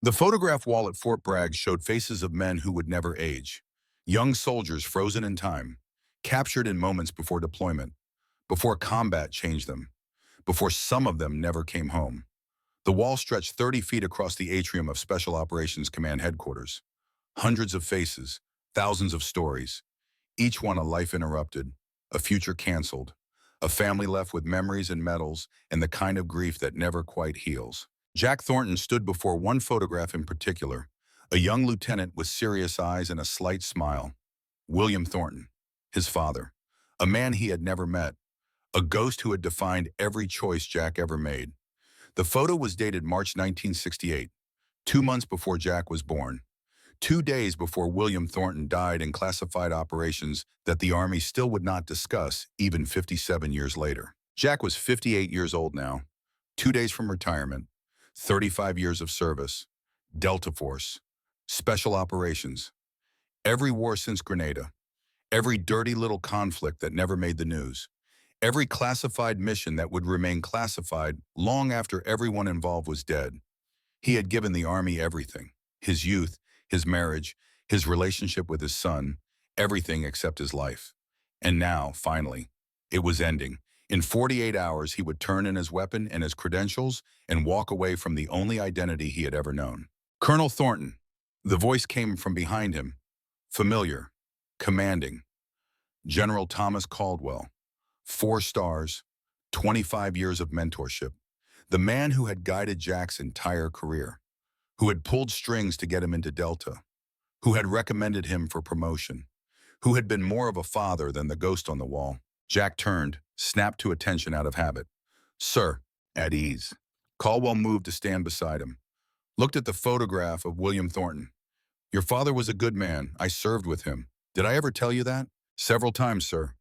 The photograph wall at Fort Bragg showed faces of men who would never age. Young soldiers frozen in time, captured in moments before deployment, before combat changed them, before some of them never came home. The wall stretched 30 feet across the atrium of Special Operations Command Headquarters. Hundreds of faces, thousands of stories, each one a life interrupted, a future canceled, a family left with memories and medals and the kind of grief that never quite heals. Jack Thornton stood before one photograph in particular, a young lieutenant with serious eyes and a slight smile. William Thornton, his father, a man he had never met, a ghost who had defined every choice Jack ever made. The photo was dated March 1968, 2 months before Jack was born. 2 days before William Thornton died in classified operations that the Army still would not discuss even 57 years later. Jack was 58 years old now, 2 days from retirement, 35 years of service, Delta Force, Special Operations, every war since Grenada, every dirty little conflict that never made the news, every classified mission that would remain classified long after everyone involved was dead. He had given the Army everything, his youth, his marriage, his relationship with his son, everything except his life. And now, finally, it was ending. In 48 hours, he would turn in his weapon and his credentials and walk away from the only identity he had ever known. Colonel Thornton. The voice came from behind him, familiar, commanding. General Thomas Caldwell, 4 stars, 25 years of mentorship. The man who had guided Jack's entire career, who had pulled strings to get him into Delta, who had recommended him for promotion, who had been more of a father than the ghost on the wall. Jack turned, snapped to attention out of habit. Sir, at ease. Caldwell moved to stand beside him, looked at the photograph of William Thornton. Your father was a good man. I served with him. Did I ever tell you that? Several times, sir.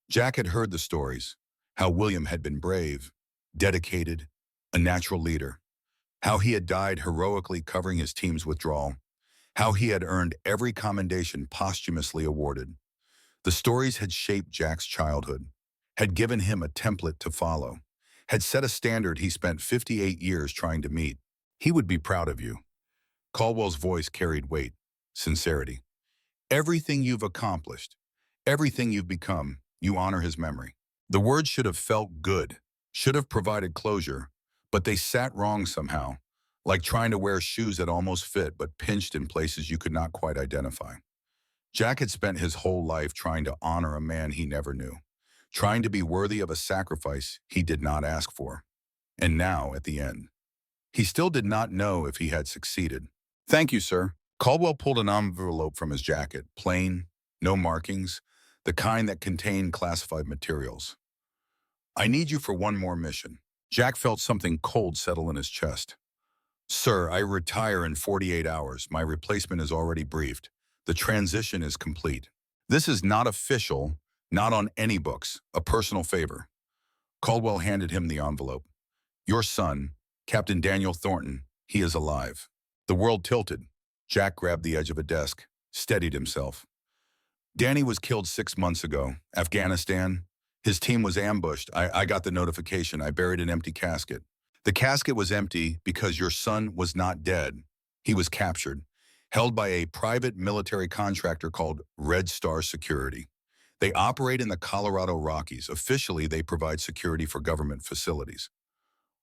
Jack had heard the stories, how William had been brave, dedicated, a natural leader, how he had died heroically covering his team's withdrawal, how he had earned every commendation posthumously awarded. The stories had shaped Jack's childhood, had given him a template to follow, had set a standard he spent 58 years trying to meet. He would be proud of you. Caldwell's voice carried weight, sincerity. Everything you've accomplished, everything you've become, you honor his memory. The words should have felt good, should have provided closure, but they sat wrong somehow, like trying to wear shoes that almost fit but pinched in places you could not quite identify. Jack had spent his whole life trying to honor a man he never knew, trying to be worthy of a sacrifice he did not ask for. And now, at the end, he still did not know if he had succeeded. Thank you, sir. Caldwell pulled an envelope from his jacket, plain, no markings, the kind that contained classified materials. I need you for one more mission. Jack felt something cold settle in his chest. Sir, I retire in 48 hours. My replacement is already briefed. The transition is complete. This is not official, not on any books, a personal favor. Caldwell handed him the envelope. Your son, Captain Daniel Thornton, he is alive. The world tilted. Jack grabbed the edge of a desk, steadied himself. Danny was killed 6 months ago. Afghanistan. His team was ambushed. I got the notification. I buried an empty casket. The casket was empty because your son was not dead. He was captured, held by a private military contractor called Red Star Security. They operate in the Colorado Rockies. Officially, they provide security for government facilities.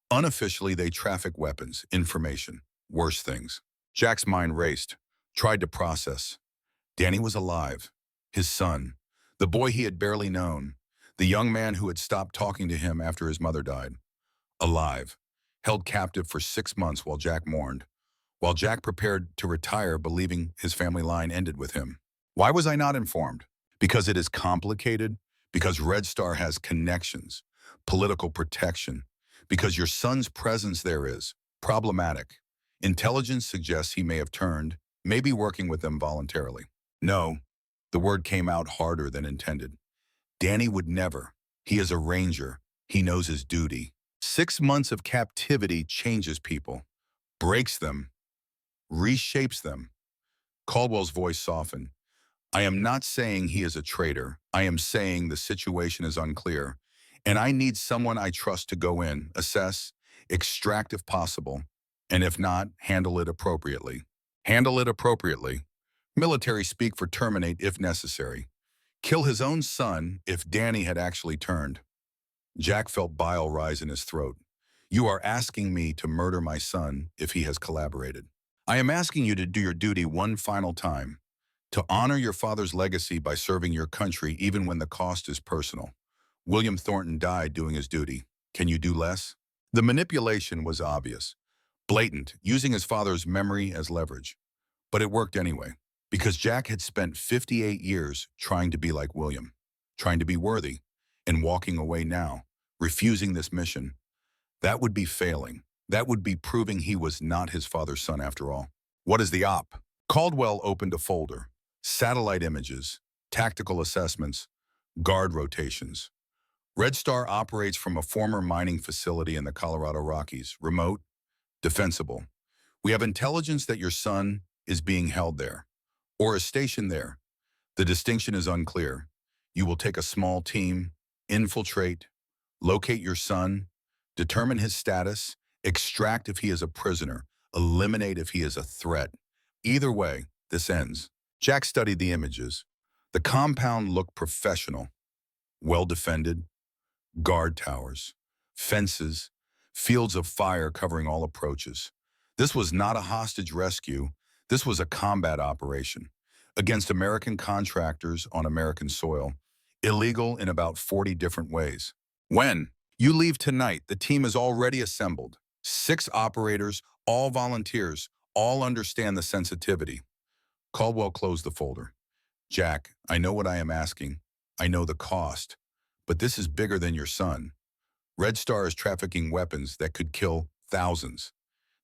Unofficially, they traffic weapons, information, worse things. Jack's mind raced, tried to process. Danny was alive. His son, the boy he had barely known, the young man who had stopped talking to him after his mother died. Alive, held captive for 6 months while Jack mourned, while Jack prepared to retire believing his family line ended with him. Why was I not informed? Because it is complicated, because Red Star has connections, political protection, because your son's presence there is problematic. Intelligence suggests he may have turned, maybe working with them voluntarily. No, the word came out harder than intended. Danny would never. He is a ranger. He knows his duty. 6 months of captivity changes people, breaks them, reshapes them. Caldwell's voice softened. I am not saying he is a traitor. I am saying the situation is unclear, and I need someone I trust to go in, assess, extract if possible, And if not, handle it appropriately. Handle it appropriately. Military speak for terminate if necessary. Kill his own son if Danny had actually turned. Jack felt bile rise in his throat. You are asking me to murder my son if he has collaborated. I am asking you to do your duty one final time, to honor your father's legacy by serving your country even when the cost is personal. William Thornton died doing his duty. Can you do less? The manipulation was obvious, blatant, using his father's memory as leverage. But it worked anyway, because Jack had spent 58 years trying to be like William, trying to be worthy, and walking away now, refusing this mission. That would be failing. That would be proving he was not his father's son after all. What is the op? Caldwell opened a folder. Satellite images, tactical assessments, guard rotations. Red Star operates from a former mining facility in the Colorado Rockies, remote, defensible. We have intelligence that your son is being held there, or is stationed there. The distinction is unclear. You will take a small team, infiltrate, locate your son, determine his status, extract if he is a prisoner, eliminate if he is a threat. Either way, this ends. Jack studied the images. The compound looked professional, well-defended, guard towers, fences, fields of fire covering all approaches. This was not a hostage rescue. This was a combat operation against American contractors on American soil, illegal in about 40 different ways. When you leave tonight, the team is already assembled. 6 operators, all volunteers, all understand the sensitivity. Caldwell closed the folder. Jack, I know what I am asking. I know the cost. But this is bigger than your son. Red Star is trafficking weapons that could kill thousands.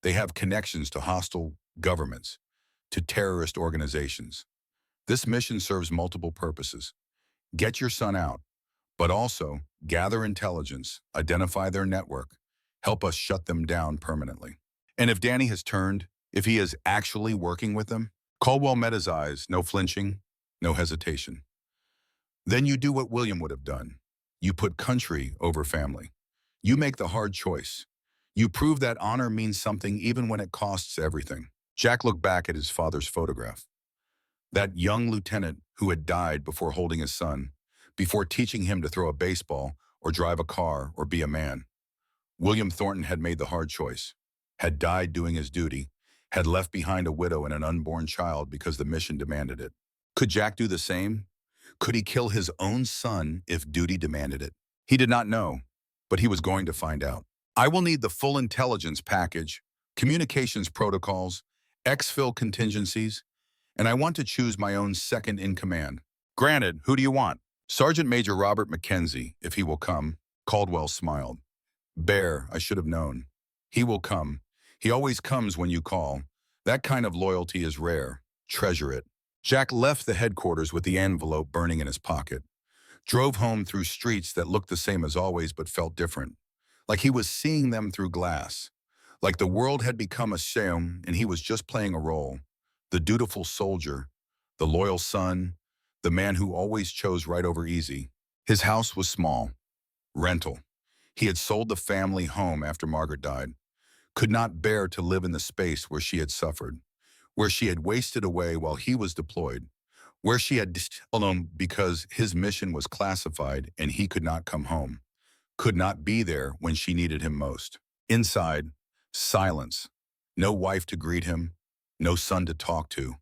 They have connections to hostile governments, to terrorist organizations. This mission serves multiple purposes. Get your son out, but also gather intelligence, identify their network, help us shut them down permanently. And if Danny has turned, if he is actually working with them, Caldwell met his eyes, no flinching, no hesitation. Then you do what William would have done. You put country over family. You make the hard choice. You prove that honor means something even when it costs everything. Jack looked back at his father's photograph. That young lieutenant who had died before holding his son, before teaching him to throw a baseball or drive a car or be a man. William Thornton had made the hard choice, had died doing his duty, had left behind a widow and an unborn child because the mission demanded it. Could Jack do the same? Could he kill his own son if duty demanded it? He did not know, but he was going to find out. I will need the full intelligence package, communications protocols, exfil contingencies, and I want to choose my own second in command. Granted, who do you want? Sergeant Major Robert McKenzie, if he will come. Caldwell smiled. Bear, I should have known. He will come. He always comes when you call. That kind of loyalty is rare. Treasure it. Jack left the headquarters with the envelope burning in his pocket. Drove home through streets that looked the same as always but felt different. Like he was seeing them through glass. Like the world had become a sham and he was just playing a role. The dutiful soldier, the loyal son, the man who always chose right over easy. His house was small. Rental. He had sold the family home after Margaret died. Could not bear to live in the space where she had suffered, where she had wasted away while he was deployed, where she had alone because his mission was classified and he could not come home, could not be there when she needed him most. Inside, silence. No wife to greet him, no son to talk to,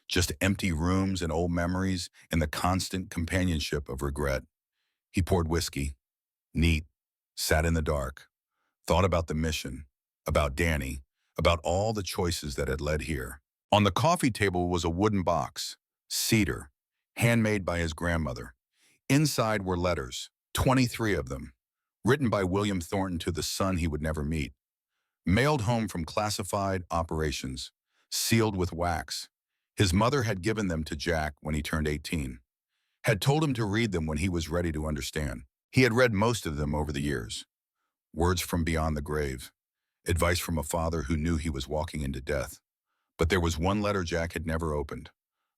just empty rooms and old memories and the constant companionship of regret. He poured whiskey, neat, sat in the dark, thought about the mission, about Danny, about all the choices that had led here. On the coffee table was a wooden box, cedar, handmade by his grandmother. Inside were letters, 23 of them, written by William Thornton to the son he would never meet. Mailed home from classified operations, sealed with wax. His mother had given them to Jack when he turned 18, had told him to read them when he was ready to understand. He had read most of them over the years. Words from beyond the grave, advice from a father who knew he was walking into death. But there was one letter Jack had never opened,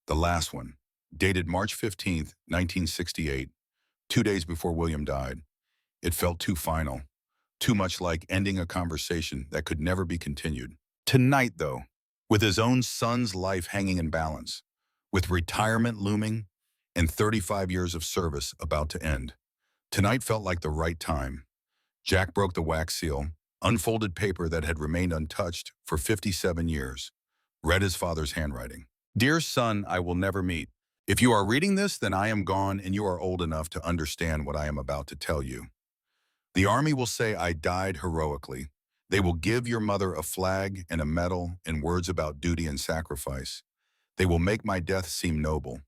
the last one, dated March 15th, 1968, 2 days before William died. It felt too final, too much like ending a conversation that could never be continued. Tonight, though, with his own son's life hanging in balance, with retirement looming and 35 years of service about to end, tonight felt like the right time. Jack broke the wax seal, unfolded paper that had remained untouched for 57 years, read his father's handwriting. Dear son, I will never meet. If you are reading this, then I am gone and you are old enough to understand what I am about to tell you. The army will say I died heroically. They will give your mother a flag and a medal and words about duty and sacrifice. They will make my death seem noble,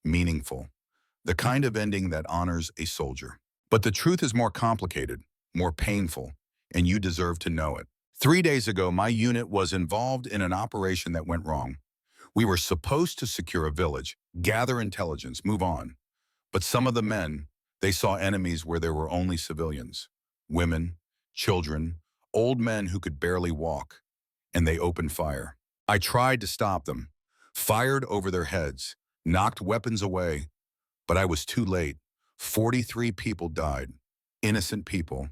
meaningful, the kind of ending that honors a soldier. But the truth is more complicated, more painful, and you deserve to know it. 3 days ago, my unit was involved in an operation that went wrong. We were supposed to secure a village, gather intelligence, move on. But some of the men, they saw enemies where there were only civilians, women, children, old men who could barely walk, and they opened fire. I tried to stop them, fired over their heads, knocked weapons away, but I was too late. 43 people died, innocent people,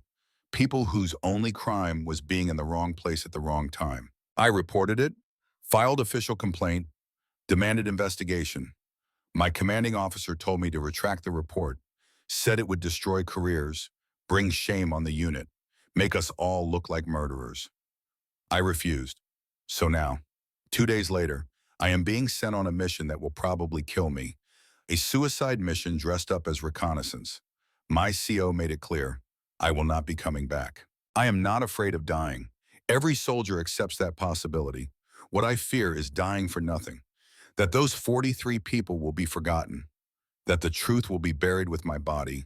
people whose only crime was being in the wrong place at the wrong time. I reported it, filed official complaint, demanded investigation. My commanding officer told me to retract the report, said it would destroy careers, bring shame on the unit, make us all look like murderers. I refused. So now, 2 days later, I am being sent on a mission that will probably kill me, a suicide mission dressed up as reconnaissance. My CO made it clear, I will not be coming back. I am not afraid of dying. Every soldier accepts that possibility. What I fear is dying for nothing, that those 43 people will be forgotten, that the truth will be buried with my body,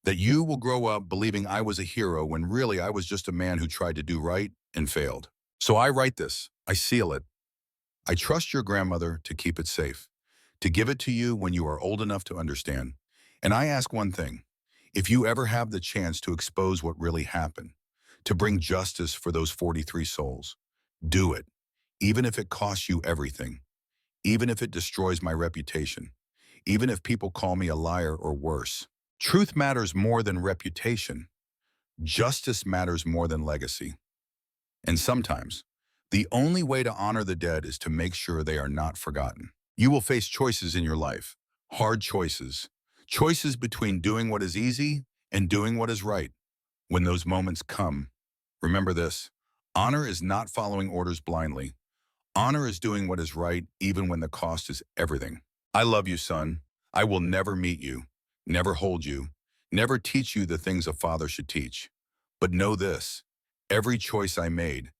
that you will grow up believing I was a hero when really I was just a man who tried to do right and failed. So I write this, I seal it. I trust your grandmother to keep it safe, to give it to you when you are old enough to understand. And I ask one thing, if you ever have the chance to expose what really happened, to bring justice for those 43 souls, do it, even if it costs you everything, even if it destroys my reputation, even if people call me a liar or worse. Truth matters more than reputation. Justice matters more than legacy. And sometimes, the only way to honor the dead is to make sure they are not forgotten. You will face choices in your life, hard choices, choices between doing what is easy and doing what is right. When those moments come, remember this, honor is not following orders blindly. Honor is doing what is right even when the cost is everything. I love you, son. I will never meet you, never hold you, never teach you the things a father should teach. But know this, every choice I made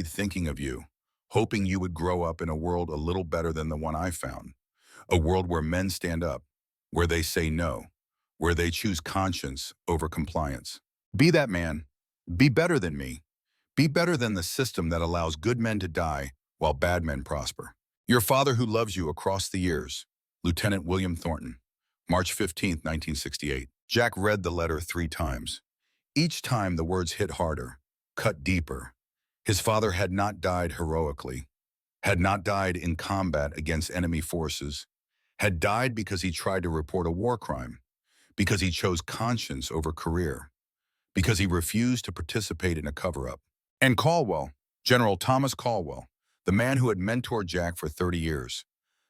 thinking of you, hoping you would grow up in a world a little better than the one I found. A world where men stand up, where they say no, where they choose conscience over compliance. Be that man. Be better than me. Be better than the system that allows good men to die while bad men prosper. Your father who loves you across the years, Lieutenant William Thornton, March 15, 1968. Jack read the letter 3 times. Each time the words hit harder, cut deeper. His father had not died heroically, had not died in combat against enemy forces, had died because he tried to report a war crime, because he chose conscience over career, because he refused to participate in a cover-up. And Caldwell, General Thomas Caldwell, the man who had mentored Jack for 30 years,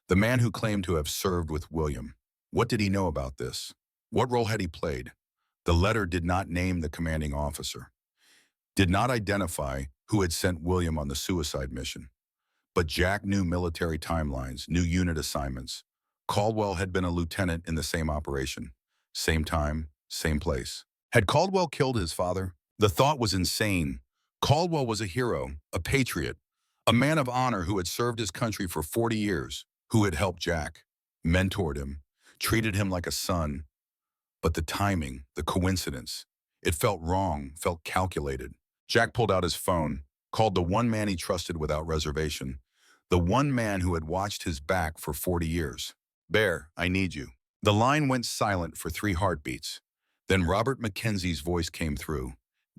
the man who claimed to have served with William. What did he know about this? What role had he played? The letter did not name the commanding officer, did not identify who had sent William on the suicide mission. But Jack knew military timelines, knew unit assignments. Caldwell had been a lieutenant in the same operation, same time, same place. Had Caldwell killed his father? The thought was insane. Caldwell was a hero, a patriot, a man of honor who had served his country for 40 years, who had helped Jack, mentored him, treated him like a son. But the timing, the coincidence, it felt wrong, felt calculated. Jack pulled out his phone, called the one man he trusted without reservation, the one man who had watched his back for 40 years. Bear, I need you. The line went silent for 3 heartbeats. Then Robert McKenzie's voice came through,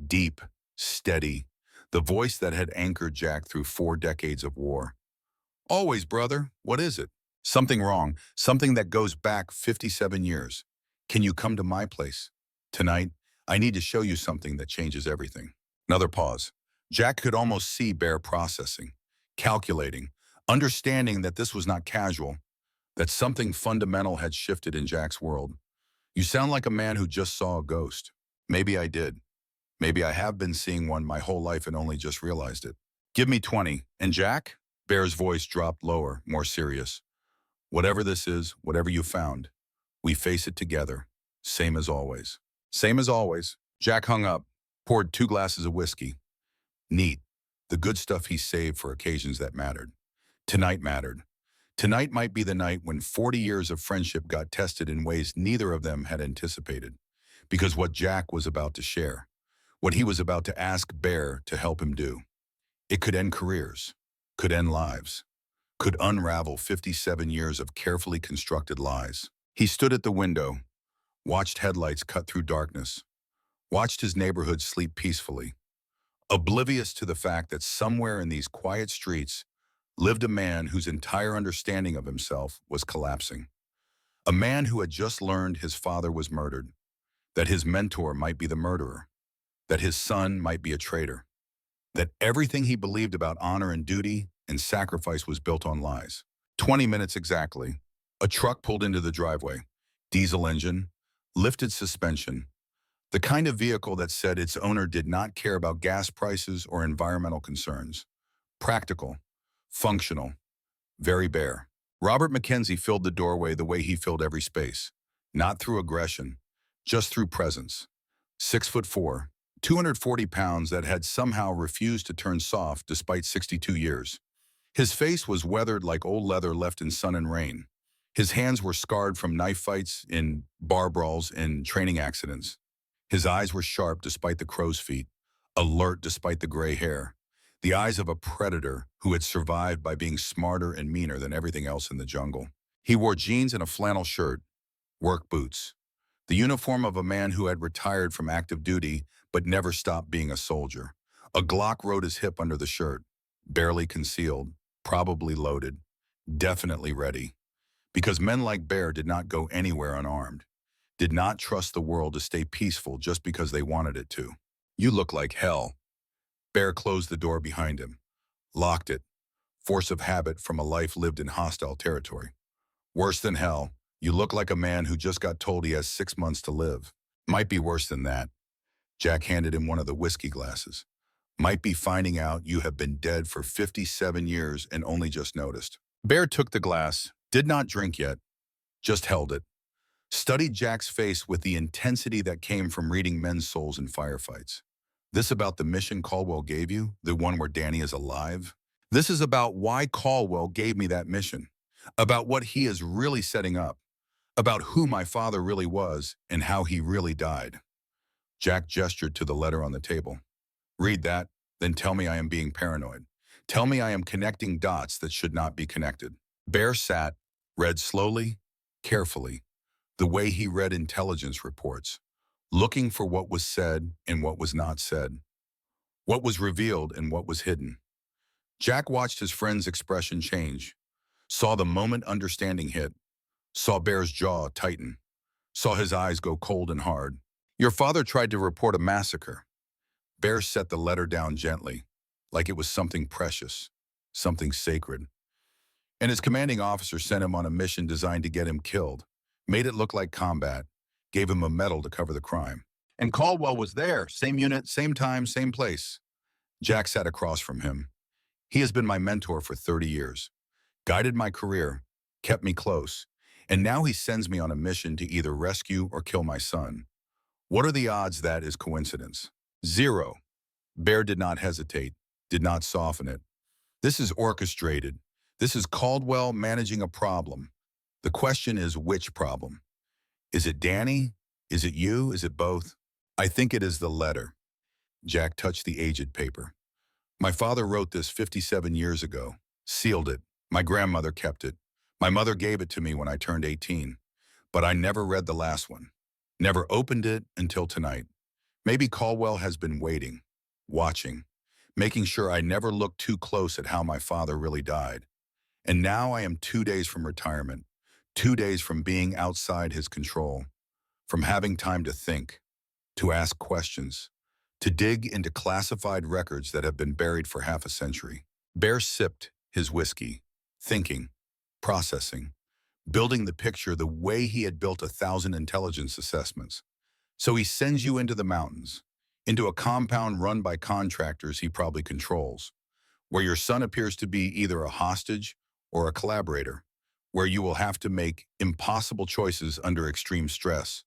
deep, steady, the voice that had anchored Jack through 4 decades of war. Always, brother. What is it? Something wrong, something that goes back 57 years. Can you come to my place? Tonight, I need to show you something that changes everything. Another pause. Jack could almost see Bear processing, calculating, understanding that this was not casual, that something fundamental had shifted in Jack's world. You sound like a man who just saw a ghost. Maybe I did. Maybe I have been seeing one my whole life and only just realized it. Give me 20. And Jack? Bear's voice dropped lower, more serious. Whatever this is, whatever you found, we face it together. Same as always. Same as always. Jack hung up, poured 2 glasses of whiskey. Neat. The good stuff he saved for occasions that mattered. Tonight mattered. Tonight might be the night when 40 years of friendship got tested in ways neither of them had anticipated. Because what Jack was about to share, what he was about to ask Bear to help him do, it could end careers, could end lives, could unravel 57 years of carefully constructed lies. He stood at the window, watched headlights cut through darkness, watched his neighborhood sleep peacefully, oblivious to the fact that somewhere in these quiet streets lived a man whose entire understanding of himself was collapsing. A man who had just learned his father was murdered, that his mentor might be the murderer, that his son might be a traitor, that everything he believed about honor and duty and sacrifice was built on lies. 20 minutes exactly. A truck pulled into the driveway. Diesel engine, lifted suspension, the kind of vehicle that said its owner did not care about gas prices or environmental concerns. Practical, functional, very Bear. Robert Mackenzie filled the doorway the way he filled every space, not through aggression, just through presence. 6'4", 240 pounds that had somehow refused to turn soft despite 62 years. His face was weathered like old leather left in sun and rain. His hands were scarred from knife fights, in bar brawls, and training accidents. His eyes were sharp despite the crow's feet, alert despite the gray hair. The eyes of a predator who had survived by being smarter and meaner than everything else in the jungle. He wore jeans and a flannel shirt, work boots, the uniform of a man who had retired from active duty but never stopped being a soldier. A Glock rode his hip under the shirt, barely concealed, probably loaded, definitely ready. Because men like Bear did not go anywhere unarmed, did not trust the world to stay peaceful just because they wanted it to. You look like hell. Bear closed the door behind him, locked it, force of habit from a life lived in hostile territory. Worse than hell, you look like a man who just got told he has 6 months to live. Might be worse than that. Jack handed him one of the whiskey glasses. Might be finding out you have been dead for 57 years and only just noticed. Bear took the glass, did not drink yet, just held it. Studied Jack's face with the intensity that came from reading men's souls in firefights. This about the mission Caldwell gave you, the one where Danny is alive? This is about why Caldwell gave me that mission, about what he is really setting up, about who my father really was and how he really died. Jack gestured to the letter on the table. Read that, then tell me I am being paranoid. Tell me I am connecting dots that should not be connected. Bear sat, read slowly, carefully, the way he read intelligence reports, looking for what was said and what was not said, what was revealed and what was hidden. Jack watched his friend's expression change, saw the moment understanding hit, saw Bear's jaw tighten, saw his eyes go cold and hard. Your father tried to report a massacre. Bear set the letter down gently, like it was something precious, something sacred. And his commanding officer sent him on a mission designed to get him killed, made it look like combat, gave him a medal to cover the crime. And Caldwell was there, same unit, same time, same place. Jack sat across from him. He has been my mentor for 30 years, guided my career, kept me close, and now he sends me on a mission to either rescue or kill my son. What are the odds that is coincidence? 0. Bear did not hesitate, did not soften it. This is orchestrated. This is Caldwell managing a problem. The question is, which problem? Is it Danny? Is it you? Is it both? I think it is the letter. Jack touched the aged paper. My father wrote this 57 years ago, sealed it. My grandmother kept it. My mother gave it to me when I turned 18. But I never read the last one. Never opened it until tonight. Maybe Caldwell has been waiting, watching, making sure I never looked too close at how my father really died. And now I am 2 days from retirement, 2 days from being outside his control, from having time to think, to ask questions, to dig into classified records that have been buried for half a century. Bear sipped his whiskey, thinking, processing, building the picture the way he had built 1,000 intelligence assessments. So he sends you into the mountains, into a compound run by contractors he probably controls, where your son appears to be either a hostage or a collaborator, where you will have to make impossible choices under extreme stress,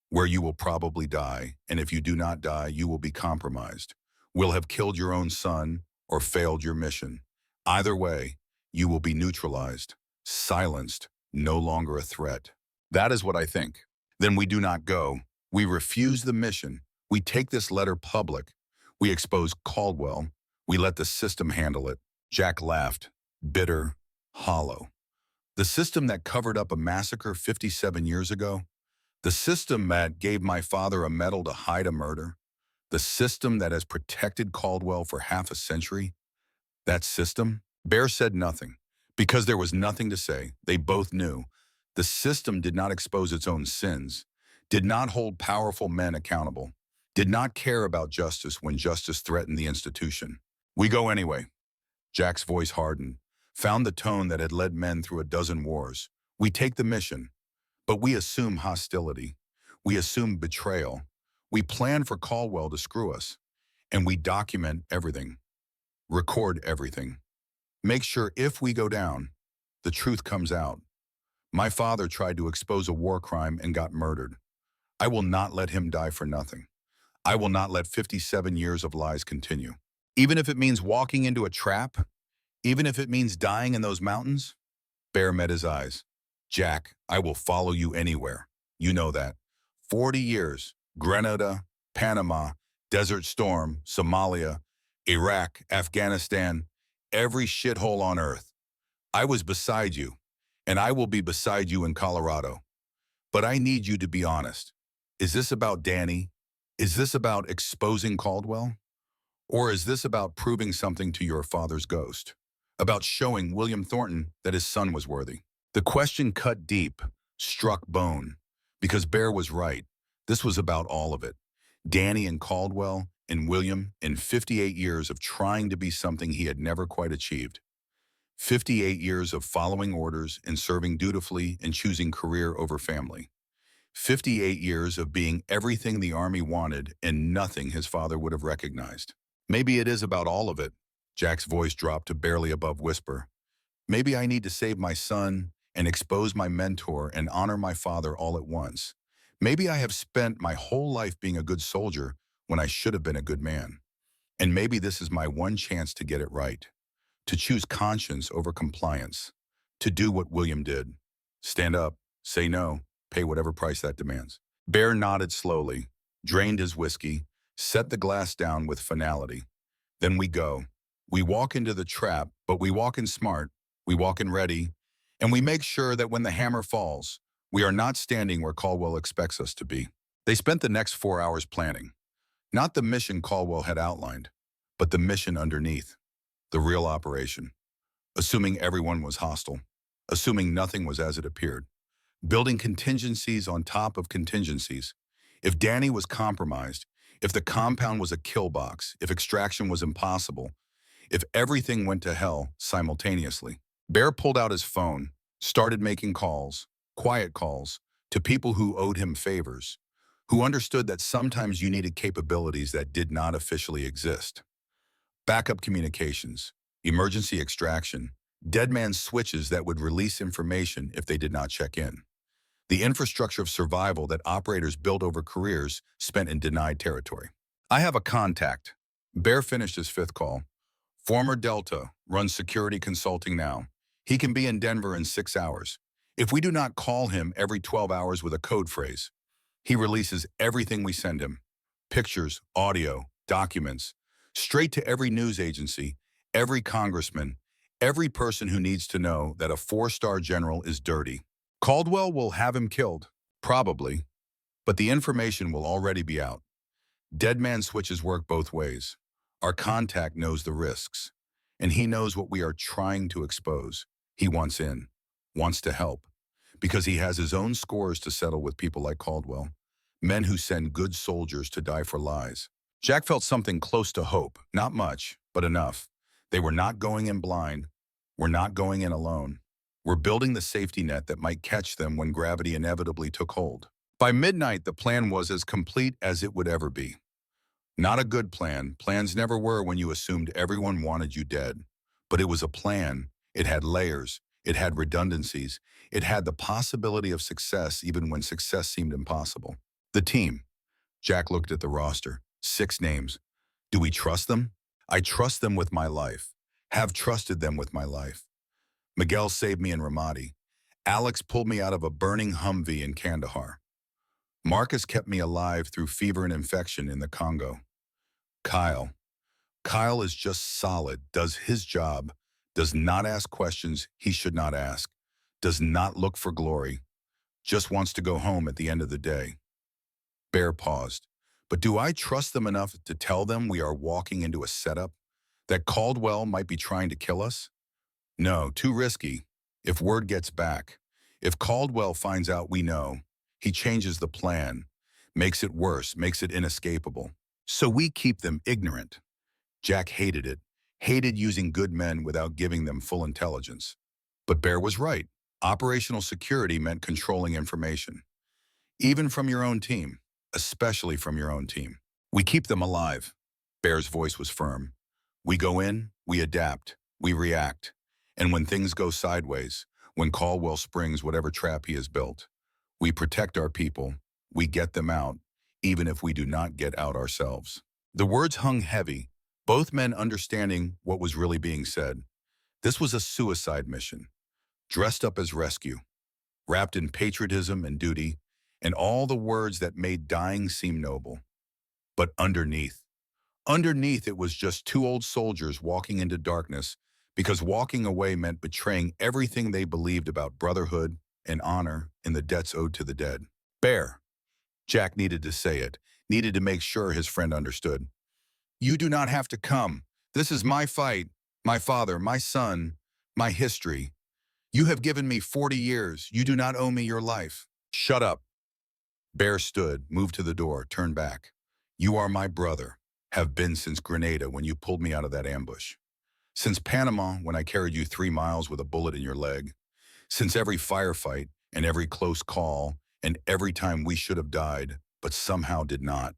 where you will probably die, and if you do not die, you will be compromised, will have killed your own son or failed your mission. Either way, you will be neutralized, silenced, no longer a threat. That is what I think. Then we do not go. We refuse the mission. We take this letter public. We expose Caldwell. We let the system handle it. Jack laughed, bitter, hollow. The system that covered up a massacre 57 years ago? The system that gave my father a medal to hide a murder? The system that has protected Caldwell for half a century? That system? Bear said nothing, because there was nothing to say. They both knew. The system did not expose its own sins, did not hold powerful men accountable, did not care about justice when justice threatened the institution. We go anyway. Jack's voice hardened, found the tone that had led men through a dozen wars. We take the mission, but we assume hostility. We assume betrayal. We plan for Caldwell to screw us, and we document everything, record everything. Make sure if we go down, the truth comes out. My father tried to expose a war crime and got murdered. I will not let him die for nothing. I will not let 57 years of lies continue. Even if it means walking into a trap, even if it means dying in those mountains? Bear met his eyes. Jack, I will follow you anywhere. You know that. 40 years, Grenada, Panama, Desert Storm, Somalia, Iraq, Afghanistan, every shithole on earth. I was beside you, and I will be beside you in Colorado. But I need you to be honest. Is this about Danny? Is this about exposing Caldwell? Or is this about proving something to your father's ghost? About showing William Thornton that his son was worthy? The question cut deep, struck bone, because Bear was right. This was about all of it. Danny and Caldwell and William in 58 years of trying to be something he had never quite achieved. 58 years of following orders and serving dutifully and choosing career over family. 58 years of being everything the Army wanted and nothing his father would have recognized. Maybe it is about all of it. Jack's voice dropped to barely above whisper. Maybe I need to save my son and expose my mentor and honor my father all at once. Maybe I have spent my whole life being a good soldier when I should have been a good man. And maybe this is my one chance to get it right. To choose conscience over compliance. To do what William did. Stand up, say no, pay whatever price that demands. Bear nodded slowly, drained his whiskey, set the glass down with finality. Then we go. We walk into the trap, but we walk in smart, we walk in ready, and we make sure that when the hammer falls, we are not standing where Caldwell expects us to be. They spent the next 4 hours planning. Not the mission Caldwell had outlined, but the mission underneath. The real operation. Assuming everyone was hostile. Assuming nothing was as it appeared. Building contingencies on top of contingencies. If Danny was compromised, if the compound was a kill box, if extraction was impossible, if everything went to hell simultaneously. Bear pulled out his phone, started making calls, quiet calls, to people who owed him favors, who understood that sometimes you needed capabilities that did not officially exist. Backup communications, emergency extraction, dead man switches that would release information if they did not check in. The infrastructure of survival that operators built over careers spent in denied territory. I have a contact. Bear finished his fifth call. Former Delta, runs security consulting now. He can be in Denver in 6 hours. If we do not call him every 12 hours with a code phrase, he releases everything we send him. Pictures, audio, documents, straight to every news agency, every congressman, every person who needs to know that a 4-star general is dirty. Caldwell will have him killed, probably, but the information will already be out. Dead man switches work both ways. Our contact knows the risks, and he knows what we are trying to expose. He wants in, wants to help, because he has his own scores to settle with people like Caldwell, men who send good soldiers to die for lies. Jack felt something close to hope, not much, but enough. They were not going in blind. We're not going in alone. We're building the safety net that might catch them when gravity inevitably took hold. By midnight, the plan was as complete as it would ever be. Not a good plan. Plans never were when you assumed everyone wanted you dead. But it was a plan. It had layers. It had redundancies. It had the possibility of success even when success seemed impossible. The team. Jack looked at the roster. 6 names. Do we trust them? I trust them with my life. Have trusted them with my life. Miguel saved me in Ramadi. Alex pulled me out of a burning Humvee in Kandahar. Marcus kept me alive through fever and infection in the Congo. Kyle. Kyle is just solid, does his job, does not ask questions he should not ask, does not look for glory, just wants to go home at the end of the day. Bear paused. But do I trust them enough to tell them we are walking into a setup? That Caldwell might be trying to kill us? No, too risky. If word gets back, if Caldwell finds out we know, he changes the plan, makes it worse, makes it inescapable. So we keep them ignorant. Jack hated it, hated using good men without giving them full intelligence. But Bear was right. Operational security meant controlling information. Even from your own team, especially from your own team. We keep them alive. Bear's voice was firm. We go in, we adapt, we react. And when things go sideways, when Caldwell springs whatever trap he has built, we protect our people, we get them out, even if we do not get out ourselves. The words hung heavy, both men understanding what was really being said. This was a suicide mission, dressed up as rescue, wrapped in patriotism and duty, and all the words that made dying seem noble. But underneath it was just 2 old soldiers walking into darkness because walking away meant betraying everything they believed about brotherhood and honor and the debts owed to the dead. Bear. Jack needed to say it, needed to make sure his friend understood. You do not have to come. This is my fight, my father, my son, my history. You have given me 40 years. You do not owe me your life. Shut up. Bear stood, moved to the door, turned back. You are my brother, have been since Grenada when you pulled me out of that ambush. Since Panama when I carried you 3 miles with a bullet in your leg. Since every firefight and every close call and every time we should have died, but somehow did not.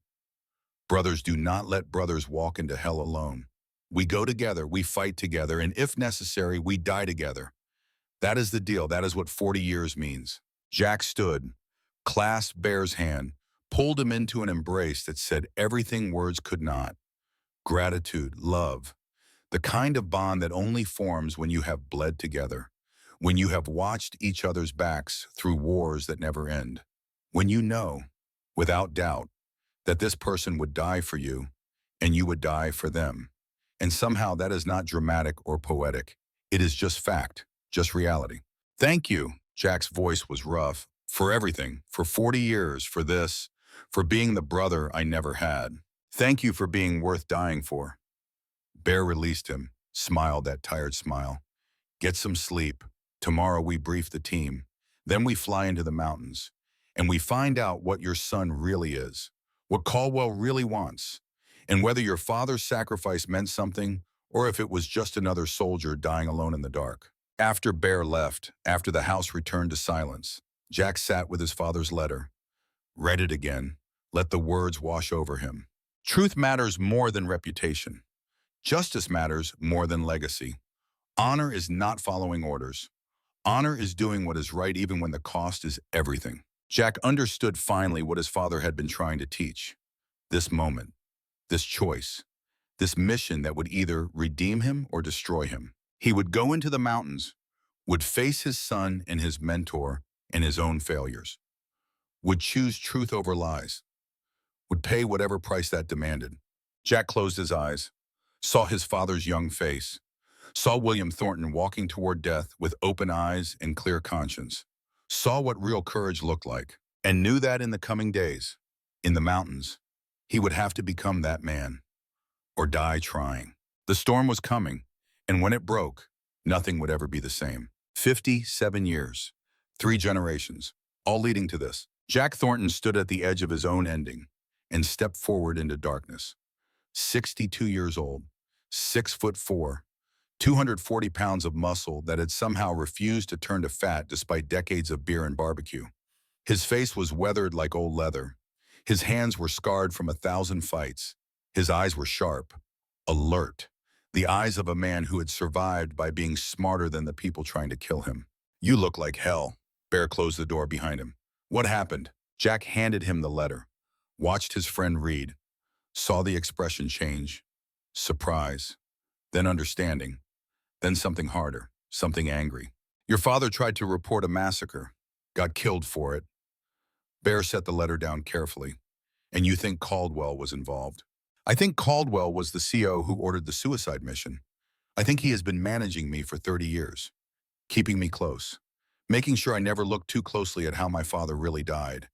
Brothers do not let brothers walk into hell alone. We go together, we fight together, and if necessary, we die together. That is the deal. That is what 40 years means. Jack stood, clasped Bear's hand, pulled him into an embrace that said everything words could not. Gratitude, love, the kind of bond that only forms when you have bled together, when you have watched each other's backs through wars that never end, when you know, without doubt, that this person would die for you and you would die for them. And somehow that is not dramatic or poetic. It is just fact, just reality. Thank you, Jack's voice was rough, for everything, for 40 years, for this, for being the brother I never had. Thank you for being worth dying for. Bear released him, smiled that tired smile. Get some sleep. Tomorrow we brief the team. Then we fly into the mountains. And we find out what your son really is, what Caldwell really wants, and whether your father's sacrifice meant something or if it was just another soldier dying alone in the dark. After Bear left, after the house returned to silence, Jack sat with his father's letter, read it again, let the words wash over him. Truth matters more than reputation. Justice matters more than legacy. Honor is not following orders. Honor is doing what is right even when the cost is everything. Jack understood finally what his father had been trying to teach. This moment, this choice, this mission that would either redeem him or destroy him. He would go into the mountains, would face his son and his mentor and his own failures, would choose truth over lies, would pay whatever price that demanded. Jack closed his eyes, saw his father's young face, saw William Thornton walking toward death with open eyes and clear conscience, saw what real courage looked like, and knew that in the coming days, in the mountains, he would have to become that man, or die trying. The storm was coming, and when it broke, nothing would ever be the same. 57 years, 3 generations, all leading to this. Jack Thornton stood at the edge of his own ending and stepped forward into darkness. 62 years old, 6'4", 240 pounds of muscle that had somehow refused to turn to fat despite decades of beer and barbecue. His face was weathered like old leather. His hands were scarred from 1,000 fights. His eyes were sharp, alert, the eyes of a man who had survived by being smarter than the people trying to kill him. "You look like hell." Bear closed the door behind him. "What happened?" Jack handed him the letter, watched his friend read, saw the expression change. Surprise, then understanding, then something harder, something angry. "Your father tried to report a massacre, got killed for it." Bear set the letter down carefully. "And you think Caldwell was involved?" "I think Caldwell was the CO who ordered the suicide mission. I think he has been managing me for 30 years, keeping me close, making sure I never looked too closely at how my father really died.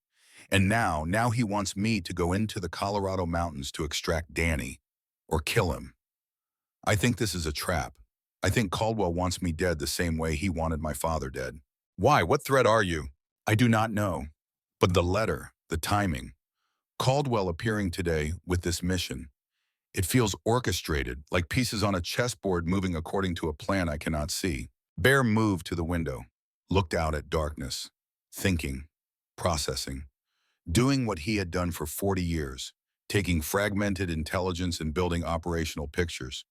And now he wants me to go into the Colorado mountains to extract Danny, or kill him. I think this is a trap. I think Caldwell wants me dead the same way he wanted my father dead." "Why? What threat are you?" "I do not know. But the letter, the timing, Caldwell appearing today with this mission, it feels orchestrated, like pieces on a chessboard moving according to a plan I cannot see." Bear moved to the window, looked out at darkness, thinking, processing, doing what he had done for 40 years, taking fragmented intelligence and building operational pictures.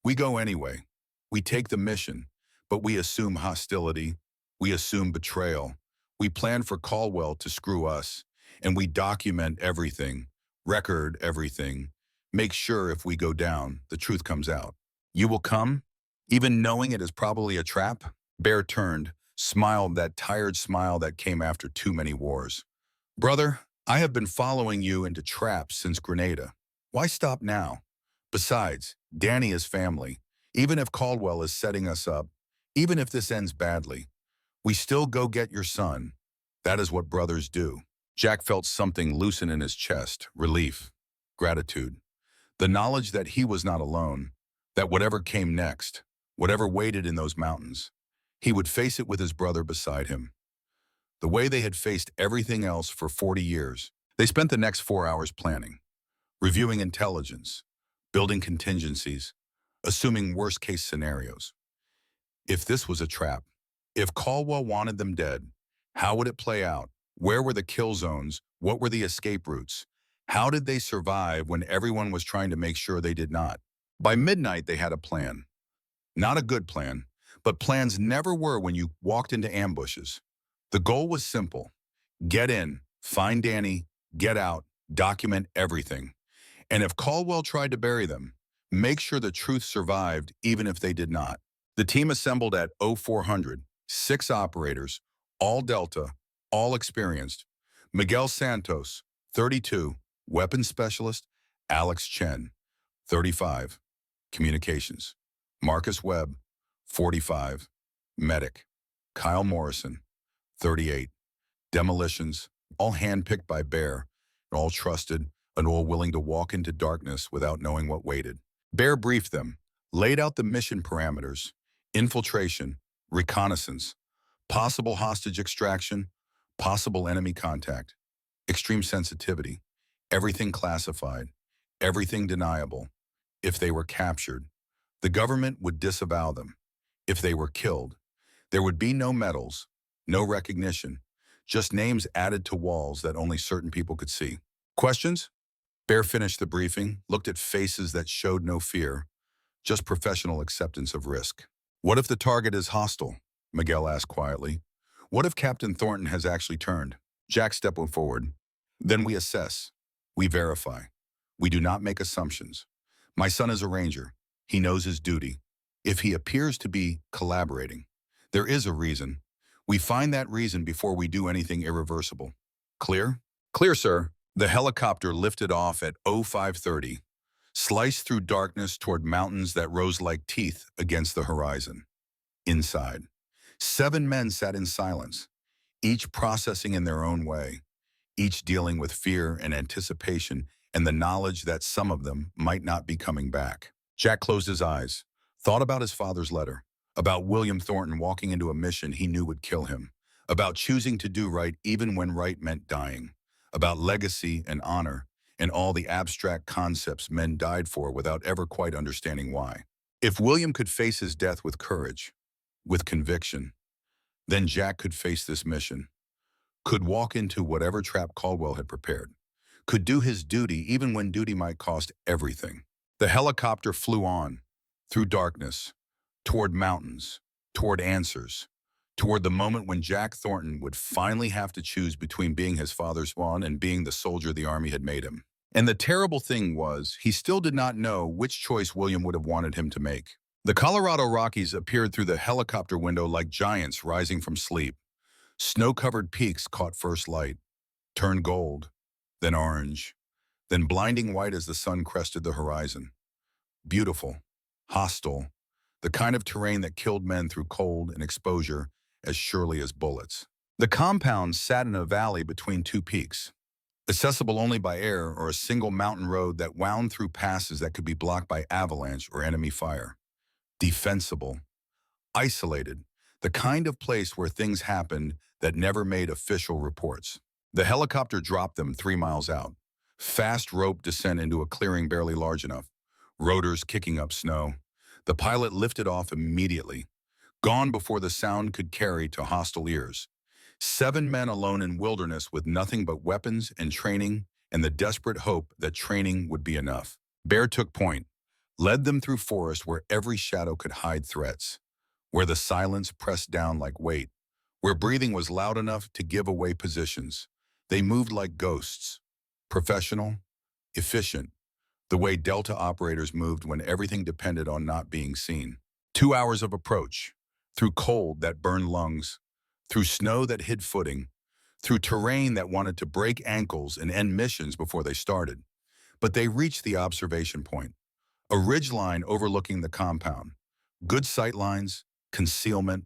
"We go anyway. We take the mission, but we assume hostility. We assume betrayal. We plan for Caldwell to screw us, and we document everything, record everything, make sure if we go down, the truth comes out." "You will come, even knowing it is probably a trap?" Bear turned, smiled that tired smile that came after too many wars. "Brother, I have been following you into traps since Grenada. Why stop now? Besides, Danny is family. Even if Caldwell is setting us up, even if this ends badly, we still go get your son. That is what brothers do." Jack felt something loosen in his chest, relief, gratitude. The knowledge that he was not alone, that whatever came next, whatever waited in those mountains, he would face it with his brother beside him. The way they had faced everything else for 40 years. They spent the next 4 hours planning, reviewing intelligence, building contingencies, assuming worst-case scenarios. If this was a trap, if Caldwell wanted them dead, how would it play out? Where were the kill zones? What were the escape routes? How did they survive when everyone was trying to make sure they did not? By midnight, they had a plan. Not a good plan, but plans never were when you walked into ambushes. The goal was simple: get in, find Danny, get out, document everything. And if Caldwell tried to bury them, make sure the truth survived even if they did not. The team assembled at 0400, 6 operators, all Delta, all experienced. Miguel Santos, 32, weapons specialist. Alex Chen, 35, communications. Marcus Webb, 45, medic. Kyle Morrison, 38, demolitions, all handpicked by Bear, and all trusted and all willing to walk into darkness without knowing what waited. Bear briefed them, laid out the mission parameters: infiltration, reconnaissance, possible hostage extraction, possible enemy contact, extreme sensitivity, everything classified, everything deniable. If they were captured, the government would disavow them. If they were killed, there would be no medals, no recognition, just names added to walls that only certain people could see. Questions? Bear finished the briefing, looked at faces that showed no fear, just professional acceptance of risk. "What if the target is hostile?" Miguel asked quietly. "What if Captain Thornton has actually turned?" Jack stepped forward. "Then we assess. We verify. We do not make assumptions. My son is a ranger. He knows his duty. If he appears to be collaborating, there is a reason. We find that reason before we do anything irreversible. Clear?" "Clear, sir." The helicopter lifted off at 0530, sliced through darkness toward mountains that rose like teeth against the horizon. Inside, 7 men sat in silence, each processing in their own way, each dealing with fear and anticipation and the knowledge that some of them might not be coming back. Jack closed his eyes, thought about his father's letter, about William Thornton walking into a mission he knew would kill him, about choosing to do right even when right meant dying, about legacy and honor, and all the abstract concepts men died for without ever quite understanding why. If William could face his death with courage, with conviction, then Jack could face this mission, could walk into whatever trap Caldwell had prepared, could do his duty even when duty might cost everything. The helicopter flew on, through darkness, toward mountains, toward answers, toward the moment when Jack Thornton would finally have to choose between being his father's son and being the soldier the Army had made him. And the terrible thing was, he still did not know which choice William would have wanted him to make. The Colorado Rockies appeared through the helicopter window like giants rising from sleep. Snow-covered peaks caught first light, turned gold, then orange, then blinding white as the sun crested the horizon. Beautiful, hostile, the kind of terrain that killed men through cold and exposure as surely as bullets. The compound sat in a valley between two peaks, accessible only by air or a single mountain road that wound through passes that could be blocked by avalanche or enemy fire. Defensible, isolated, the kind of place where things happened that never made official reports. The helicopter dropped them 3 miles out. Fast rope descent into a clearing barely large enough. Rotors kicking up snow. The pilot lifted off immediately, gone before the sound could carry to hostile ears. 7 men alone in wilderness with nothing but weapons and training and the desperate hope that training would be enough. Bear took point, led them through forest where every shadow could hide threats, where the silence pressed down like weight, where breathing was loud enough to give away positions. They moved like ghosts, professional, efficient, the way Delta operators moved when everything depended on not being seen. 2 hours of approach, through cold that burned lungs, through snow that hid footing, through terrain that wanted to break ankles and end missions before they started. But they reached the observation point, a ridgeline overlooking the compound. Good sight lines, concealment,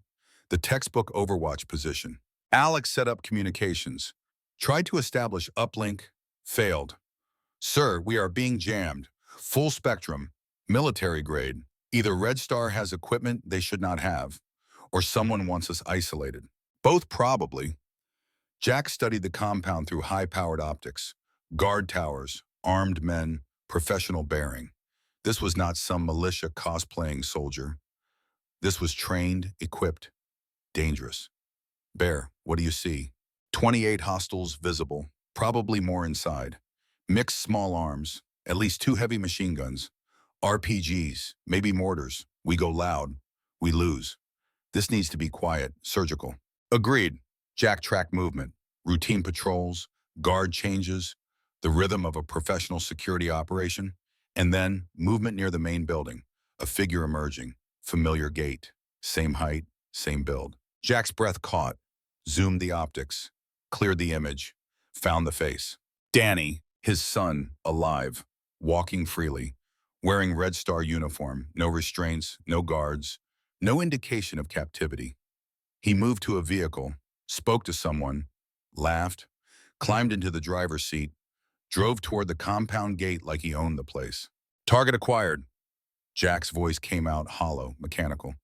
the textbook overwatch position. Alex set up communications, tried to establish uplink, failed. Sir, we are being jammed. Full spectrum, military grade. Either Red Star has equipment they should not have, or someone wants us isolated. Both probably. Jack studied the compound through high-powered optics, guard towers, armed men, professional bearing. This was not some militia cosplaying soldier. This was trained, equipped, dangerous. Bear, what do you see? 28 hostiles visible, probably more inside. Mixed small arms, at least 2 heavy machine guns. RPGs, maybe mortars. We go loud, we lose. This needs to be quiet, surgical. Agreed. Jack tracked movement, routine patrols, guard changes, the rhythm of a professional security operation, and then movement near the main building, a figure emerging, familiar gait, same height, same build. Jack's breath caught, zoomed the optics, cleared the image, found the face. Danny, his son, alive, walking freely, wearing Red Star uniform, no restraints, no guards, no indication of captivity. He moved to a vehicle, spoke to someone, laughed, climbed into the driver's seat, drove toward the compound gate like he owned the place. Target acquired. Jack's voice came out hollow, mechanical.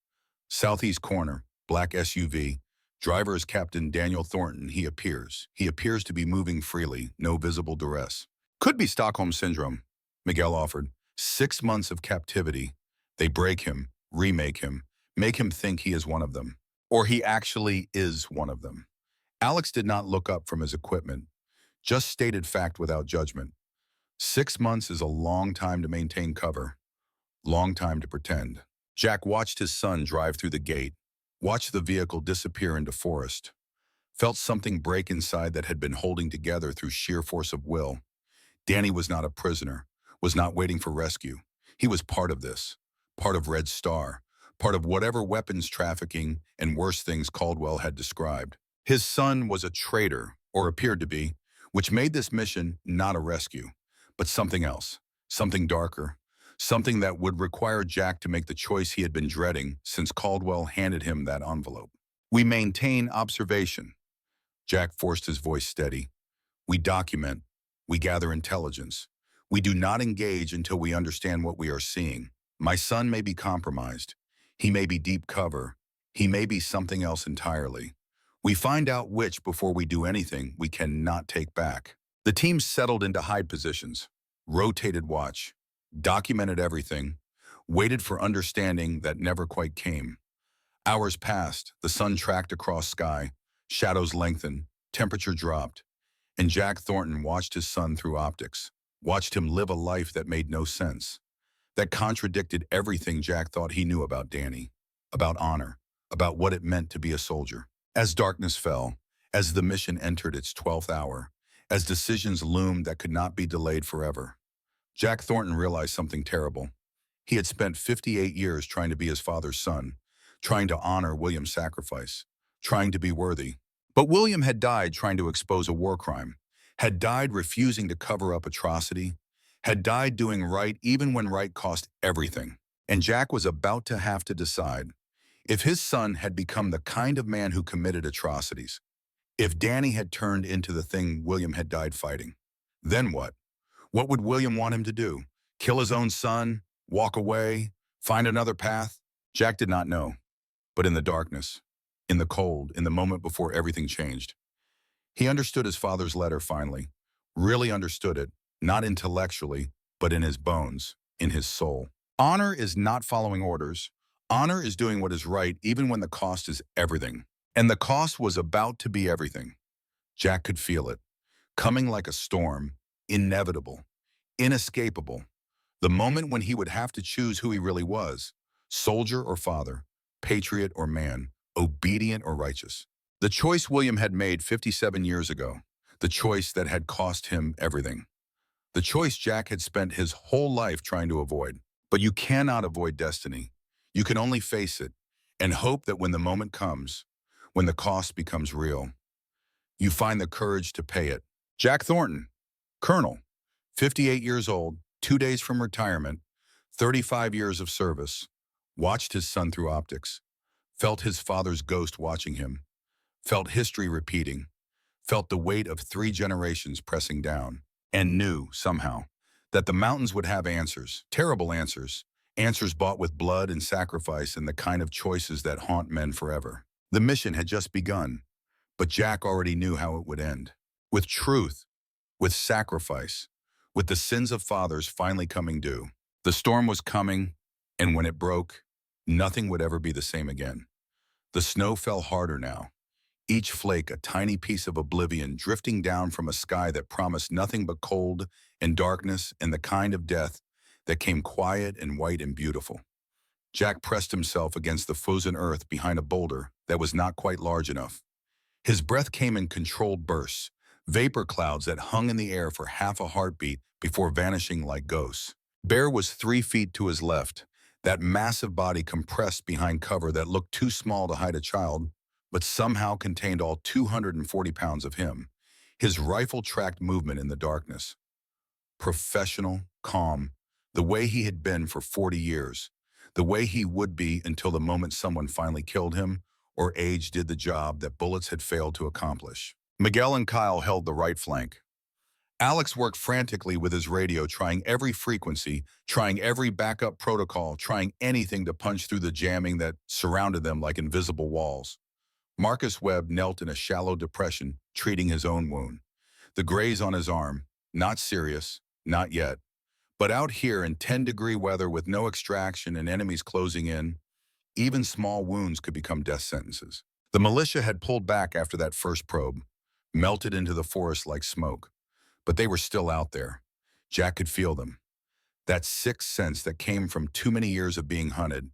Southeast corner, black SUV. Driver is Captain Daniel Thornton. He appears to be moving freely, no visible duress. Could be Stockholm Syndrome, Miguel offered. 6 months of captivity. They break him, remake him, make him think he is one of them. Or he actually is one of them. Alex did not look up from his equipment, just stated fact without judgment. 6 months is a long time to maintain cover, long time to pretend. Jack watched his son drive through the gate, watched the vehicle disappear into forest, felt something break inside that had been holding together through sheer force of will. Danny was not a prisoner, was not waiting for rescue. He was part of this, part of Red Star, part of whatever weapons trafficking and worse things Caldwell had described. His son was a traitor, or appeared to be, which made this mission not a rescue, but something else, something darker, something that would require Jack to make the choice he had been dreading since Caldwell handed him that envelope. We maintain observation. Jack forced his voice steady. We document. We gather intelligence. We do not engage until we understand what we are seeing. My son may be compromised. He may be deep cover. He may be something else entirely. We find out which before we do anything we cannot take back. The team settled into hide positions, rotated watch, documented everything, waited for understanding that never quite came. Hours passed, the sun tracked across sky, shadows lengthened, temperature dropped, and Jack Thornton watched his son through optics, watched him live a life that made no sense, that contradicted everything Jack thought he knew about Danny, about honor, about what it meant to be a soldier. As darkness fell, as the mission entered its 12th hour, as decisions loomed that could not be delayed forever, Jack Thornton realized something terrible. He had spent 58 years trying to be his father's son, trying to honor William's sacrifice, trying to be worthy. But William had died trying to expose a war crime, had died refusing to cover up atrocity, had died doing right even when right cost everything. And Jack was about to have to decide if his son had become the kind of man who committed atrocities, if Danny had turned into the thing William had died fighting. Then what? What would William want him to do? Kill his own son? Walk away? Find another path? Jack did not know. But in the darkness, in the cold, in the moment before everything changed, he understood his father's letter finally, really understood it, not intellectually, but in his bones, in his soul. Honor is not following orders. Honor is doing what is right even when the cost is everything. And the cost was about to be everything. Jack could feel it, coming like a storm, inevitable, inescapable. The moment when he would have to choose who he really was, soldier or father, patriot or man, obedient or righteous. The choice William had made 57 years ago, the choice that had cost him everything. The choice Jack had spent his whole life trying to avoid. But you cannot avoid destiny. You can only face it and hope that when the moment comes, when the cost becomes real, you find the courage to pay it. Jack Thornton, Colonel, 58 years old, 2 days from retirement, 35 years of service, watched his son through optics, felt his father's ghost watching him, felt history repeating, felt the weight of 3 generations pressing down, and knew, somehow, that the mountains would have answers, terrible answers, answers bought with blood and sacrifice and the kind of choices that haunt men forever. The mission had just begun, but Jack already knew how it would end. With truth, with sacrifice, with the sins of fathers finally coming due. The storm was coming, and when it broke, nothing would ever be the same again. The snow fell harder now, each flake a tiny piece of oblivion drifting down from a sky that promised nothing but cold and darkness and the kind of death that came quiet and white and beautiful. Jack pressed himself against the frozen earth behind a boulder that was not quite large enough. His breath came in controlled bursts, vapor clouds that hung in the air for half a heartbeat before vanishing like ghosts. Bear was 3 feet to his left, that massive body compressed behind cover that looked too small to hide a child, but somehow contained all 240 pounds of him. His rifle tracked movement in the darkness. Professional, calm, the way he had been for 40 years, the way he would be until the moment someone finally killed him, or age did the job that bullets had failed to accomplish. Miguel and Kyle held the right flank. Alex worked frantically with his radio, trying every frequency, trying every backup protocol, trying anything to punch through the jamming that surrounded them like invisible walls. Marcus Webb knelt in a shallow depression, treating his own wound. The graze on his arm, not serious, not yet. But out here in 10-degree weather with no extraction and enemies closing in, even small wounds could become death sentences. The militia had pulled back after that first probe, melted into the forest like smoke. But they were still out there. Jack could feel them. That sixth sense that came from too many years of being hunted.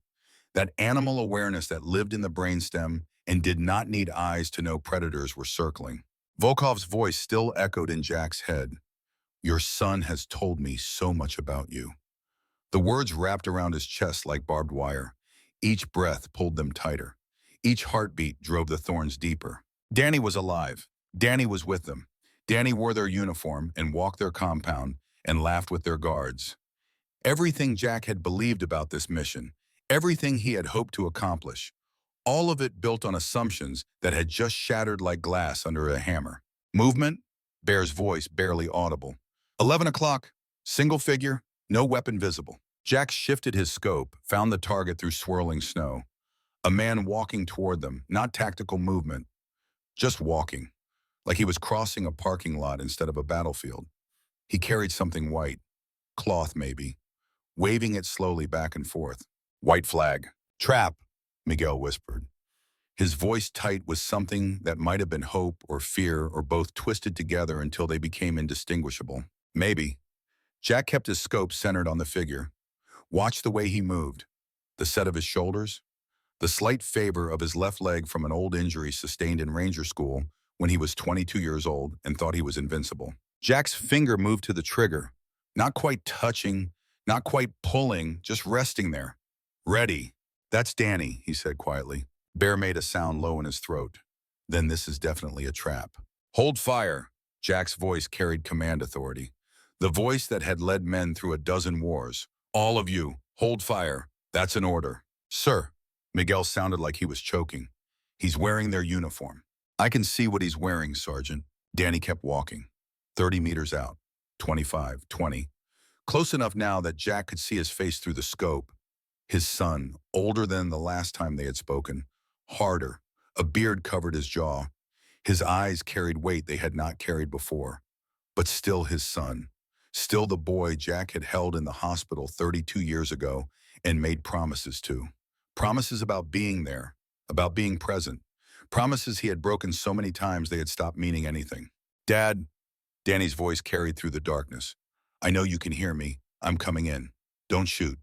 That animal awareness that lived in the brainstem and did not need eyes to know predators were circling. Volkov's voice still echoed in Jack's head. Your son has told me so much about you. The words wrapped around his chest like barbed wire. Each breath pulled them tighter. Each heartbeat drove the thorns deeper. Danny was alive. Danny was with them. Danny wore their uniform and walked their compound and laughed with their guards. Everything Jack had believed about this mission, everything he had hoped to accomplish, all of it built on assumptions that had just shattered like glass under a hammer. Movement, Bear's voice barely audible. 11 o'clock, single figure, no weapon visible. Jack shifted his scope, found the target through swirling snow. A man walking toward them, not tactical movement, just walking. like he was crossing a parking lot instead of a battlefield. He carried something white, cloth maybe, waving it slowly back and forth. White flag. Trap, Miguel whispered. His voice tight with something that might have been hope or fear or both twisted together until they became indistinguishable. Maybe. Jack kept his scope centered on the figure. Watched the way he moved, the set of his shoulders, the slight favor of his left leg from an old injury sustained in Ranger School when he was 22 years old and thought he was invincible. Jack's finger moved to the trigger, not quite touching, not quite pulling, just resting there. Ready. That's Danny, he said quietly. Bear made a sound low in his throat. Then this is definitely a trap. Hold fire. Jack's voice carried command authority. The voice that had led men through a dozen wars. All of you, hold fire. That's an order. Sir. Miguel sounded like he was choking. He's wearing their uniform. I can see what he's wearing, Sergeant. Danny kept walking. 30 meters out. 25, 20. Close enough now that Jack could see his face through the scope. His son, older than the last time they had spoken. Harder. A beard covered his jaw. His eyes carried weight they had not carried before. But still his son. Still the boy Jack had held in the hospital 32 years ago and made promises to. Promises about being there, about being present. Promises he had broken so many times they had stopped meaning anything. Dad, Danny's voice carried through the darkness. I know you can hear me. I'm coming in. Don't shoot.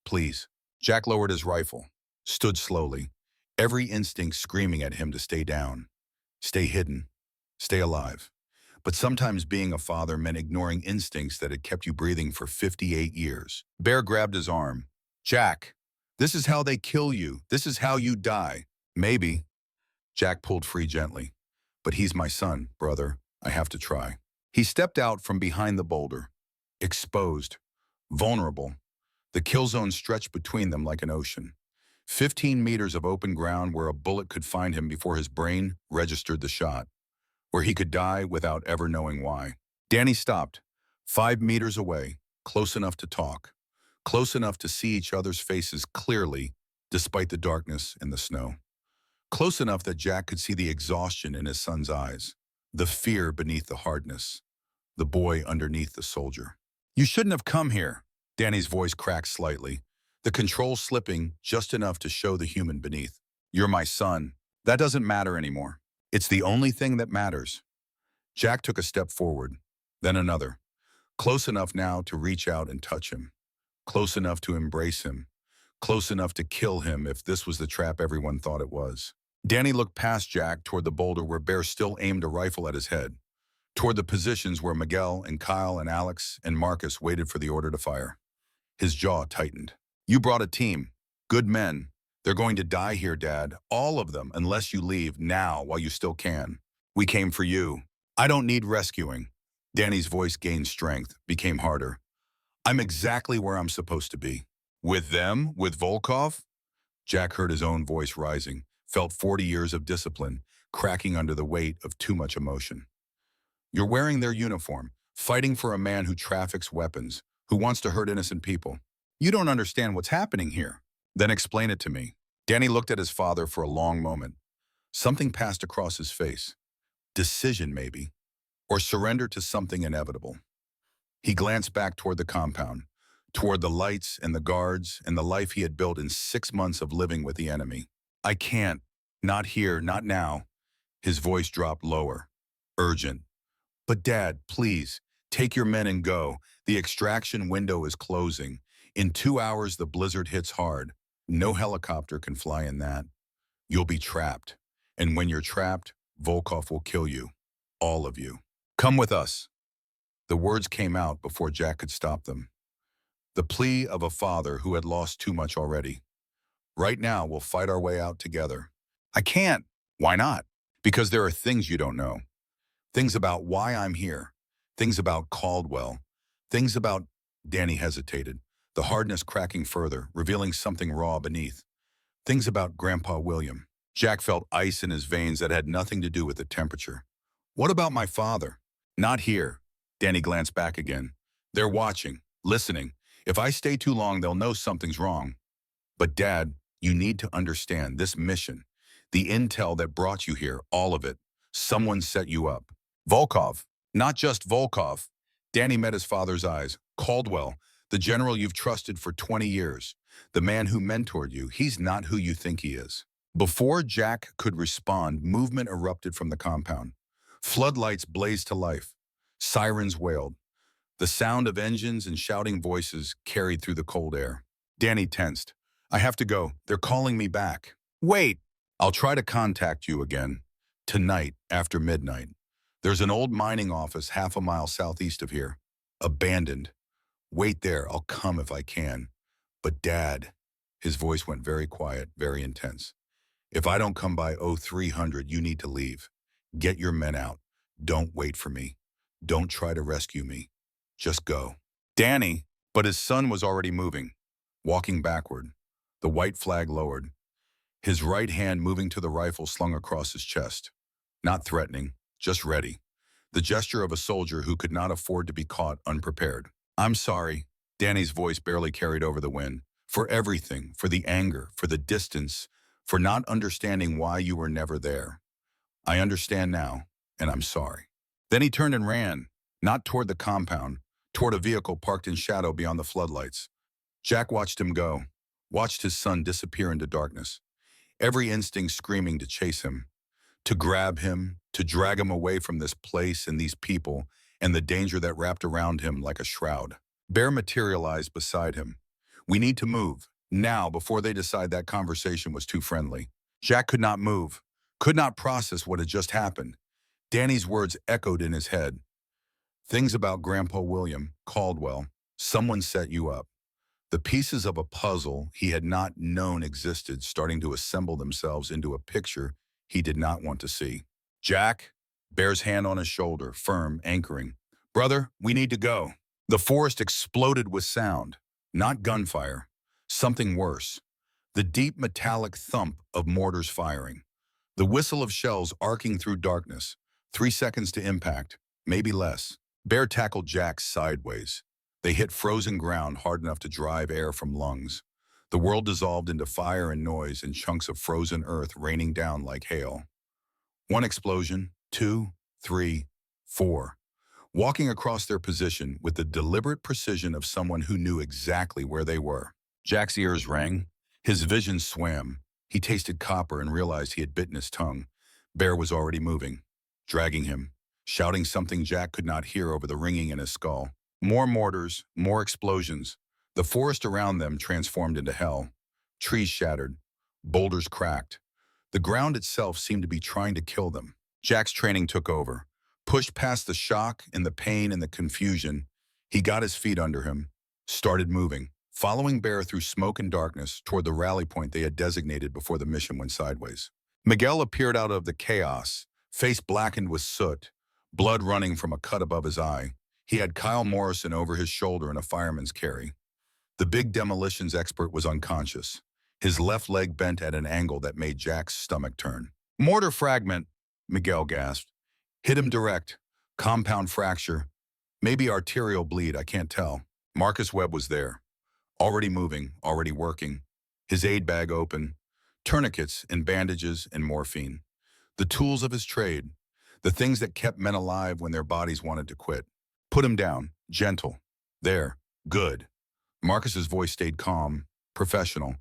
Please. Jack lowered his rifle, stood slowly, every instinct screaming at him to stay down, stay hidden, stay alive. But sometimes being a father meant ignoring instincts that had kept you breathing for 58 years. Bear grabbed his arm. Jack, this is how they kill you. This is how you die. Maybe. Jack pulled free gently. But he's my son, brother. I have to try. He stepped out from behind the boulder, exposed, vulnerable. The kill zone stretched between them like an ocean. 15 meters of open ground where a bullet could find him before his brain registered the shot, where he could die without ever knowing why. Danny stopped, 5 meters away, close enough to talk, close enough to see each other's faces clearly despite the darkness and the snow. Close enough that Jack could see the exhaustion in his son's eyes, the fear beneath the hardness, the boy underneath the soldier. You shouldn't have come here. Danny's voice cracked slightly, the control slipping just enough to show the human beneath. You're my son. That doesn't matter anymore. It's the only thing that matters. Jack took a step forward, then another, close enough now to reach out and touch him, close enough to embrace him, close enough to kill him if this was the trap everyone thought it was. Danny looked past Jack toward the boulder where Bear still aimed a rifle at his head, toward the positions where Miguel and Kyle and Alex and Marcus waited for the order to fire. His jaw tightened. You brought a team. Good men. They're going to die here, Dad. All of them, unless you leave now while you still can. We came for you. I don't need rescuing. Danny's voice gained strength, became harder. I'm exactly where I'm supposed to be. With them? With Volkov? Jack heard his own voice rising, felt 40 years of discipline, cracking under the weight of too much emotion. You're wearing their uniform, fighting for a man who traffics weapons, who wants to hurt innocent people. You don't understand what's happening here. Then explain it to me. Danny looked at his father for a long moment. Something passed across his face. Decision, maybe. Or surrender to something inevitable. He glanced back toward the compound, toward the lights and the guards and the life he had built in 6 months of living with the enemy. I can't. Not here, not now. His voice dropped lower. Urgent. But Dad, please, take your men and go. The extraction window is closing. In 2 hours, the blizzard hits hard. No helicopter can fly in that. You'll be trapped. And when you're trapped, Volkov will kill you. All of you. Come with us. The words came out before Jack could stop them. The plea of a father who had lost too much already. Right now, we'll fight our way out together. I can't. Why not? Because there are things you don't know. Things about why I'm here. Things about Caldwell. Things about... Danny hesitated, the hardness cracking further, revealing something raw beneath. Things about Grandpa William. Jack felt ice in his veins that had nothing to do with the temperature. What about my father? Not here. Danny glanced back again. They're watching, listening. If I stay too long, they'll know something's wrong. But Dad, you need to understand this mission. The intel that brought you here, all of it. Someone set you up. Volkov. Not just Volkov. Danny met his father's eyes. Caldwell, the general you've trusted for 20 years. The man who mentored you. He's not who you think he is. Before Jack could respond, movement erupted from the compound. Floodlights blazed to life. Sirens wailed. The sound of engines and shouting voices carried through the cold air. Danny tensed. I have to go. They're calling me back. Wait! I'll try to contact you again. Tonight, after midnight. There's an old mining office half a mile southeast of here. Abandoned. Wait there. I'll come if I can. But Dad, his voice went very quiet, very intense. If I don't come by 0300, you need to leave. Get your men out. Don't wait for me. Don't try to rescue me. Just go. Danny, but his son was already moving, walking backward, the white flag lowered, his right hand moving to the rifle slung across his chest. Not threatening, just ready. The gesture of a soldier who could not afford to be caught unprepared. I'm sorry, Danny's voice barely carried over the wind, for everything, for the anger, for the distance, for not understanding why you were never there. I understand now, and I'm sorry. Then he turned and ran, not toward the compound, toward a vehicle parked in shadow beyond the floodlights. Jack watched him go, watched his son disappear into darkness, every instinct screaming to chase him, to grab him, to drag him away from this place and these people and the danger that wrapped around him like a shroud. Bear materialized beside him. We need to move, now, before they decide that conversation was too friendly. Jack could not move, could not process what had just happened. Danny's words echoed in his head. Things about Grandpa William, Caldwell, someone set you up. The pieces of a puzzle he had not known existed starting to assemble themselves into a picture he did not want to see. Jack, Bear's hand on his shoulder, firm, anchoring. Brother, we need to go. The forest exploded with sound, not gunfire, something worse. The deep metallic thump of mortars firing. The whistle of shells arcing through darkness. 3 seconds to impact, maybe less. Bear tackled Jack sideways. They hit frozen ground hard enough to drive air from lungs. The world dissolved into fire and noise and chunks of frozen earth raining down like hail. 1 explosion, 2, 3, 4. Walking across their position with the deliberate precision of someone who knew exactly where they were. Jack's ears rang. His vision swam. He tasted copper and realized he had bitten his tongue. Bear was already moving, dragging him, shouting something Jack could not hear over the ringing in his skull. More mortars, more explosions. The forest around them transformed into hell. Trees shattered. Boulders cracked. The ground itself seemed to be trying to kill them. Jack's training took over. Pushed past the shock and the pain and the confusion, he got his feet under him, started moving, following Bear through smoke and darkness toward the rally point they had designated before the mission went sideways. Miguel appeared out of the chaos, face blackened with soot, blood running from a cut above his eye. He had Kyle Morrison over his shoulder in a fireman's carry. The big demolitions expert was unconscious, his left leg bent at an angle that made Jack's stomach turn. Mortar fragment, Miguel gasped. Hit him direct. Compound fracture. Maybe arterial bleed, I can't tell. Marcus Webb was there. Already moving, already working. His aid bag open. Tourniquets and bandages and morphine. The tools of his trade. The things that kept men alive when their bodies wanted to quit. Put him down. Gentle. There. Good. Marcus's voice stayed calm, professional.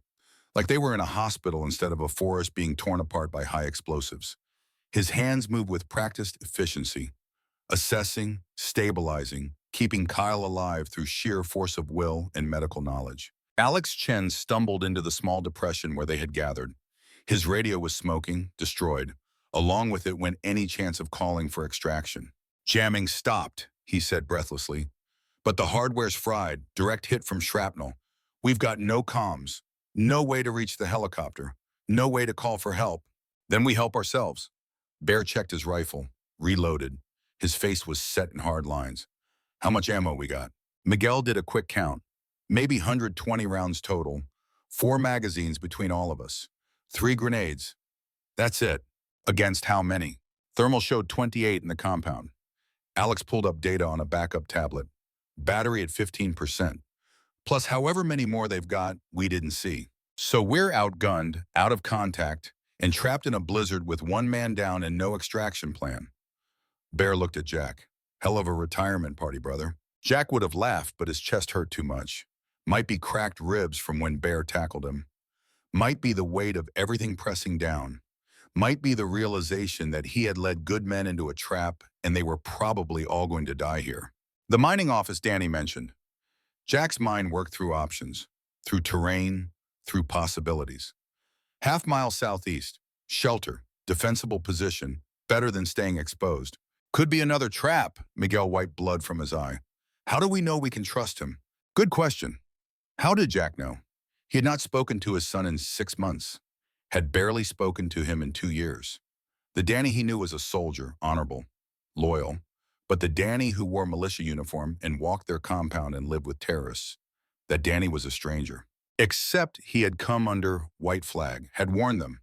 Like they were in a hospital instead of a forest being torn apart by high explosives. His hands moved with practiced efficiency, assessing, stabilizing, keeping Kyle alive through sheer force of will and medical knowledge. Alex Chen stumbled into the small depression where they had gathered. His radio was smoking, destroyed. Along with it went any chance of calling for extraction. Jamming stopped, he said breathlessly. But the hardware's fried, direct hit from shrapnel. We've got no comms, no way to reach the helicopter, no way to call for help. Then we help ourselves. Bear checked his rifle, reloaded. His face was set in hard lines. How much ammo we got? Miguel did a quick count. Maybe 120 rounds total. 4 magazines between all of us. 3 grenades. That's it. Against how many? Thermal showed 28 in the compound. Alex pulled up data on a backup tablet. Battery at 15%. Plus however many more they've got, we didn't see. So we're outgunned, out of contact, and trapped in a blizzard with one man down and no extraction plan. Bear looked at Jack. Hell of a retirement party, brother. Jack would have laughed, but his chest hurt too much. Might be cracked ribs from when Bear tackled him. Might be the weight of everything pressing down. Might be the realization that he had led good men into a trap and they were probably all going to die here. The mining office Danny mentioned. Jack's mind worked through options, through terrain, through possibilities. Half-mile southeast, shelter, defensible position, better than staying exposed. Could be another trap, Miguel wiped blood from his eye. How do we know we can trust him? Good question. How did Jack know? He had not spoken to his son in 6 months, had barely spoken to him in 2 years. The Danny he knew was a soldier, honorable, loyal, but the Danny who wore militia uniform and walked their compound and lived with terrorists, that Danny was a stranger. Except he had come under white flag, had warned them,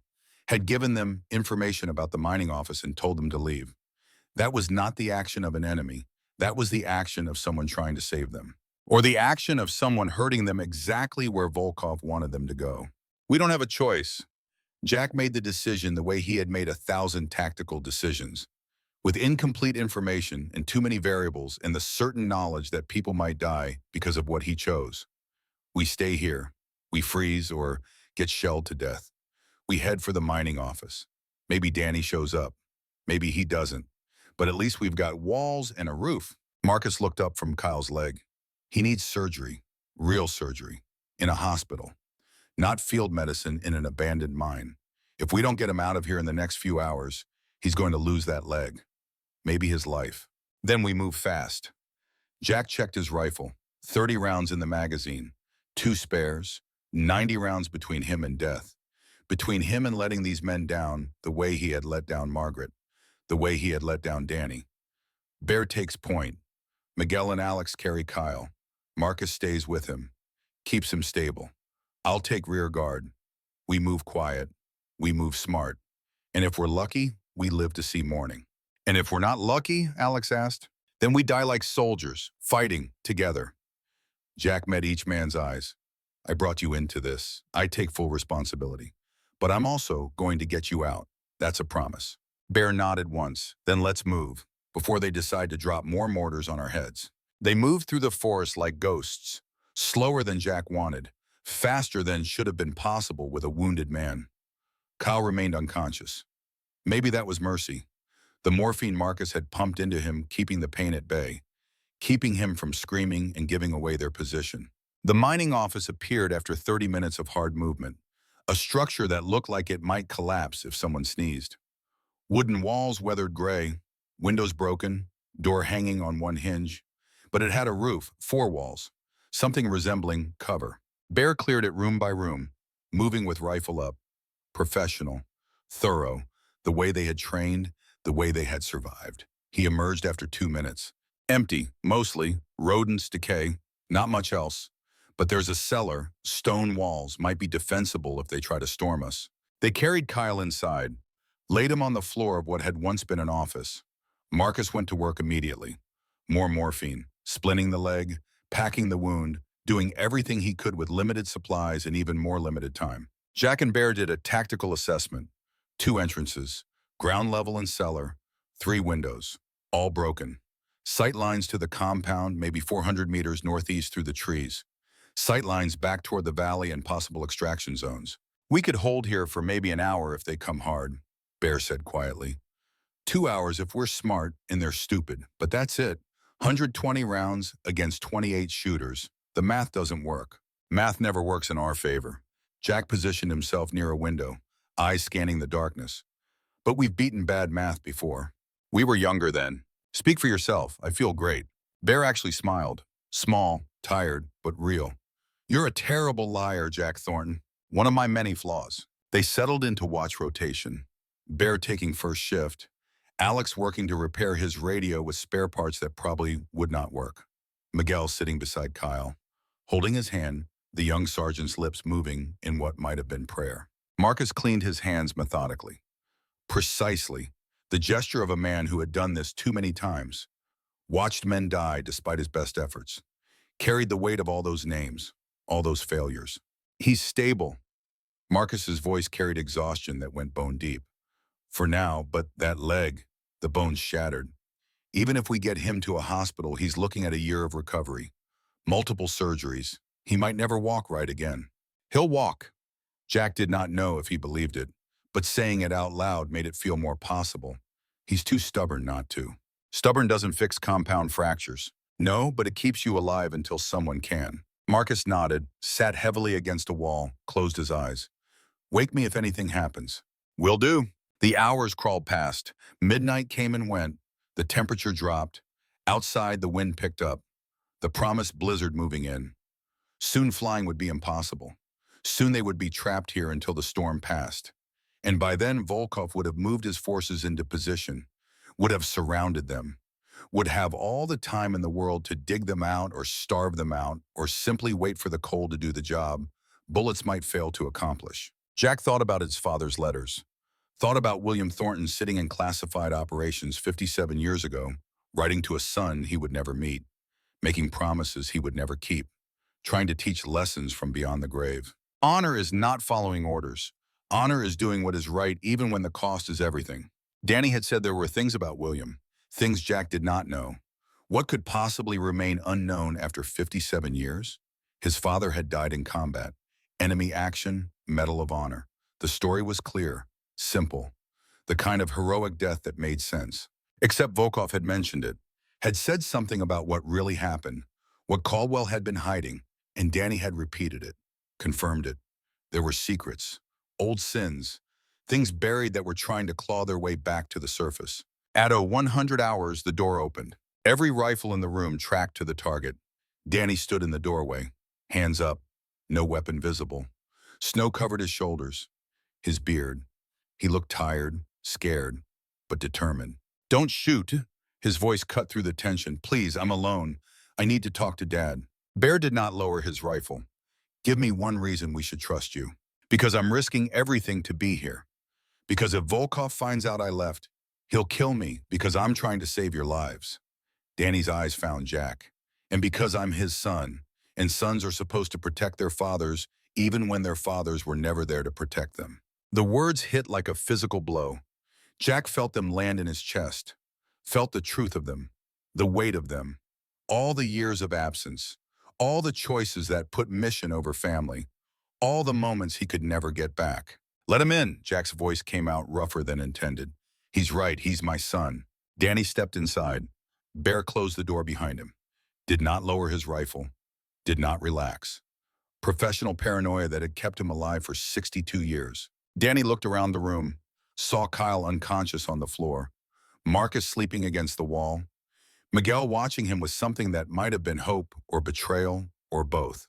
had given them information about the mining office and told them to leave. That was not the action of an enemy. That was the action of someone trying to save them. Or the action of someone hurting them exactly where Volkov wanted them to go. We don't have a choice. Jack made the decision the way he had made 1,000 tactical decisions, with incomplete information and too many variables and the certain knowledge that people might die because of what he chose. We stay here. We freeze or get shelled to death. We head for the mining office. Maybe Danny shows up. Maybe he doesn't. But at least we've got walls and a roof. Marcus looked up from Kyle's leg. He needs surgery, real surgery, in a hospital, not field medicine in an abandoned mine. If we don't get him out of here in the next few hours, he's going to lose that leg, maybe his life. Then we move fast. Jack checked his rifle, 30 rounds in the magazine, 2 spares, 90 rounds between him and death, between him and letting these men down the way he had let down Margaret, the way he had let down Danny. Bear takes point. Miguel and Alex carry Kyle. Marcus stays with him, keeps him stable. I'll take rear guard. We move quiet. We move smart. And if we're lucky, we live to see morning. And if we're not lucky, Alex asked, then we die like soldiers, fighting together. Jack met each man's eyes. I brought you into this. I take full responsibility. But I'm also going to get you out. That's a promise. Bear nodded once, then let's move, before they decide to drop more mortars on our heads. They moved through the forest like ghosts, slower than Jack wanted, faster than should have been possible with a wounded man. Kyle remained unconscious. Maybe that was mercy. The morphine Marcus had pumped into him, keeping the pain at bay, keeping him from screaming and giving away their position. The mining office appeared after 30 minutes of hard movement, a structure that looked like it might collapse if someone sneezed. Wooden walls weathered gray, windows broken, door hanging on one hinge, but it had a roof, 4 walls, something resembling cover. Bear cleared it room by room, moving with rifle up, professional, thorough, the way they had trained, the way they had survived. He emerged after 2 minutes. Empty, mostly, rodents, decay, not much else. But there's a cellar, stone walls, might be defensible if they try to storm us. They carried Kyle inside, laid him on the floor of what had once been an office. Marcus went to work immediately. More morphine, splinting the leg, packing the wound, doing everything he could with limited supplies and even more limited time. Jack and Bear did a tactical assessment. 2 entrances, ground level and cellar, 3 windows, all broken. Sight lines to the compound, maybe 400 meters northeast through the trees. Sight lines back toward the valley and possible extraction zones. We could hold here for maybe an hour if they come hard, Bear said quietly. 2 hours if we're smart and they're stupid, but that's it. 120 rounds against 28 shooters. The math doesn't work. Math never works in our favor. Jack positioned himself near a window, eyes scanning the darkness. But we've beaten bad math before. We were younger then. Speak for yourself. I feel great. Bear actually smiled. Small, tired, but real. You're a terrible liar, Jack Thornton. One of my many flaws. They settled into watch rotation. Bear taking first shift. Alex working to repair his radio with spare parts that probably would not work. Miguel sitting beside Kyle, holding his hand, the young sergeant's lips moving in what might have been prayer. Marcus cleaned his hands methodically. Precisely, the gesture of a man who had done this too many times. Watched men die despite his best efforts. Carried the weight of all those names, all those failures. He's stable. Marcus's voice carried exhaustion that went bone deep. For now, but that leg, the bone's shattered. Even if we get him to a hospital, he's looking at a year of recovery. Multiple surgeries. He might never walk right again. He'll walk. Jack did not know if he believed it, but saying it out loud made it feel more possible. He's too stubborn not to. Stubborn doesn't fix compound fractures. No, but it keeps you alive until someone can. Marcus nodded, sat heavily against a wall, closed his eyes. Wake me if anything happens. Will do. The hours crawled past. Midnight came and went. The temperature dropped. Outside, the wind picked up. The promised blizzard moving in. Soon flying would be impossible. Soon they would be trapped here until the storm passed. And by then, Volkov would have moved his forces into position, would have surrounded them, would have all the time in the world to dig them out or starve them out or simply wait for the cold to do the job bullets might fail to accomplish. Jack thought about his father's letters, thought about William Thornton sitting in classified operations 57 years ago, writing to a son he would never meet, making promises he would never keep, trying to teach lessons from beyond the grave. Honor is not following orders. Honor is doing what is right even when the cost is everything. Danny had said there were things about William, things Jack did not know. What could possibly remain unknown after 57 years? His father had died in combat. Enemy action, Medal of Honor. The story was clear, simple, the kind of heroic death that made sense. Except Volkov had mentioned it, had said something about what really happened, what Caldwell had been hiding, and Danny had repeated it, confirmed it. There were secrets, old sins, things buried that were trying to claw their way back to the surface. At 100 hours, the door opened. Every rifle in the room tracked to the target. Danny stood in the doorway, hands up, no weapon visible. Snow covered his shoulders, his beard. He looked tired, scared, but determined. Don't shoot. His voice cut through the tension. Please, I'm alone. I need to talk to Dad. Bear did not lower his rifle. Give me one reason we should trust you. Because I'm risking everything to be here. Because if Volkov finds out I left, he'll kill me because I'm trying to save your lives. Danny's eyes found Jack. And because I'm his son, and sons are supposed to protect their fathers even when their fathers were never there to protect them. The words hit like a physical blow. Jack felt them land in his chest, felt the truth of them, the weight of them, all the years of absence, all the choices that put mission over family, all the moments he could never get back. Let him in, Jack's voice came out rougher than intended. He's right, he's my son. Danny stepped inside. Bear closed the door behind him, did not lower his rifle, did not relax. Professional paranoia that had kept him alive for 62 years. Danny looked around the room, saw Kyle unconscious on the floor, Marcus sleeping against the wall, Miguel watching him with something that might have been hope or betrayal or both.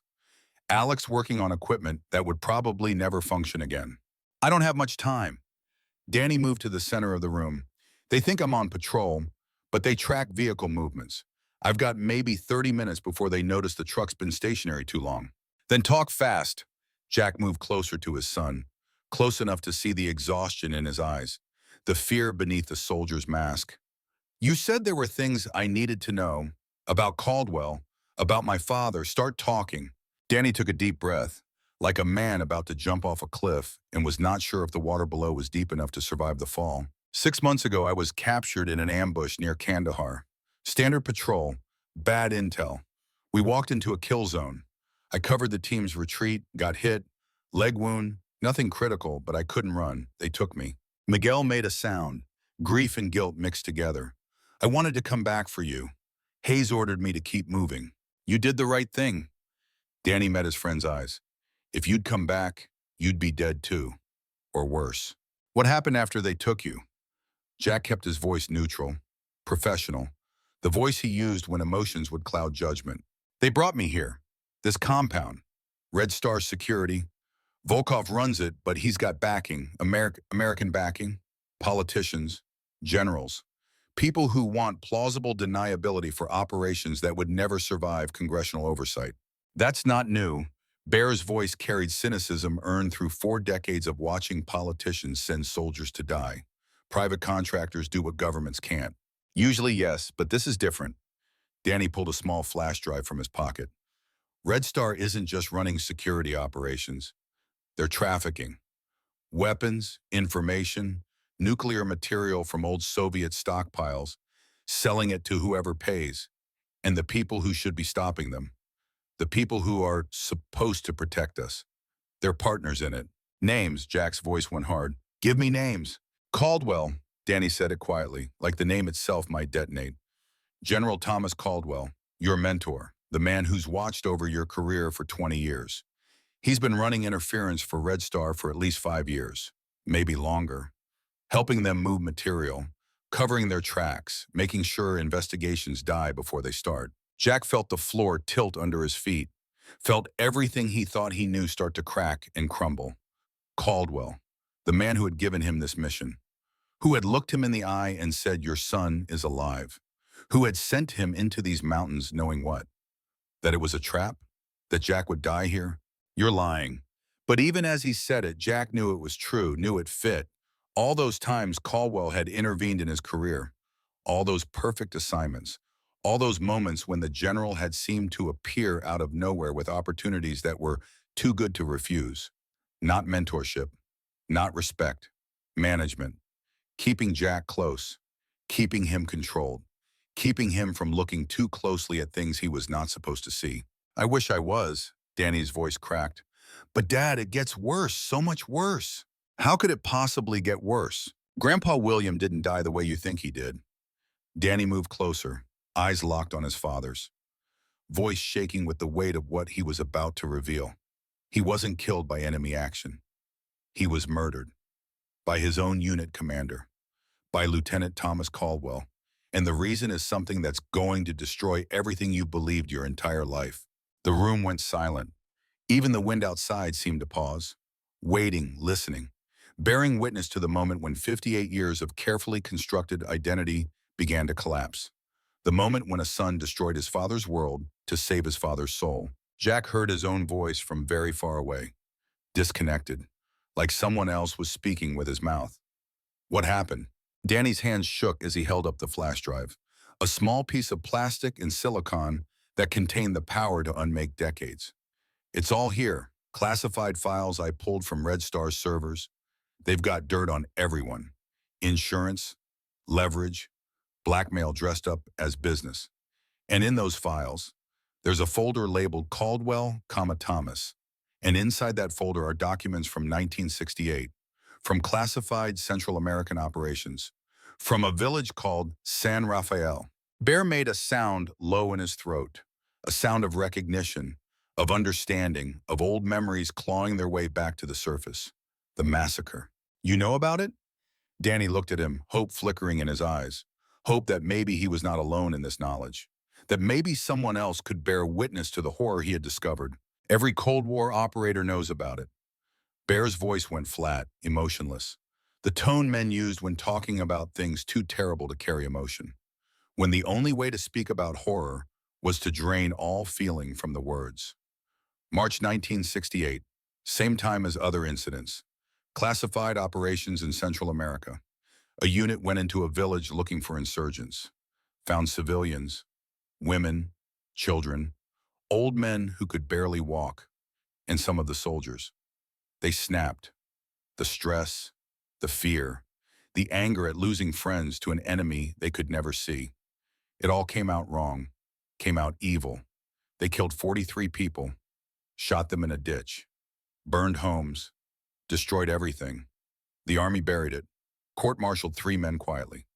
Alex working on equipment that would probably never function again. I don't have much time. Danny moved to the center of the room. They think I'm on patrol, but they track vehicle movements. I've got maybe 30 minutes before they notice the truck's been stationary too long. Then talk fast. Jack moved closer to his son, close enough to see the exhaustion in his eyes, the fear beneath the soldier's mask. You said there were things I needed to know about Caldwell, about my father. Start talking. Danny took a deep breath, like a man about to jump off a cliff and was not sure if the water below was deep enough to survive the fall. 6 months ago, I was captured in an ambush near Kandahar. Standard patrol, bad intel. We walked into a kill zone. I covered the team's retreat, got hit, leg wound, nothing critical, but I couldn't run. They took me. Miguel made a sound, grief and guilt mixed together. I wanted to come back for you. Hayes ordered me to keep moving. You did the right thing. Danny met his friend's eyes. If you'd come back, you'd be dead too. Or worse. What happened after they took you? Jack kept his voice neutral, professional, the voice he used when emotions would cloud judgment. They brought me here. This compound. Red Star Security. Volkov runs it, but he's got backing, American backing, politicians, generals, people who want plausible deniability for operations that would never survive congressional oversight. That's not new. Bear's voice carried cynicism earned through 4 decades of watching politicians send soldiers to die. Private contractors do what governments can't. Usually, yes, but this is different. Danny pulled a small flash drive from his pocket. Red Star isn't just running security operations. They're trafficking. Weapons, information, nuclear material from old Soviet stockpiles, selling it to whoever pays, and the people who should be stopping them, the people who are supposed to protect us. They're partners in it. Names, Jack's voice went hard. Give me names. Caldwell, Danny said it quietly, like the name itself might detonate. General Thomas Caldwell, your mentor, the man who's watched over your career for 20 years. He's been running interference for Red Star for at least 5 years, maybe longer, helping them move material, covering their tracks, making sure investigations die before they start. Jack felt the floor tilt under his feet, felt everything he thought he knew start to crack and crumble. Caldwell, the man who had given him this mission, who had looked him in the eye and said, your son is alive, who had sent him into these mountains knowing what? That it was a trap? That Jack would die here? You're lying. But even as he said it, Jack knew it was true, knew it fit. All those times Caldwell had intervened in his career, all those perfect assignments, all those moments when the general had seemed to appear out of nowhere with opportunities that were too good to refuse. Not mentorship, not respect, management, keeping Jack close, keeping him controlled, keeping him from looking too closely at things he was not supposed to see. I wish I was, Danny's voice cracked. But Dad, it gets worse, so much worse. How could it possibly get worse? Grandpa William didn't die the way you think he did. Danny moved closer, eyes locked on his father's, voice shaking with the weight of what he was about to reveal. He wasn't killed by enemy action. He was murdered by his own unit commander, by Lieutenant Thomas Caldwell. And the reason is something that's going to destroy everything you believed your entire life. The room went silent. Even the wind outside seemed to pause, waiting, listening, bearing witness to the moment when 58 years of carefully constructed identity began to collapse. The moment when a son destroyed his father's world to save his father's soul. Jack heard his own voice from very far away, disconnected, like someone else was speaking with his mouth. What happened? Danny's hands shook as he held up the flash drive, a small piece of plastic and silicon that contained the power to unmake decades. It's all here, classified files I pulled from Red Star's servers. They've got dirt on everyone. Insurance, leverage, blackmail dressed up as business. And in those files, there's a folder labeled Caldwell, Thomas. And inside that folder are documents from 1968, from classified Central American operations, from a village called San Rafael. Bear made a sound low in his throat, a sound of recognition, of understanding, of old memories clawing their way back to the surface. The massacre. You know about it? Danny looked at him, hope flickering in his eyes. Hope that maybe he was not alone in this knowledge. That maybe someone else could bear witness to the horror he had discovered. Every Cold War operator knows about it. Bear's voice went flat, emotionless. The tone men used when talking about things too terrible to carry emotion. When the only way to speak about horror was to drain all feeling from the words. March 1968, same time as other incidents. Classified operations in Central America. A unit went into a village looking for insurgents. Found civilians, women, children, old men who could barely walk, and some of the soldiers. They snapped. The stress, the fear, the anger at losing friends to an enemy they could never see. It all came out wrong, came out evil. They killed 43 people, shot them in a ditch, burned homes, destroyed everything. The army buried it, court-martialed 3 men quietly,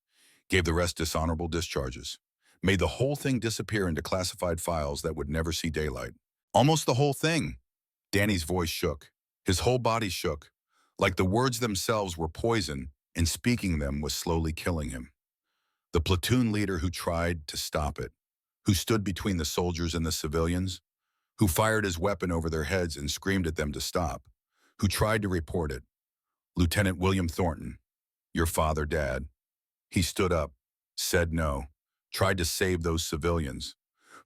gave the rest dishonorable discharges, made the whole thing disappear into classified files that would never see daylight. Almost the whole thing. Danny's voice shook. His whole body shook, like the words themselves were poison and speaking them was slowly killing him. The platoon leader who tried to stop it, who stood between the soldiers and the civilians, who fired his weapon over their heads and screamed at them to stop, who tried to report it. Lieutenant William Thornton, your father, Dad. He stood up, said no, tried to save those civilians.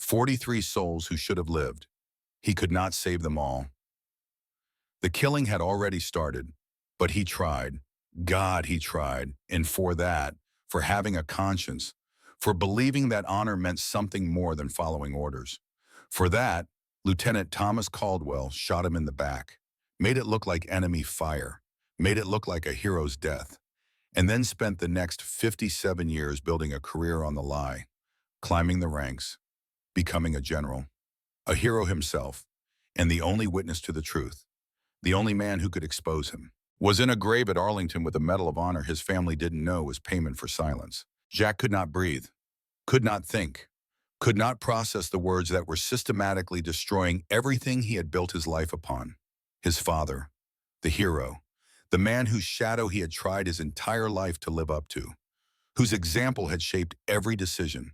43 souls who should have lived. He could not save them all. The killing had already started, but he tried. God, he tried. And for that, for having a conscience, for believing that honor meant something more than following orders. For that, Lieutenant Thomas Caldwell shot him in the back, made it look like enemy fire, made it look like a hero's death, and then spent the next 57 years building a career on the lie, climbing the ranks, becoming a general, a hero himself, and the only witness to the truth, the only man who could expose him. Was in a grave at Arlington with a Medal of Honor his family didn't know was payment for silence. Jack could not breathe, could not think, could not process the words that were systematically destroying everything he had built his life upon. His father, the hero, the man whose shadow he had tried his entire life to live up to, whose example had shaped every decision,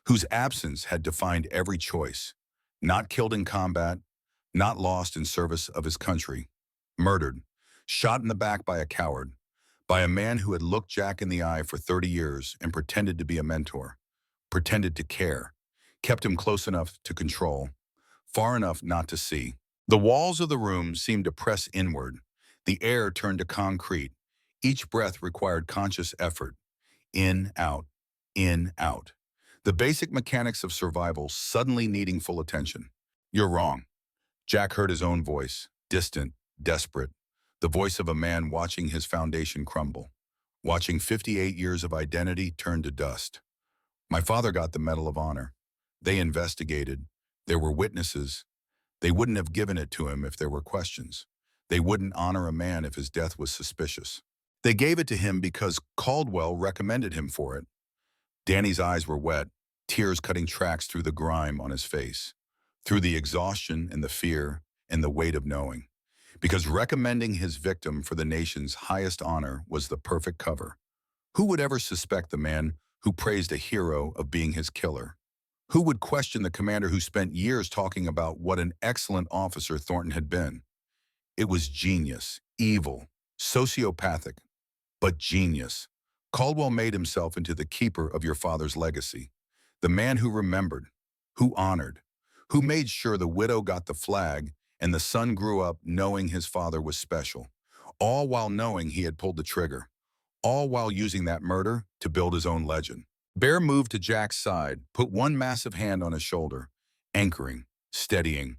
whose absence had defined every choice, not killed in combat, not lost in service of his country, murdered, shot in the back by a coward, by a man who had looked Jack in the eye for 30 years and pretended to be a mentor, pretended to care, kept him close enough to control, far enough not to see. The walls of the room seemed to press inward. The air turned to concrete. Each breath required conscious effort. In, out, in, out. The basic mechanics of survival suddenly needing full attention. You're wrong. Jack heard his own voice, distant, desperate, the voice of a man watching his foundation crumble, watching 58 years of identity turn to dust. My father got the Medal of Honor. They investigated. There were witnesses. They wouldn't have given it to him if there were questions. They wouldn't honor a man if his death was suspicious. They gave it to him because Caldwell recommended him for it. Danny's eyes were wet, tears cutting tracks through the grime on his face, through the exhaustion and the fear and the weight of knowing. Because recommending his victim for the nation's highest honor was the perfect cover. Who would ever suspect the man who praised a hero of being his killer? Who would question the commander who spent years talking about what an excellent officer Thornton had been? It was genius, evil, sociopathic, but genius. Caldwell made himself into the keeper of your father's legacy, the man who remembered, who honored, who made sure the widow got the flag and the son grew up knowing his father was special, all while knowing he had pulled the trigger, all while using that murder to build his own legend. Bear moved to Jack's side, put one massive hand on his shoulder, anchoring, steadying.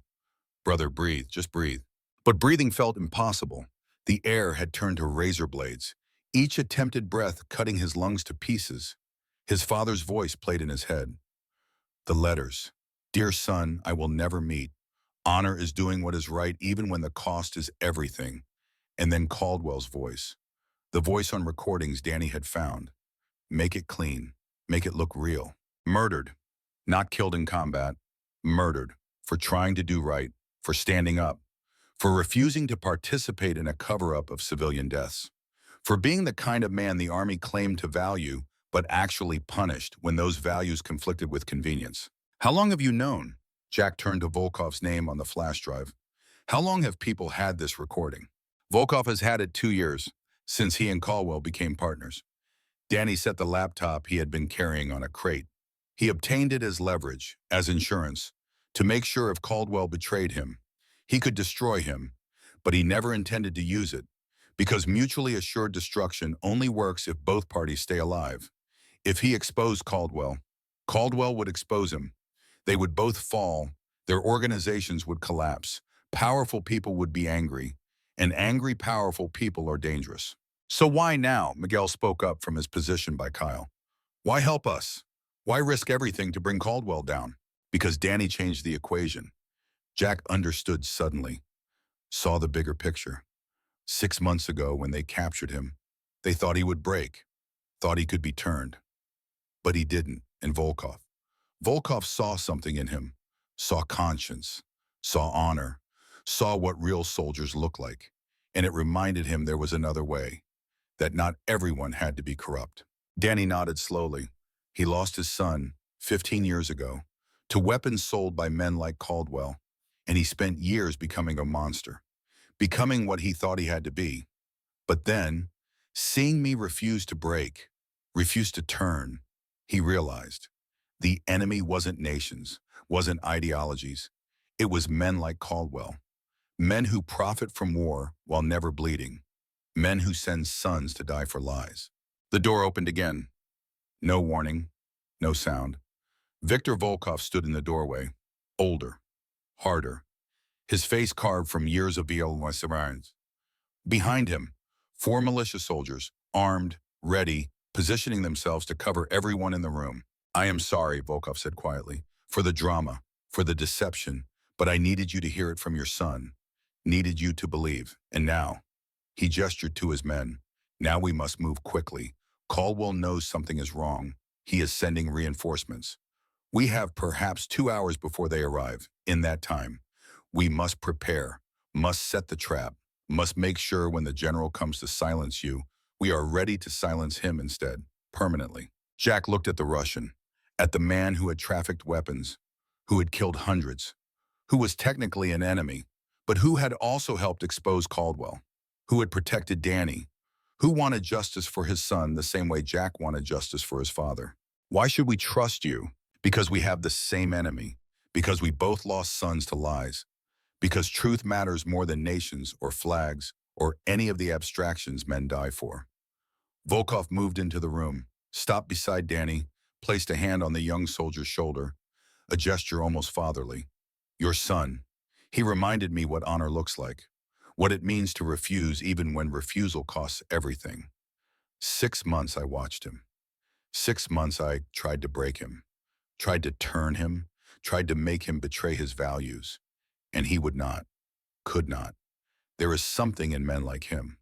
Brother, breathe, just breathe. But breathing felt impossible. The air had turned to razor blades, each attempted breath cutting his lungs to pieces. His father's voice played in his head. The letters. Dear son, I will never meet. Honor is doing what is right even when the cost is everything. And then Caldwell's voice. The voice on recordings Danny had found. Make it clean. Make it look real. Murdered. Not killed in combat. Murdered. For trying to do right. For standing up. For refusing to participate in a cover-up of civilian deaths. For being the kind of man the Army claimed to value, but actually punished when those values conflicted with convenience. How long have you known? Jack turned to Volkov's name on the flash drive. How long have people had this recording? Volkov has had it 2 years, since he and Caldwell became partners. Danny set the laptop he had been carrying on a crate. He obtained it as leverage, as insurance, to make sure if Caldwell betrayed him, he could destroy him, but he never intended to use it, because mutually assured destruction only works if both parties stay alive. If he exposed Caldwell, Caldwell would expose him. They would both fall, their organizations would collapse, powerful people would be angry, and angry, powerful people are dangerous. So why now? Miguel spoke up from his position by Kyle. Why help us? Why risk everything to bring Caldwell down? Because Danny changed the equation. Jack understood suddenly, saw the bigger picture. 6 months ago when they captured him, they thought he would break, thought he could be turned. But he didn't, and Volkov. Volkov saw something in him, saw conscience, saw honor, saw what real soldiers look like, and it reminded him there was another way, that not everyone had to be corrupt. Danny nodded slowly. He lost his son, 15 years ago, to weapons sold by men like Caldwell, and he spent years becoming a monster, becoming what he thought he had to be. But then, seeing me refuse to break, refuse to turn, he realized the enemy wasn't nations, wasn't ideologies. It was men like Caldwell, men who profit from war while never bleeding, men who send sons to die for lies. The door opened again. No warning, no sound. Viktor Volkov stood in the doorway, older, harder. his face carved from years of violence. Behind him, four militia soldiers, armed, ready, positioning themselves to cover everyone in the room. I am sorry, Volkov said quietly, for the drama, for the deception, but I needed you to hear it from your son, needed you to believe. And now, he gestured to his men. Now we must move quickly. Caldwell knows something is wrong. He is sending reinforcements. We have perhaps 2 hours before they arrive. In that time, we must prepare, must set the trap, must make sure when the general comes to silence you, we are ready to silence him instead, permanently. Jack looked at the Russian, at the man who had trafficked weapons, who had killed hundreds, who was technically an enemy, but who had also helped expose Caldwell, who had protected Danny, who wanted justice for his son the same way Jack wanted justice for his father. Why should we trust you? Because we have the same enemy, because we both lost sons to lies, because truth matters more than nations or flags or any of the abstractions men die for. Volkov moved into the room, stopped beside Danny, placed a hand on the young soldier's shoulder, a gesture almost fatherly. Your son. He reminded me what honor looks like, what it means to refuse even when refusal costs everything. 6 months I watched him. 6 months I tried to break him, tried to turn him, tried to make him betray his values. And he would not, could not. There is something in men like him,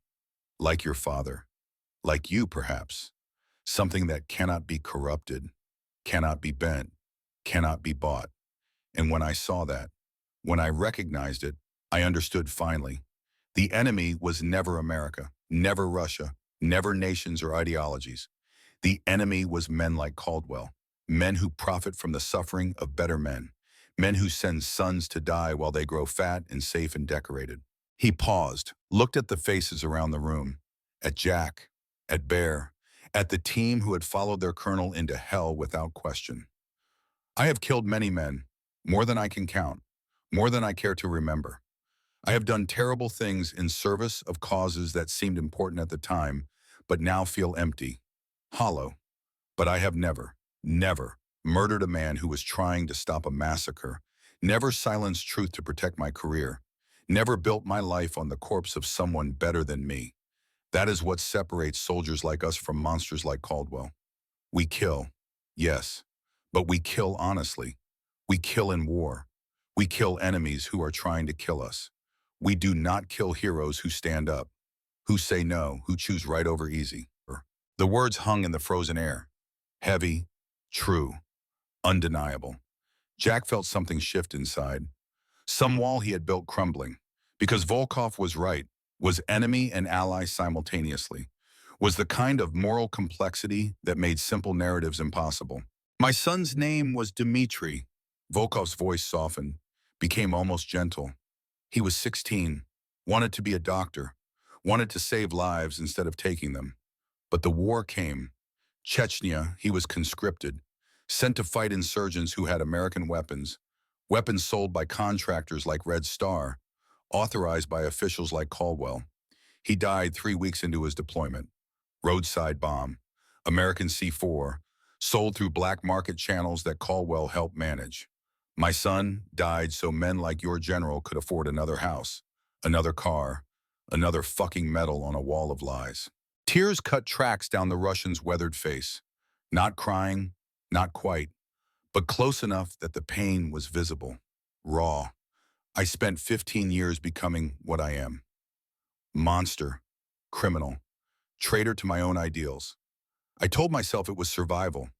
like your father, like you perhaps, something that cannot be corrupted, cannot be bent, cannot be bought. And when I saw that, when I recognized it, I understood finally. The enemy was never America, never Russia, never nations or ideologies. The enemy was men like Caldwell, men who profit from the suffering of better men, men who send sons to die while they grow fat and safe and decorated. He paused, looked at the faces around the room, at Jack, at Bear, at the team who had followed their colonel into hell without question. I have killed many men, more than I can count, more than I care to remember. I have done terrible things in service of causes that seemed important at the time, but now feel empty, hollow. But I have never, never murdered a man who was trying to stop a massacre, never silenced truth to protect my career, never built my life on the corpse of someone better than me. That is what separates soldiers like us from monsters like Caldwell. We kill, yes, but we kill honestly. We kill in war. We kill enemies who are trying to kill us. We do not kill heroes who stand up, who say no, who choose right over easy. The words hung in the frozen air. Heavy, true, undeniable. Jack felt something shift inside. Some wall he had built crumbling. Because Volkov was right, was enemy and ally simultaneously, was the kind of moral complexity that made simple narratives impossible. My son's name was Dmitri. Volkov's voice softened, became almost gentle. He was 16, wanted to be a doctor, wanted to save lives instead of taking them. But the war came. Chechnya, he was conscripted, sent to fight insurgents who had American weapons, weapons sold by contractors like Red Star, authorized by officials like Caldwell. He died 3 weeks into his deployment. Roadside bomb, American C4, sold through black market channels that Caldwell helped manage. My son died so men like your general could afford another house, another car, another fucking medal on a wall of lies. Tears cut tracks down the Russian's weathered face. Not crying, not quite, but close enough that the pain was visible, raw. I spent 15 years becoming what I am. Monster, criminal, traitor to my own ideals. I told myself it was survival.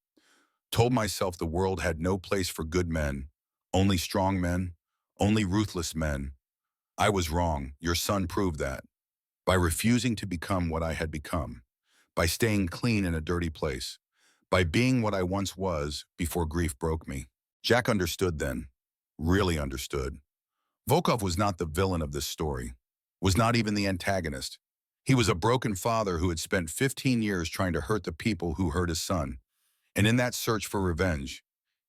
Told myself the world had no place for good men, only strong men, only ruthless men. I was wrong. Your son proved that. By refusing to become what I had become, by staying clean in a dirty place, by being what I once was before grief broke me. Jack understood then, really understood. Volkov was not the villain of this story, was not even the antagonist. He was a broken father who had spent 15 years trying to hurt the people who hurt his son. And in that search for revenge,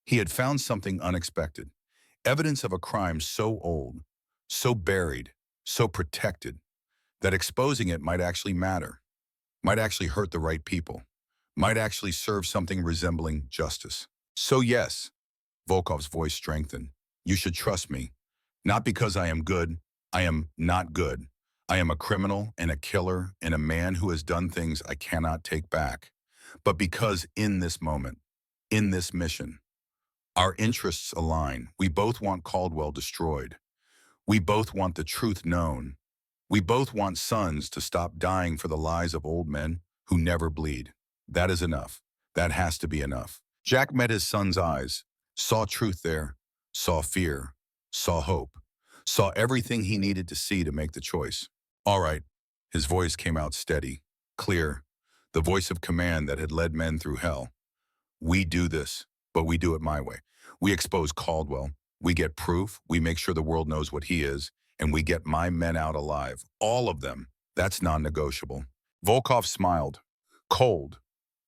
he had found something unexpected, evidence of a crime so old, so buried, so protected, that exposing it might actually matter, might actually hurt the right people, might actually serve something resembling justice. So yes, Volkov's voice strengthened. You should trust me. Not because I am good, I am not good. I am a criminal and a killer and a man who has done things I cannot take back. But because in this moment, in this mission, our interests align. We both want Caldwell destroyed. We both want the truth known. We both want sons to stop dying for the lies of old men who never bleed. That is enough. That has to be enough. Jack met his son's eyes, saw truth there, saw fear, saw hope, saw everything he needed to see to make the choice. All right. His voice came out steady, clear, the voice of command that had led men through hell. We do this, but we do it my way. We expose Caldwell. We get proof. We make sure the world knows what he is, and we get my men out alive. All of them. That's non-negotiable. Volkov smiled. Cold,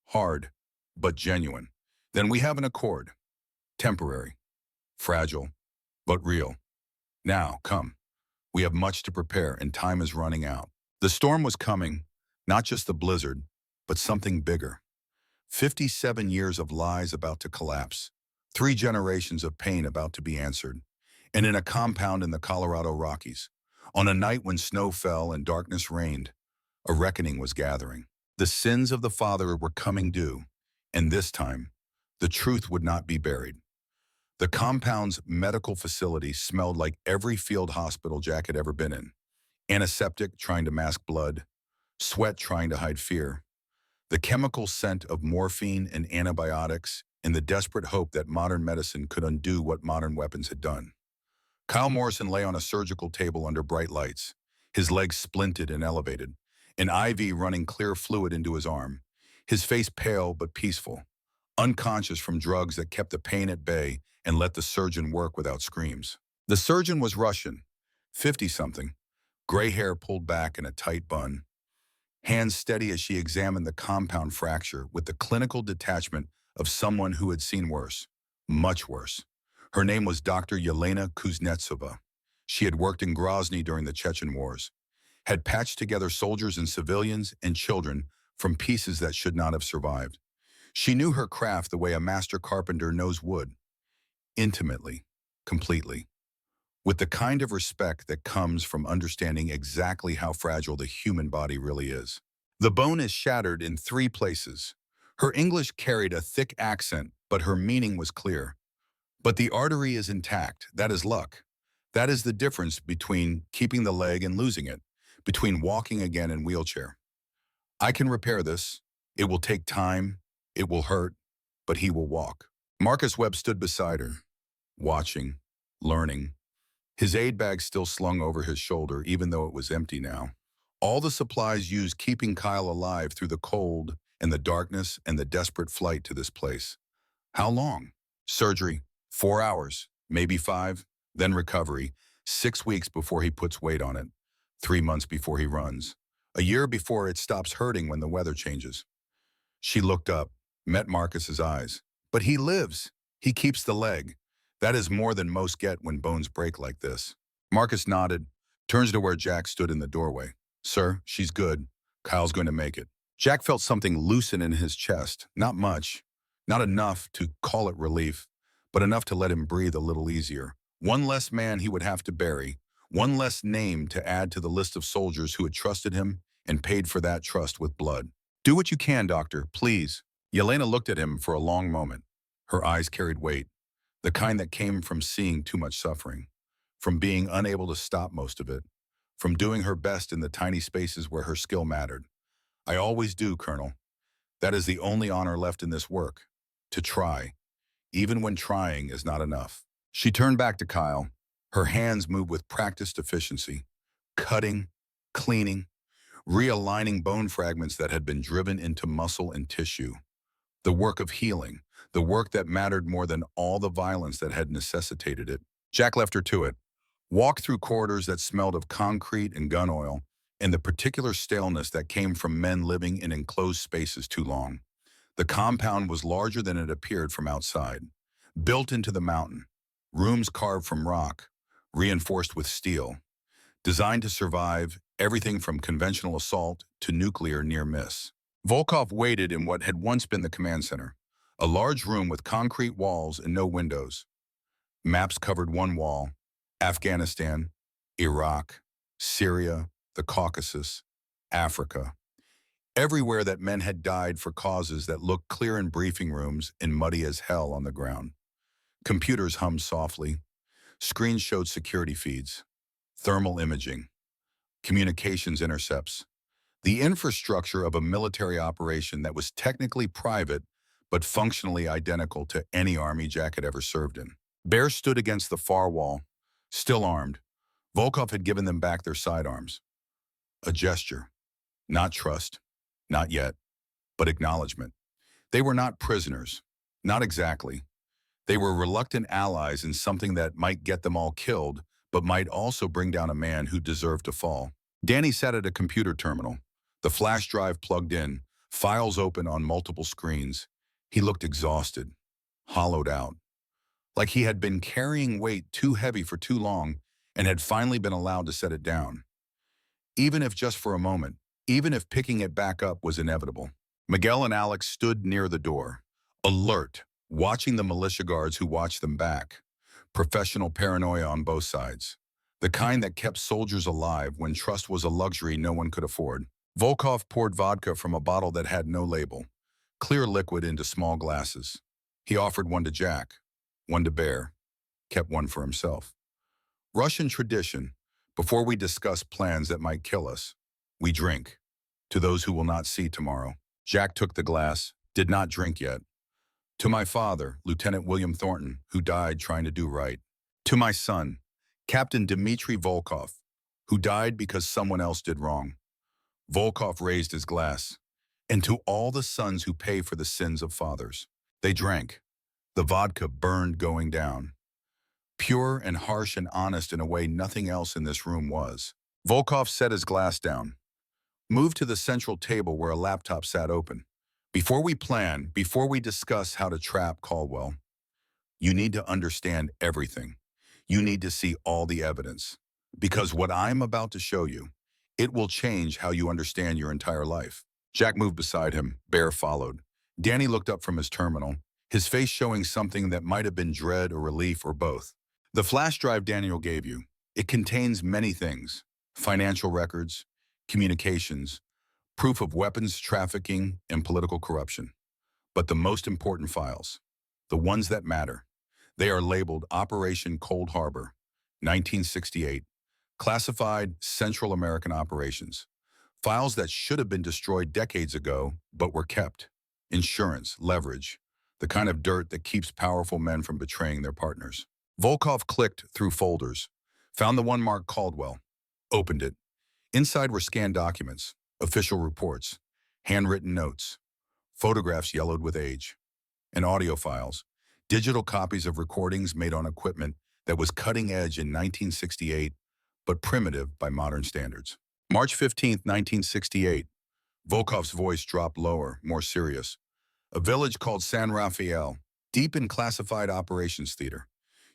hard, but genuine. Then we have an accord. Temporary, fragile, but real. Now, come. We have much to prepare, and time is running out. The storm was coming, not just the blizzard, but something bigger. 57 years of lies about to collapse. 3 generations of pain about to be answered. And in a compound in the Colorado Rockies, on a night when snow fell and darkness reigned, a reckoning was gathering. The sins of the father were coming due, and this time, the truth would not be buried. The compound's medical facility smelled like every field hospital Jack had ever been in. Antiseptic trying to mask blood, sweat trying to hide fear, the chemical scent of morphine and antibiotics, and the desperate hope that modern medicine could undo what modern weapons had done. Kyle Morrison lay on a surgical table under bright lights, his legs splinted and elevated, an IV running clear fluid into his arm, his face pale but peaceful, unconscious from drugs that kept the pain at bay and let the surgeon work without screams. The surgeon was Russian, 50-something, gray hair pulled back in a tight bun, hands steady as she examined the compound fracture with the clinical detachment of someone who had seen worse, much worse. Her name was Dr. Yelena Kuznetsova. She had worked in Grozny during the Chechen Wars, had patched together soldiers and civilians and children from pieces that should not have survived. She knew her craft the way a master carpenter knows wood, intimately, completely, with the kind of respect that comes from understanding exactly how fragile the human body really is. The bone is shattered in 3 places. Her English carried a thick accent, but her meaning was clear. But the artery is intact. That is luck. That is the difference between keeping the leg and losing it, between walking again in wheelchair. I can repair this. It will take time. It will hurt, but he will walk. Marcus Webb stood beside her, watching, learning. His aid bag still slung over his shoulder, even though it was empty now. All the supplies used keeping Kyle alive through the cold and the darkness and the desperate flight to this place. How long? Surgery, 4 hours, maybe 5, then recovery, 6 weeks before he puts weight on it, 3 months before he runs, a year before it stops hurting when the weather changes. She looked up, met Marcus's eyes. But he lives. He keeps the leg. That is more than most get when bones break like this. Marcus nodded, turns to where Jack stood in the doorway. Sir, she's good. Kyle's going to make it. Jack felt something loosen in his chest. Not much. Not enough to call it relief, but enough to let him breathe a little easier. One less man he would have to bury. One less name to add to the list of soldiers who had trusted him and paid for that trust with blood. Do what you can, doctor, please. Yelena looked at him for a long moment. Her eyes carried weight, the kind that came from seeing too much suffering, from being unable to stop most of it, from doing her best in the tiny spaces where her skill mattered. I always do, Colonel. That is the only honor left in this work, to try, even when trying is not enough. She turned back to Kyle. Her hands moved with practiced efficiency, cutting, cleaning, realigning bone fragments that had been driven into muscle and tissue. The work of healing, the work that mattered more than all the violence that had necessitated it. Jack left her to it, walked through corridors that smelled of concrete and gun oil, and the particular staleness that came from men living in enclosed spaces too long. The compound was larger than it appeared from outside, built into the mountain, rooms carved from rock, reinforced with steel, designed to survive everything from conventional assault to nuclear near-miss. Volkov waited in what had once been the command center, a large room with concrete walls and no windows. Maps covered one wall, Afghanistan, Iraq, Syria, the Caucasus, Africa. Everywhere that men had died for causes that looked clear in briefing rooms and muddy as hell on the ground. Computers hummed softly. Screens showed security feeds, thermal imaging, communications intercepts, the infrastructure of a military operation that was technically private but functionally identical to any army Jack had ever served in. Bear stood against the far wall, still armed. Volkov had given them back their sidearms. A gesture, not trust, not yet, but acknowledgement. They were not prisoners, not exactly. They were reluctant allies in something that might get them all killed, but might also bring down a man who deserved to fall. Danny sat at a computer terminal, the flash drive plugged in, files open on multiple screens. He looked exhausted, hollowed out, like he had been carrying weight too heavy for too long and had finally been allowed to set it down. Even if just for a moment, even if picking it back up was inevitable. Miguel and Alex stood near the door, alert, watching the militia guards who watched them back. Professional paranoia on both sides. The kind that kept soldiers alive when trust was a luxury no one could afford. Volkov poured vodka from a bottle that had no label, clear liquid into small glasses. He offered one to Jack, one to Bear, kept one for himself. Russian tradition, before we discuss plans that might kill us, we drink. To those who will not see tomorrow. Jack took the glass, did not drink yet. To my father, Lieutenant William Thornton, who died trying to do right. To my son, Captain Dmitry Volkov, who died because someone else did wrong. Volkov raised his glass. And to all the sons who pay for the sins of fathers. They drank. The vodka burned going down. Pure and harsh and honest in a way nothing else in this room was. Volkov set his glass down. Moved to the central table where a laptop sat open. Before we plan, before we discuss how to trap Caldwell, you need to understand everything. You need to see all the evidence. Because what I'm about to show you, it will change how you understand your entire life. Jack moved beside him. Bear followed. Danny looked up from his terminal, his face showing something that might have been dread or relief or both. The flash drive Daniel gave you, it contains many things. Financial records, communications, proof of weapons trafficking and political corruption. But the most important files, the ones that matter, they are labeled Operation Cold Harbor, 1968, classified Central American operations. Files that should have been destroyed decades ago, but were kept. Insurance, leverage, the kind of dirt that keeps powerful men from betraying their partners. Volkov clicked through folders, found the one marked Caldwell, opened it. Inside were scanned documents, official reports, handwritten notes, photographs yellowed with age, and audio files, digital copies of recordings made on equipment that was cutting edge in 1968, but primitive by modern standards. March 15, 1968. Volkov's voice dropped lower, more serious. A village called San Rafael, deep in classified operations theater.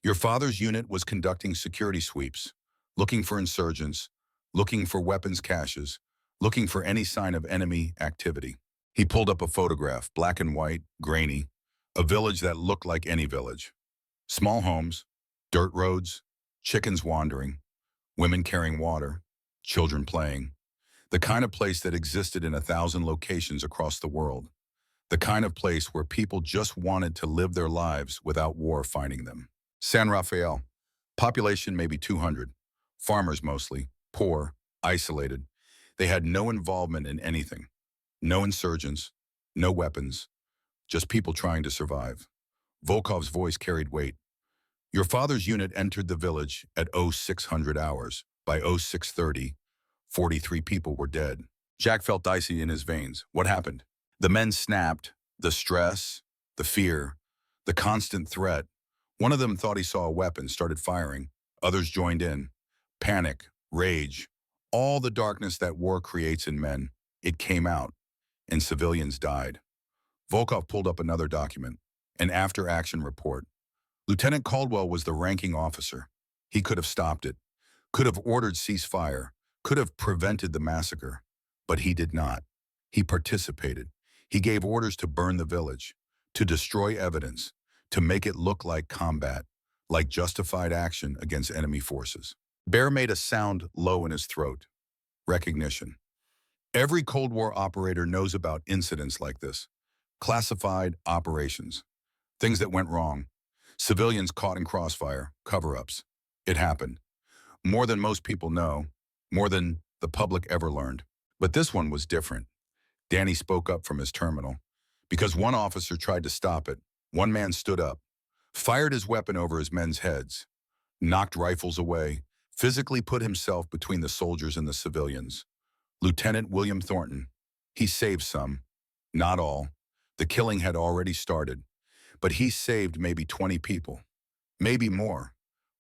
Your father's unit was conducting security sweeps, looking for insurgents, looking for weapons caches, looking for any sign of enemy activity. He pulled up a photograph, black and white, grainy, a village that looked like any village. Small homes, dirt roads, chickens wandering, women carrying water, children playing. The kind of place that existed in 1,000 locations across the world. The kind of place where people just wanted to live their lives without war finding them. San Rafael, population maybe 200, farmers mostly, poor, isolated. They had no involvement in anything. No insurgents, no weapons, just people trying to survive. Volkov's voice carried weight. Your father's unit entered the village at 0600 hours. By 0630, 43 people were dead. Jack felt icy in his veins. What happened? The men snapped. The stress, the fear, the constant threat. One of them thought he saw a weapon, started firing. Others joined in. Panic, rage, all the darkness that war creates in men. It came out, and civilians died. Volkov pulled up another document, an after-action report. Lieutenant Caldwell was the ranking officer. He could have stopped it, could have ordered ceasefire, could have prevented the massacre, but he did not. He participated. He gave orders to burn the village, to destroy evidence, to make it look like combat, like justified action against enemy forces. Bear made a sound low in his throat. Recognition. Every Cold War operator knows about incidents like this. Classified operations. Things that went wrong. Civilians caught in crossfire. Cover-ups. It happened. More than most people know. More than the public ever learned. But this one was different. Danny spoke up from his terminal. Because one officer tried to stop it, one man stood up, fired his weapon over his men's heads, knocked rifles away, physically put himself between the soldiers and the civilians. Lieutenant William Thornton. He saved some, not all. The killing had already started, but he saved maybe 20 people, maybe more,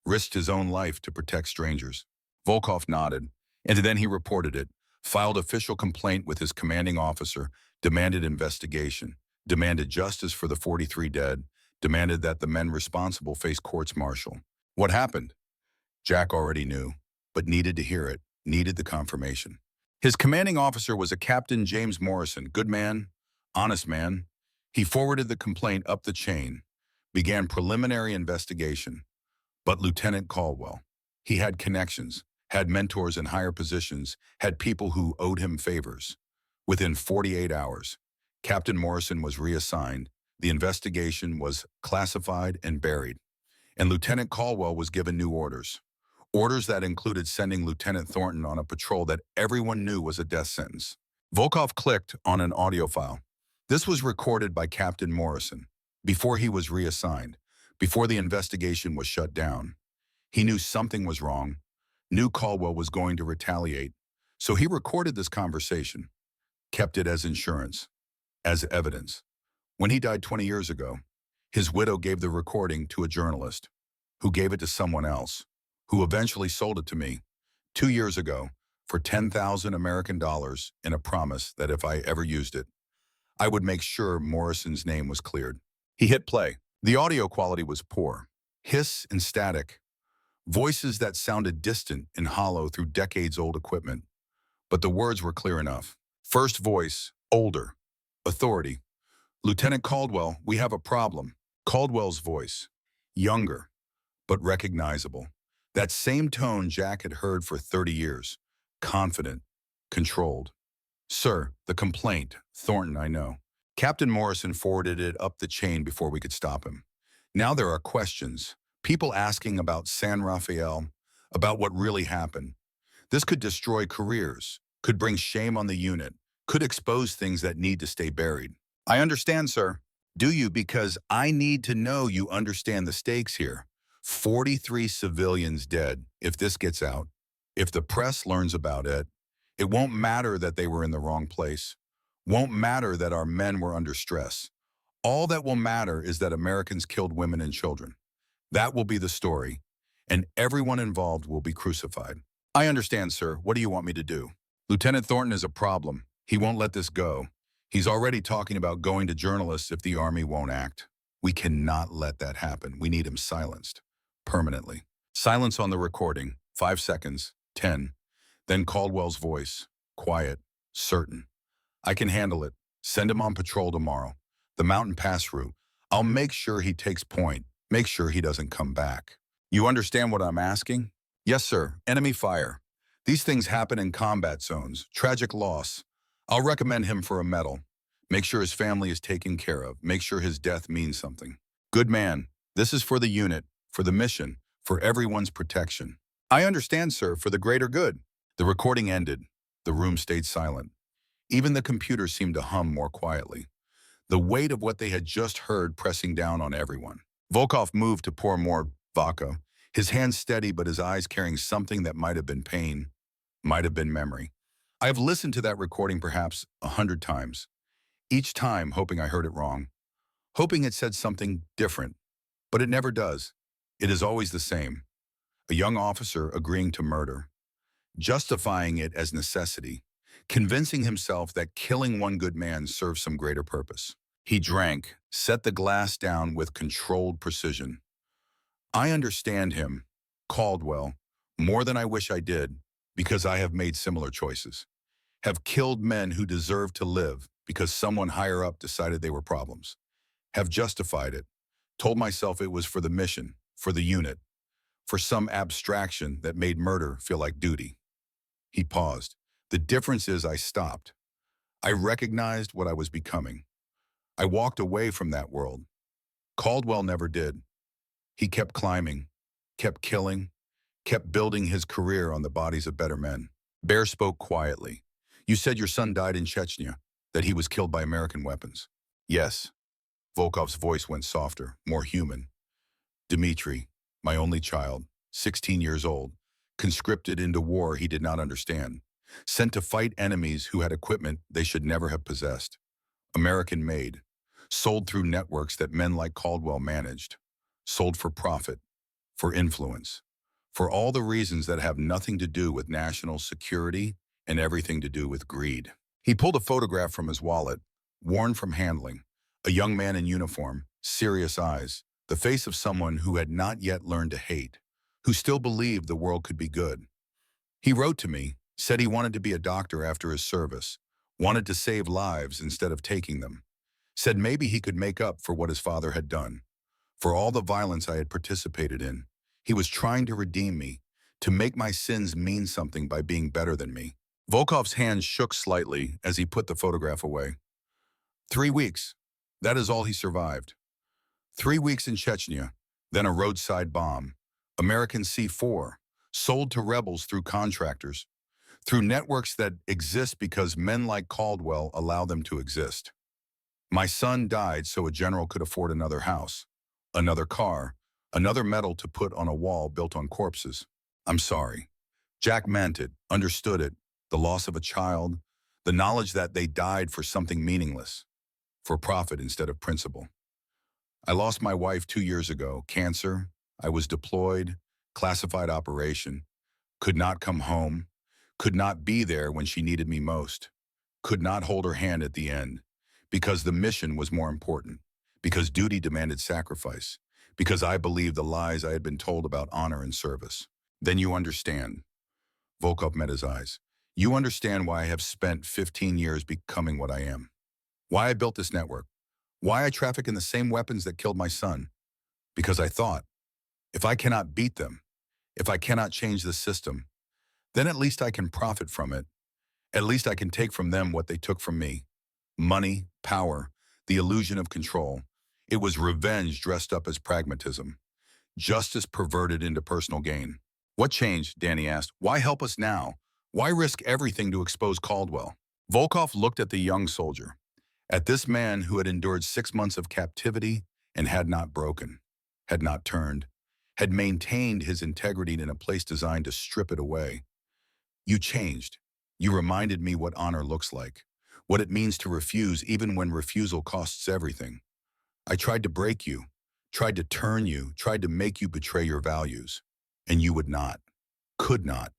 risked his own life to protect strangers. Volkov nodded, and then he reported it, filed official complaint with his commanding officer, demanded investigation, demanded justice for the 43 dead, demanded that the men responsible face courts-martial. What happened? Jack already knew, but needed to hear it, needed the confirmation. His commanding officer was a Captain James Morrison, good man, honest man. He forwarded the complaint up the chain, began preliminary investigation. But Lieutenant Caldwell, he had connections, had mentors in higher positions, had people who owed him favors. Within 48 hours, Captain Morrison was reassigned, the investigation was classified and buried, and Lieutenant Caldwell was given new orders. Orders that included sending Lieutenant Thornton on a patrol that everyone knew was a death sentence. Volkov clicked on an audio file. This was recorded by Captain Morrison, before he was reassigned, before the investigation was shut down. He knew something was wrong, knew Caldwell was going to retaliate, so he recorded this conversation, kept it as insurance, as evidence. When he died 20 years ago, his widow gave the recording to a journalist, who gave it to someone else, who eventually sold it to me 2 years ago for 10,000 American dollars in a promise that if I ever used it, I would make sure Morrison's name was cleared. He hit play. The audio quality was poor, hiss and static, voices that sounded distant and hollow through decades-old equipment. But the words were clear enough. First voice, older, authority. Lieutenant Caldwell, we have a problem. Caldwell's voice, younger, but recognizable. That same tone Jack had heard for 30 years, confident, controlled. Sir, the complaint, Thornton, I know. Captain Morrison forwarded it up the chain before we could stop him. Now there are questions, people asking about San Rafael, about what really happened. This could destroy careers, could bring shame on the unit, could expose things that need to stay buried. I understand, sir. Do you? Because I need to know you understand the stakes here. 43 civilians dead if this gets out. If the press learns about it, it won't matter that they were in the wrong place. Won't matter that our men were under stress. All that will matter is that Americans killed women and children. That will be the story, and everyone involved will be crucified. I understand, sir. What do you want me to do? Lieutenant Thornton is a problem. He won't let this go. He's already talking about going to journalists if the Army won't act. We cannot let that happen. We need him silenced. Permanently. Silence on the recording. 5 seconds. 10. Then Caldwell's voice. Quiet. Certain. I can handle it. Send him on patrol tomorrow. The mountain pass route. I'll make sure he takes point. Make sure he doesn't come back. You understand what I'm asking? Yes, sir. Enemy fire. These things happen in combat zones. Tragic loss. I'll recommend him for a medal. Make sure his family is taken care of. Make sure his death means something. Good man. This is for the unit, for the mission, for everyone's protection. I understand, sir, for the greater good. The recording ended. The room stayed silent. Even the computer seemed to hum more quietly. The weight of what they had just heard pressing down on everyone. Volkov moved to pour more vodka, his hands steady but his eyes carrying something that might have been pain, might have been memory. I have listened to that recording perhaps 100 times, each time hoping I heard it wrong, hoping it said something different, but it never does. It is always the same. A young officer agreeing to murder, justifying it as necessity, convincing himself that killing one good man serves some greater purpose. He drank, set the glass down with controlled precision. I understand him, Caldwell, more than I wish I did, because I have made similar choices. Have killed men who deserved to live because someone higher up decided they were problems. Have justified it, told myself it was for the mission, for the unit, for some abstraction that made murder feel like duty. He paused. The difference is I stopped. I recognized what I was becoming. I walked away from that world. Caldwell never did. He kept climbing, kept killing, kept building his career on the bodies of better men. Bear spoke quietly. You said your son died in Chechnya, that he was killed by American weapons. Yes. Volkov's voice went softer, more human. Dmitri, my only child, 16 years old, conscripted into war he did not understand, sent to fight enemies who had equipment they should never have possessed. American-made, sold through networks that men like Caldwell managed, sold for profit, for influence, for all the reasons that have nothing to do with national security and everything to do with greed. He pulled a photograph from his wallet, worn from handling, a young man in uniform, serious eyes, the face of someone who had not yet learned to hate, who still believed the world could be good. He wrote to me, said he wanted to be a doctor after his service, wanted to save lives instead of taking them, said maybe he could make up for what his father had done, for all the violence I had participated in. He was trying to redeem me, to make my sins mean something by being better than me. Volkov's hands shook slightly as he put the photograph away. 3 weeks. That is all he survived. 3 weeks in Chechnya, then a roadside bomb. American C4, sold to rebels through contractors, through networks that exist because men like Caldwell allow them to exist. My son died so a general could afford another house, another car, another medal to put on a wall built on corpses. I'm sorry. Jack meant it, understood it, the loss of a child, the knowledge that they died for something meaningless, for profit instead of principle. I lost my wife 2 years ago, cancer. I was deployed, classified operation, could not come home, could not be there when she needed me most, could not hold her hand at the end, because the mission was more important, because duty demanded sacrifice, because I believed the lies I had been told about honor and service. Then you understand. Volkov met his eyes. You understand why I have spent 15 years becoming what I am. Why I built this network. Why I traffic in the same weapons that killed my son. Because I thought, if I cannot beat them, if I cannot change the system, then at least I can profit from it. At least I can take from them what they took from me. Money, power, the illusion of control. It was revenge dressed up as pragmatism. Justice perverted into personal gain. What changed? Danny asked. Why help us now? Why risk everything to expose Caldwell? Volkov looked at the young soldier, at this man who had endured 6 months of captivity and had not broken, had not turned, had maintained his integrity in a place designed to strip it away. You changed. You reminded me what honor looks like, what it means to refuse even when refusal costs everything. I tried to break you, tried to turn you, tried to make you betray your values, and you would not, could not.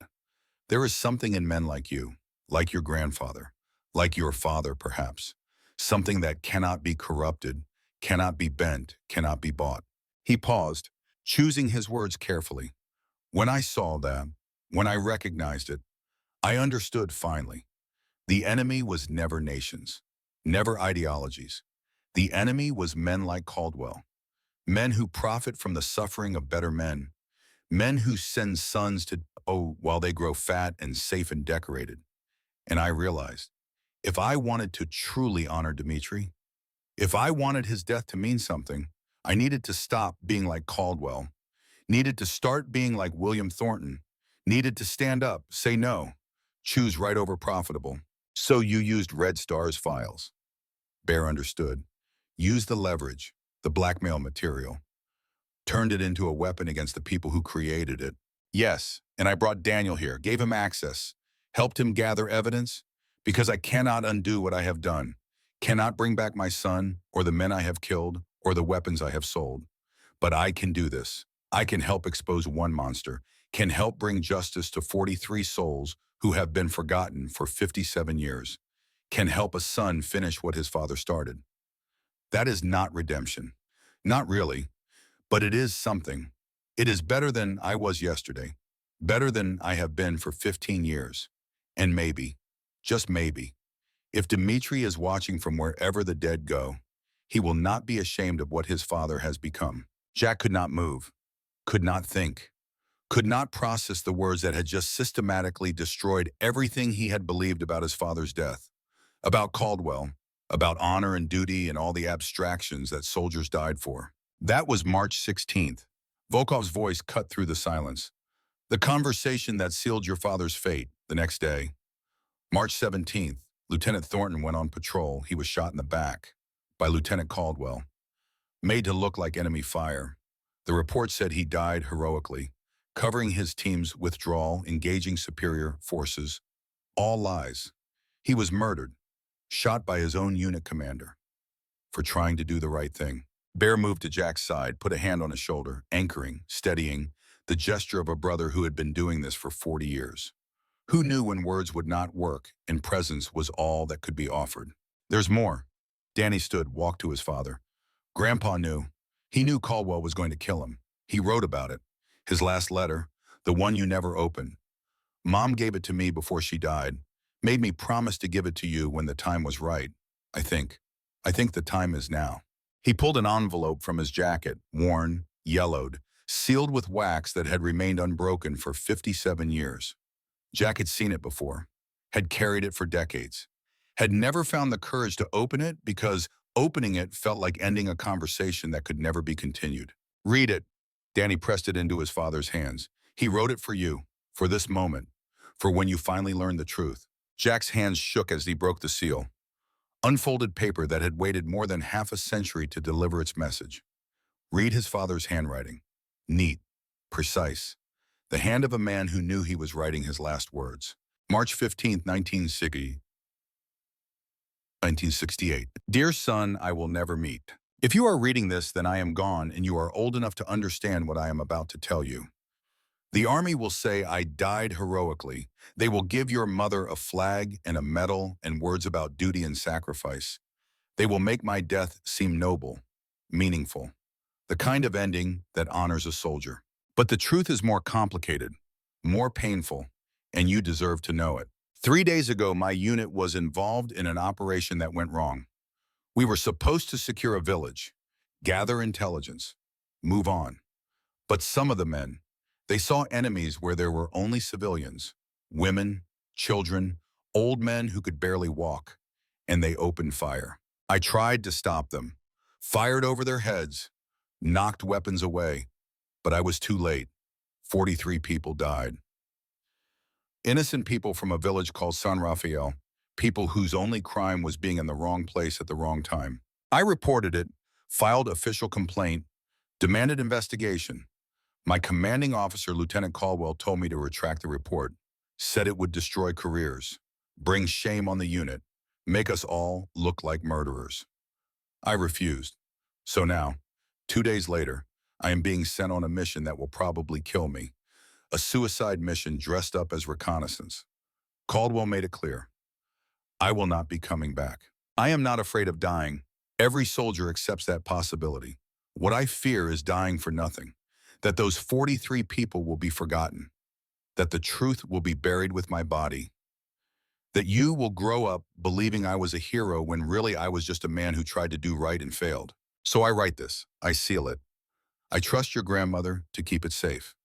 There is something in men like your grandfather, like your father perhaps, something that cannot be corrupted, cannot be bent, cannot be bought. He paused, choosing his words carefully. When I saw that, when I recognized it, I understood finally. The enemy was never nations, never ideologies. The enemy was men like Caldwell, men who profit from the suffering of better men, men who send sons to while they grow fat and safe and decorated. And I realized, if I wanted to truly honor Dmitri, if I wanted his death to mean something, I needed to stop being like Caldwell, needed to start being like William Thornton, needed to stand up, say no, choose right over profitable. So you used Red Star's files. Bear understood. Used the leverage, the blackmail material. Turned it into a weapon against the people who created it. Yes, and I brought Daniel here, gave him access, helped him gather evidence, because I cannot undo what I have done, cannot bring back my son, or the men I have killed, or the weapons I have sold. But I can do this. I can help expose one monster, can help bring justice to 43 souls who have been forgotten for 57 years, can help a son finish what his father started. That is not redemption. Not really. But it is something. It is better than I was yesterday, better than I have been for 15 years. And maybe, just maybe, if Dmitri is watching from wherever the dead go, he will not be ashamed of what his father has become. Jack could not move. could not think, could not process the words that had just systematically destroyed everything he had believed about his father's death, about Caldwell, about honor and duty and all the abstractions that soldiers died for. That was March 16th. Volkov's voice cut through the silence. The conversation that sealed your father's fate. The next day, March 17th, Lieutenant Thornton went on patrol. He was shot in the back by Lieutenant Caldwell, made to look like enemy fire. The report said he died heroically, covering his team's withdrawal, engaging superior forces. All lies. He was murdered, shot by his own unit commander for trying to do the right thing. Bear moved to Jack's side, put a hand on his shoulder, anchoring, steadying, the gesture of a brother who had been doing this for 40 years. Who knew when words would not work and presence was all that could be offered? There's more. Danny stood, walked to his father. Grandpa knew. He knew Caldwell was going to kill him. He wrote about it. His last letter, the one you never opened. Mom gave it to me before she died, made me promise to give it to you when the time was right. I think the time is now. He pulled an envelope from his jacket, worn, yellowed, sealed with wax that had remained unbroken for 57 years. Jack had seen it before, had carried it for decades, had never found the courage to open it because opening it felt like ending a conversation that could never be continued. Read it. Danny pressed it into his father's hands. He wrote it for you, for this moment, for when you finally learned the truth. Jack's hands shook as he broke the seal. Unfolded paper that had waited more than half a century to deliver its message. Read his father's handwriting. Neat, precise. The hand of a man who knew he was writing his last words. March 15, 1968. Dear son, I will never meet. If you are reading this, then I am gone and you are old enough to understand what I am about to tell you. The army will say I died heroically. They will give your mother a flag and a medal and words about duty and sacrifice. They will make my death seem noble, meaningful, the kind of ending that honors a soldier. But the truth is more complicated, more painful, and you deserve to know it. 3 days ago, my unit was involved in an operation that went wrong. We were supposed to secure a village, gather intelligence, move on. But some of the men, they saw enemies where there were only civilians, women, children, old men who could barely walk, and they opened fire. I tried to stop them, fired over their heads, knocked weapons away, but I was too late. 43 people died. Innocent people from a village called San Rafael, people whose only crime was being in the wrong place at the wrong time. I reported it, filed official complaint, demanded investigation. My commanding officer, Lieutenant Caldwell, told me to retract the report, said it would destroy careers, bring shame on the unit, make us all look like murderers. I refused. So now, 2 days later, I am being sent on a mission that will probably kill me, a suicide mission dressed up as reconnaissance. Caldwell made it clear. I will not be coming back. I am not afraid of dying. Every soldier accepts that possibility. What I fear is dying for nothing, that those 43 people will be forgotten, that the truth will be buried with my body, that you will grow up believing I was a hero when really I was just a man who tried to do right and failed. So I write this, I seal it. I trust your grandmother to keep it safe,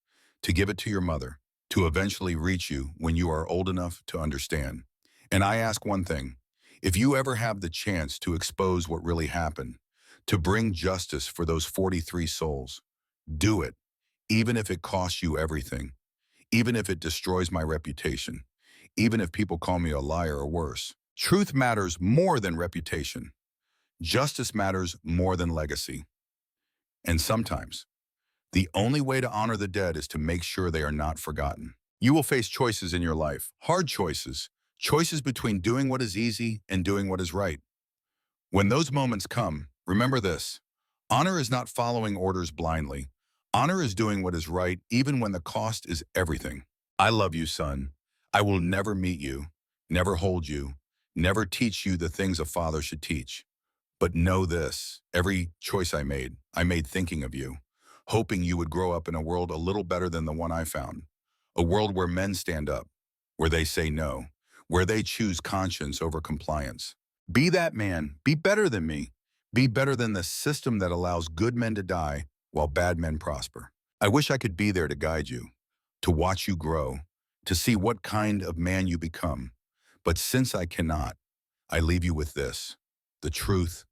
to give it to your mother, to eventually reach you when you are old enough to understand. And I ask one thing, if you ever have the chance to expose what really happened, to bring justice for those 43 souls, do it, even if it costs you everything, even if it destroys my reputation, even if people call me a liar or worse. Truth matters more than reputation. Justice matters more than legacy. And sometimes, the only way to honor the dead is to make sure they are not forgotten. You will face choices in your life, hard choices, choices between doing what is easy and doing what is right. When those moments come, remember this. Honor is not following orders blindly. Honor is doing what is right even when the cost is everything. I love you, son. I will never meet you, never hold you, never teach you the things a father should teach. But know this, every choice I made thinking of you, hoping you would grow up in a world a little better than the one I found. A world where men stand up, where they say no, where they choose conscience over compliance. Be that man, be better than me. Be better than the system that allows good men to die while bad men prosper. I wish I could be there to guide you, to watch you grow, to see what kind of man you become. But since I cannot, I leave you with this: the truth,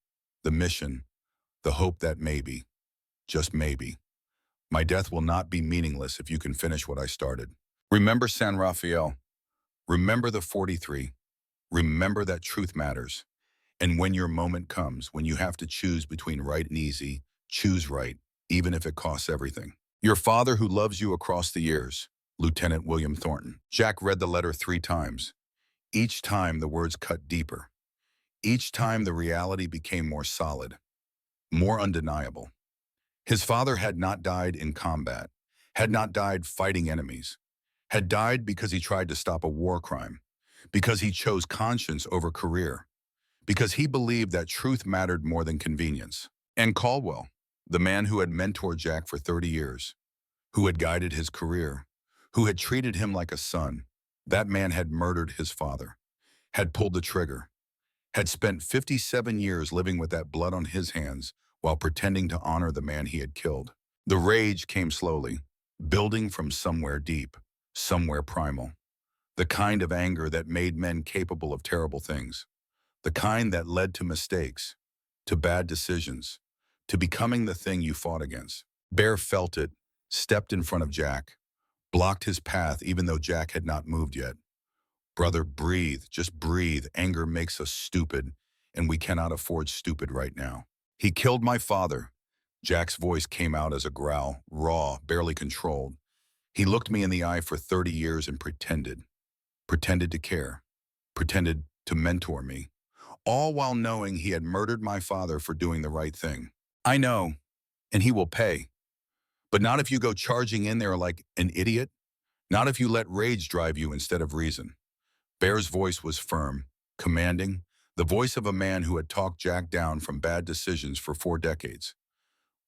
the mission, the hope that maybe, just maybe, my death will not be meaningless if you can finish what I started. Remember San Rafael. Remember the 43. Remember that truth matters. And when your moment comes, when you have to choose between right and easy, choose right, even if it costs everything. Your father who loves you across the years, Lieutenant William Thornton. Jack read the letter 3 times. Each time the words cut deeper. Each time the reality became more solid, more undeniable. His father had not died in combat, had not died fighting enemies, had died because he tried to stop a war crime, because he chose conscience over career, because he believed that truth mattered more than convenience. And Caldwell, the man who had mentored Jack for 30 years, who had guided his career, who had treated him like a son, that man had murdered his father, had pulled the trigger, had spent 57 years living with that blood on his hands while pretending to honor the man he had killed. The rage came slowly, building from somewhere deep, somewhere primal. The kind of anger that made men capable of terrible things. The kind that led to mistakes, to bad decisions, to becoming the thing you fought against. Bear felt it, stepped in front of Jack, blocked his path even though Jack had not moved yet. Brother, breathe, just breathe. Anger makes us stupid, and we cannot afford stupid right now. He killed my father. Jack's voice came out as a growl, raw, barely controlled. He looked me in the eye for 30 years and pretended to care, pretended to mentor me, all while knowing he had murdered my father for doing the right thing. I know, and he will pay. But not if you go charging in there like an idiot, not if you let rage drive you instead of reason. Bear's voice was firm, commanding, the voice of a man who had talked Jack down from bad decisions for 4 decades.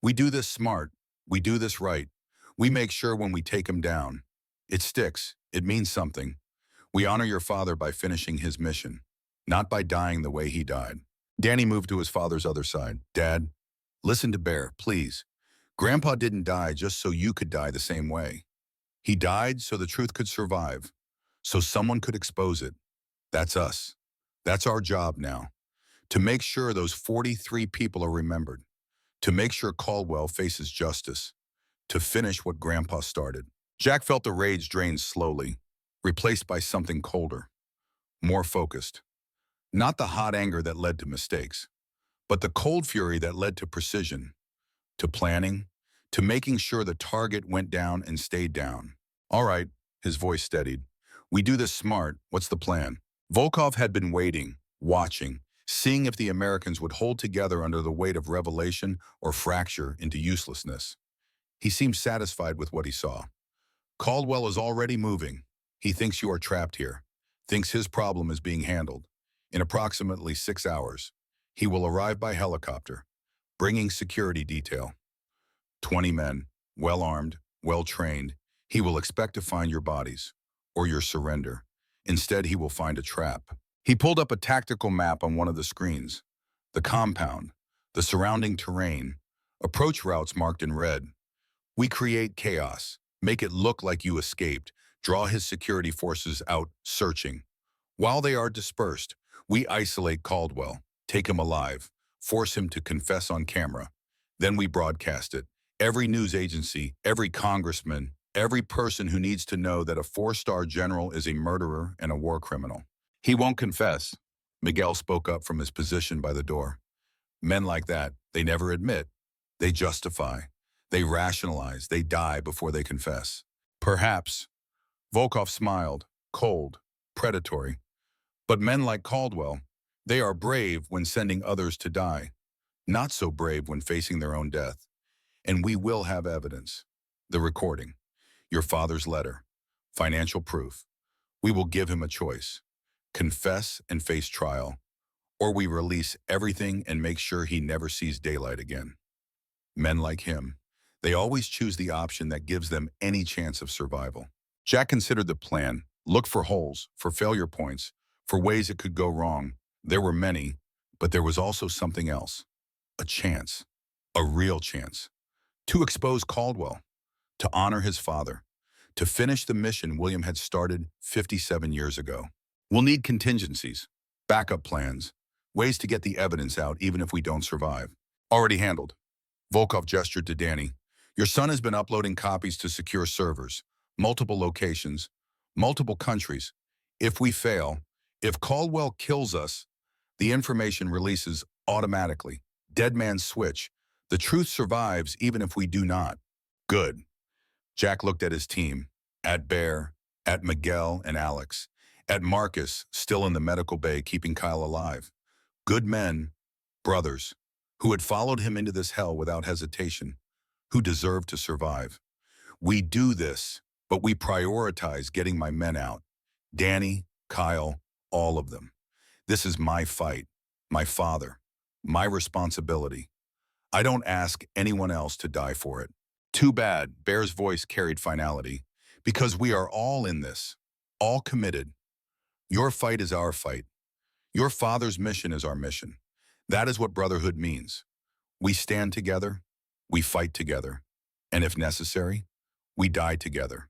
We do this smart. We do this right. We make sure when we take him down. It sticks. It means something. We honor your father by finishing his mission, not by dying the way he died. Danny moved to his father's other side. Dad, listen to Bear, please. Grandpa didn't die just so you could die the same way. He died so the truth could survive, so someone could expose it. That's us. That's our job now. To make sure those 43 people are remembered. To make sure Caldwell faces justice. To finish what Grandpa started. Jack felt the rage drain slowly, replaced by something colder, more focused. Not the hot anger that led to mistakes, but the cold fury that led to precision, to planning, to making sure the target went down and stayed down. All right, his voice steadied. We do this smart. What's the plan? Volkov had been waiting, watching, seeing if the Americans would hold together under the weight of revelation or fracture into uselessness. He seemed satisfied with what he saw. Caldwell is already moving. He thinks you are trapped here, thinks his problem is being handled. In approximately 6 hours, he will arrive by helicopter, bringing security detail. 20 men, well-armed, well-trained. He will expect to find your bodies, or your surrender. Instead, he will find a trap. He pulled up a tactical map on one of the screens. The compound, the surrounding terrain, approach routes marked in red. We create chaos, make it look like you escaped, draw his security forces out searching. While they are dispersed, we isolate Caldwell, take him alive, force him to confess on camera. Then we broadcast it. Every news agency, every congressman, every person who needs to know that a 4-star general is a murderer and a war criminal. He won't confess. Miguel spoke up from his position by the door. Men like that, they never admit. They justify. They rationalize. They die before they confess. Perhaps. Volkov smiled, cold, predatory. But men like Caldwell, they are brave when sending others to die, not so brave when facing their own death. And we will have evidence. The recording, your father's letter, financial proof. We will give him a choice. Confess and face trial, or we release everything and make sure he never sees daylight again. Men like him, they always choose the option that gives them any chance of survival. Jack considered the plan, looked for holes, for failure points, for ways it could go wrong. There were many, but there was also something else. A chance. A real chance. To expose Caldwell. to honor his father, to finish the mission William had started 57 years ago. We'll need contingencies, backup plans, ways to get the evidence out even if we don't survive. Already handled. Volkov gestured to Danny. Your son has been uploading copies to secure servers, multiple locations, multiple countries. If we fail, if Caldwell kills us, the information releases automatically. Dead man's switch. The truth survives even if we do not. Good. Jack looked at his team, at Bear, at Miguel and Alex, at Marcus, still in the medical bay keeping Kyle alive. Good men, brothers, who had followed him into this hell without hesitation, who deserved to survive. We do this, but we prioritize getting my men out. Danny, Kyle, all of them. This is my fight, my father, my responsibility. I don't ask anyone else to die for it. Too bad, Bear's voice carried finality, because we are all in this, all committed. Your fight is our fight. Your father's mission is our mission. That is what brotherhood means. We stand together, we fight together, and if necessary, we die together.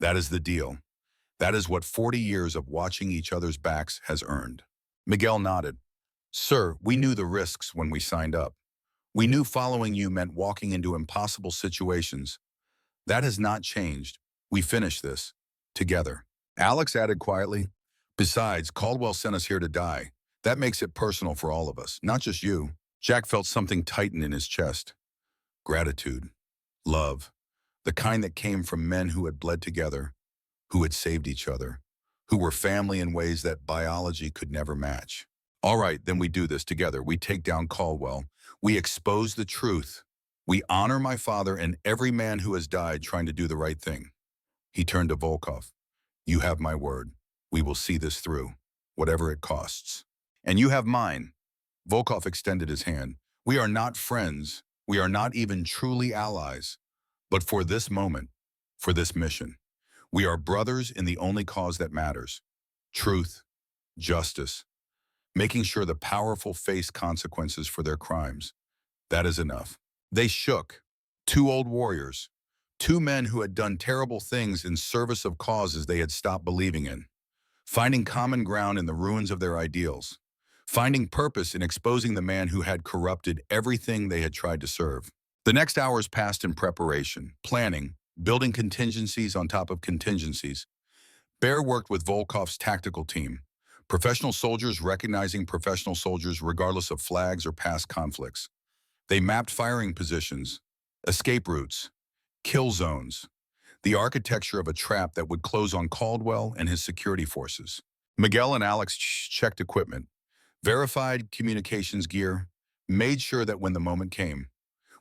That is the deal. That is what 40 years of watching each other's backs has earned. Miguel nodded. Sir, we knew the risks when we signed up. We knew following you meant walking into impossible situations. That has not changed. We finished this. Together. Alex added quietly, besides, Caldwell sent us here to die. That makes it personal for all of us, not just you. Jack felt something tighten in his chest. Gratitude. Love. The kind that came from men who had bled together, who had saved each other, who were family in ways that biology could never match. All right, then we do this together. We take down Caldwell. We expose the truth. We honor my father and every man who has died trying to do the right thing. He turned to Volkov. You have my word. We will see this through, whatever it costs. And you have mine. Volkov extended his hand. We are not friends. We are not even truly allies. But for this moment, for this mission, we are brothers in the only cause that matters. Truth, justice, making sure the powerful face consequences for their crimes. That is enough. They shook. Two old warriors. Two men who had done terrible things in service of causes they had stopped believing in. Finding common ground in the ruins of their ideals. Finding purpose in exposing the man who had corrupted everything they had tried to serve. The next hours passed in preparation, planning, building contingencies on top of contingencies. Bear worked with Volkov's tactical team. Professional soldiers recognizing professional soldiers regardless of flags or past conflicts. They mapped firing positions, escape routes, kill zones, the architecture of a trap that would close on Caldwell and his security forces. Miguel and Alex checked equipment, verified communications gear, made sure that when the moment came,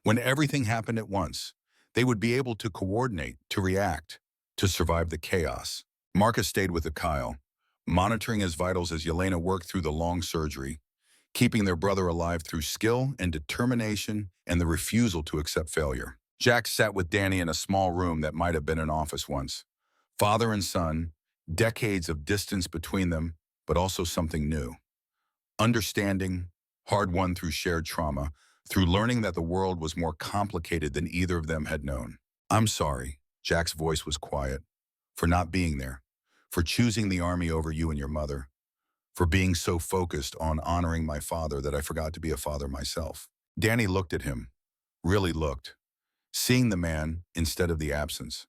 when everything happened at once, they would be able to coordinate, to react, to survive the chaos. Marcus stayed with the Kyle, monitoring his vitals as Yelena worked through the long surgery, keeping their brother alive through skill and determination and the refusal to accept failure. Jack sat with Danny in a small room that might have been an office once. Father and son, decades of distance between them, but also something new. Understanding, hard-won through shared trauma, through learning that the world was more complicated than either of them had known. I'm sorry, Jack's voice was quiet, for not being there, for choosing the army over you and your mother, for being so focused on honoring my father that I forgot to be a father myself. Danny looked at him, really looked, seeing the man instead of the absence.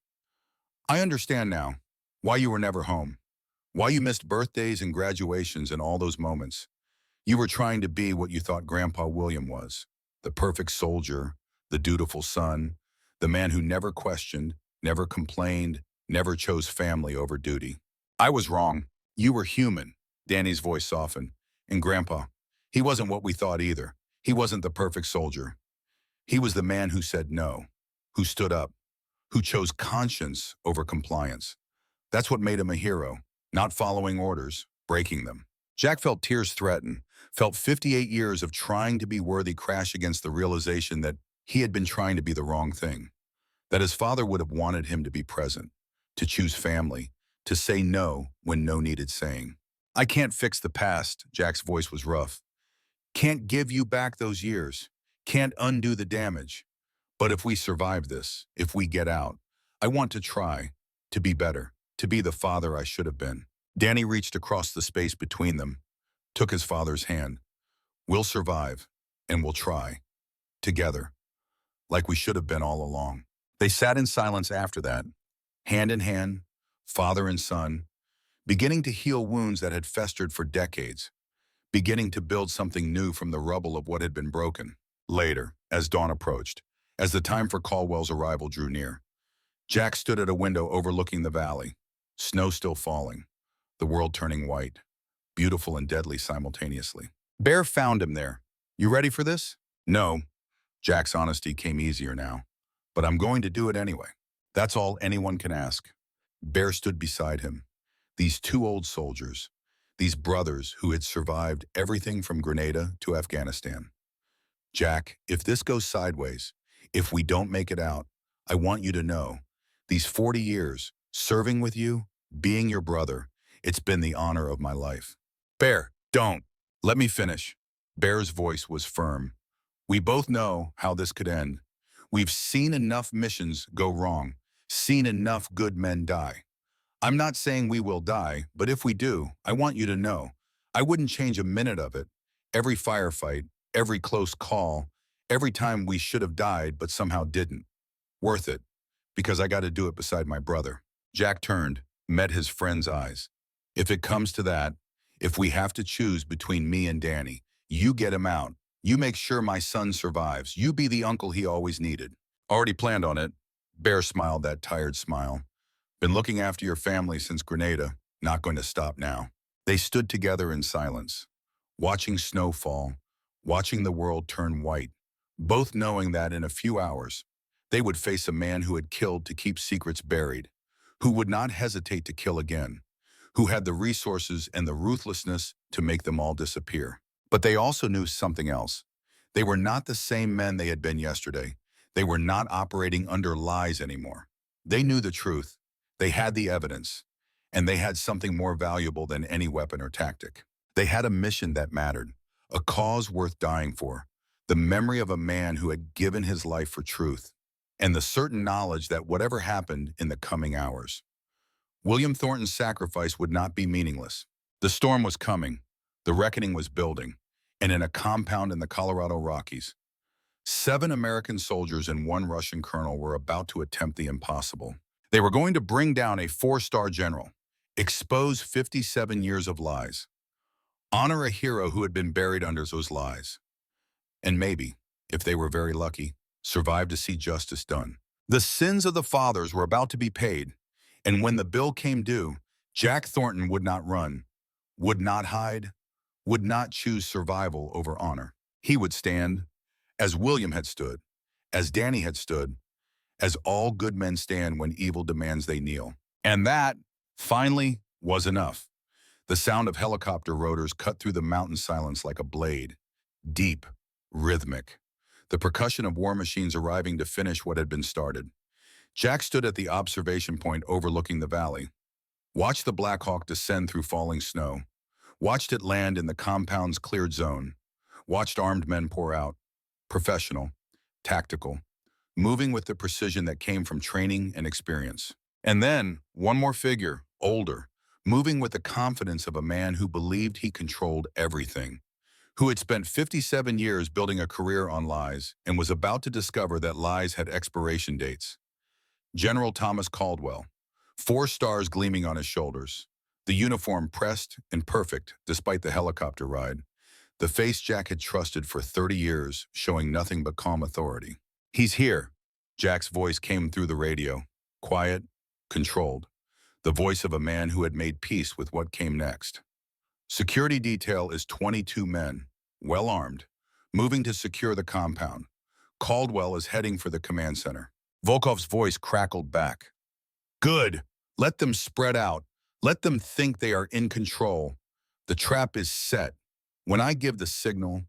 I understand now why you were never home, why you missed birthdays and graduations and all those moments. You were trying to be what you thought Grandpa William was, the perfect soldier, the dutiful son, the man who never questioned, never complained, never chose family over duty. I was wrong. You were human. Danny's voice softened. And Grandpa, he wasn't what we thought either. He wasn't the perfect soldier. He was the man who said no, who stood up, who chose conscience over compliance. That's what made him a hero, not following orders, breaking them. Jack felt tears threaten, felt 58 years of trying to be worthy crash against the realization that he had been trying to be the wrong thing, that his father would have wanted him to be present, to choose family, to say no when no needed saying. I can't fix the past, Jack's voice was rough. Can't give you back those years, can't undo the damage. But if we survive this, if we get out, I want to try, to be better, to be the father I should have been. Danny reached across the space between them, took his father's hand. We'll survive, and we'll try, together, like we should have been all along. They sat in silence after that, hand in hand, father and son, beginning to heal wounds that had festered for decades, beginning to build something new from the rubble of what had been broken. Later, as dawn approached, as the time for Caldwell's arrival drew near, Jack stood at a window overlooking the valley, snow still falling, the world turning white, beautiful and deadly simultaneously. Bear found him there. You ready for this? No. Jack's honesty came easier now. But I'm going to do it anyway. That's all anyone can ask. Bear stood beside him. These two old soldiers, these brothers who had survived everything from Grenada to Afghanistan. Jack, if this goes sideways, if we don't make it out, I want you to know, these 40 years, serving with you, being your brother, it's been the honor of my life. Bear, don't. Let me finish. Bear's voice was firm. We both know how this could end. We've seen enough missions go wrong, seen enough good men die. I'm not saying we will die, but if we do, I want you to know, I wouldn't change a minute of it. Every firefight, every close call, every time we should have died but somehow didn't. Worth it, because I got to do it beside my brother. Jack turned, met his friend's eyes. If it comes to that, if we have to choose between me and Danny, you get him out. You make sure my son survives. You be the uncle he always needed. Already planned on it. Bear smiled that tired smile. Been looking after your family since Grenada. Not going to stop now. They stood together in silence, watching snow fall, watching the world turn white, both knowing that in a few hours, they would face a man who had killed to keep secrets buried, who would not hesitate to kill again, who had the resources and the ruthlessness to make them all disappear. But they also knew something else. They were not the same men they had been yesterday. They were not operating under lies anymore. They knew the truth. They had the evidence. And they had something more valuable than any weapon or tactic. They had a mission that mattered, a cause worth dying for, the memory of a man who had given his life for truth, and the certain knowledge that whatever happened in the coming hours, William Thornton's sacrifice would not be meaningless. The storm was coming. The reckoning was building, and in a compound in the Colorado Rockies, 7 American soldiers and 1 Russian colonel were about to attempt the impossible. They were going to bring down a 4-star general, expose 57 years of lies, honor a hero who had been buried under those lies, and maybe, if they were very lucky, survive to see justice done. The sins of the fathers were about to be paid, and when the bill came due, Jack Thornton would not run, would not hide, would not choose survival over honor. He would stand, as William had stood, as Danny had stood, as all good men stand when evil demands they kneel. And that, finally, was enough. The sound of helicopter rotors cut through the mountain silence like a blade, deep, rhythmic. The percussion of war machines arriving to finish what had been started. Jack stood at the observation point overlooking the valley, watched the Black Hawk descend through falling snow, watched it land in the compound's cleared zone, watched armed men pour out, professional, tactical, moving with the precision that came from training and experience. And then, one more figure, older, moving with the confidence of a man who believed he controlled everything, who had spent 57 years building a career on lies and was about to discover that lies had expiration dates. General Thomas Caldwell, 4 stars gleaming on his shoulders, the uniform pressed and perfect despite the helicopter ride, the face Jack had trusted for 30 years showing nothing but calm authority. He's here. Jack's voice came through the radio, quiet, controlled, the voice of a man who had made peace with what came next. Security detail is 22 men, well armed, moving to secure the compound. Caldwell is heading for the command center. Volkov's voice crackled back. Good. Let them spread out. Let them think they are in control. The trap is set. When I give the signal,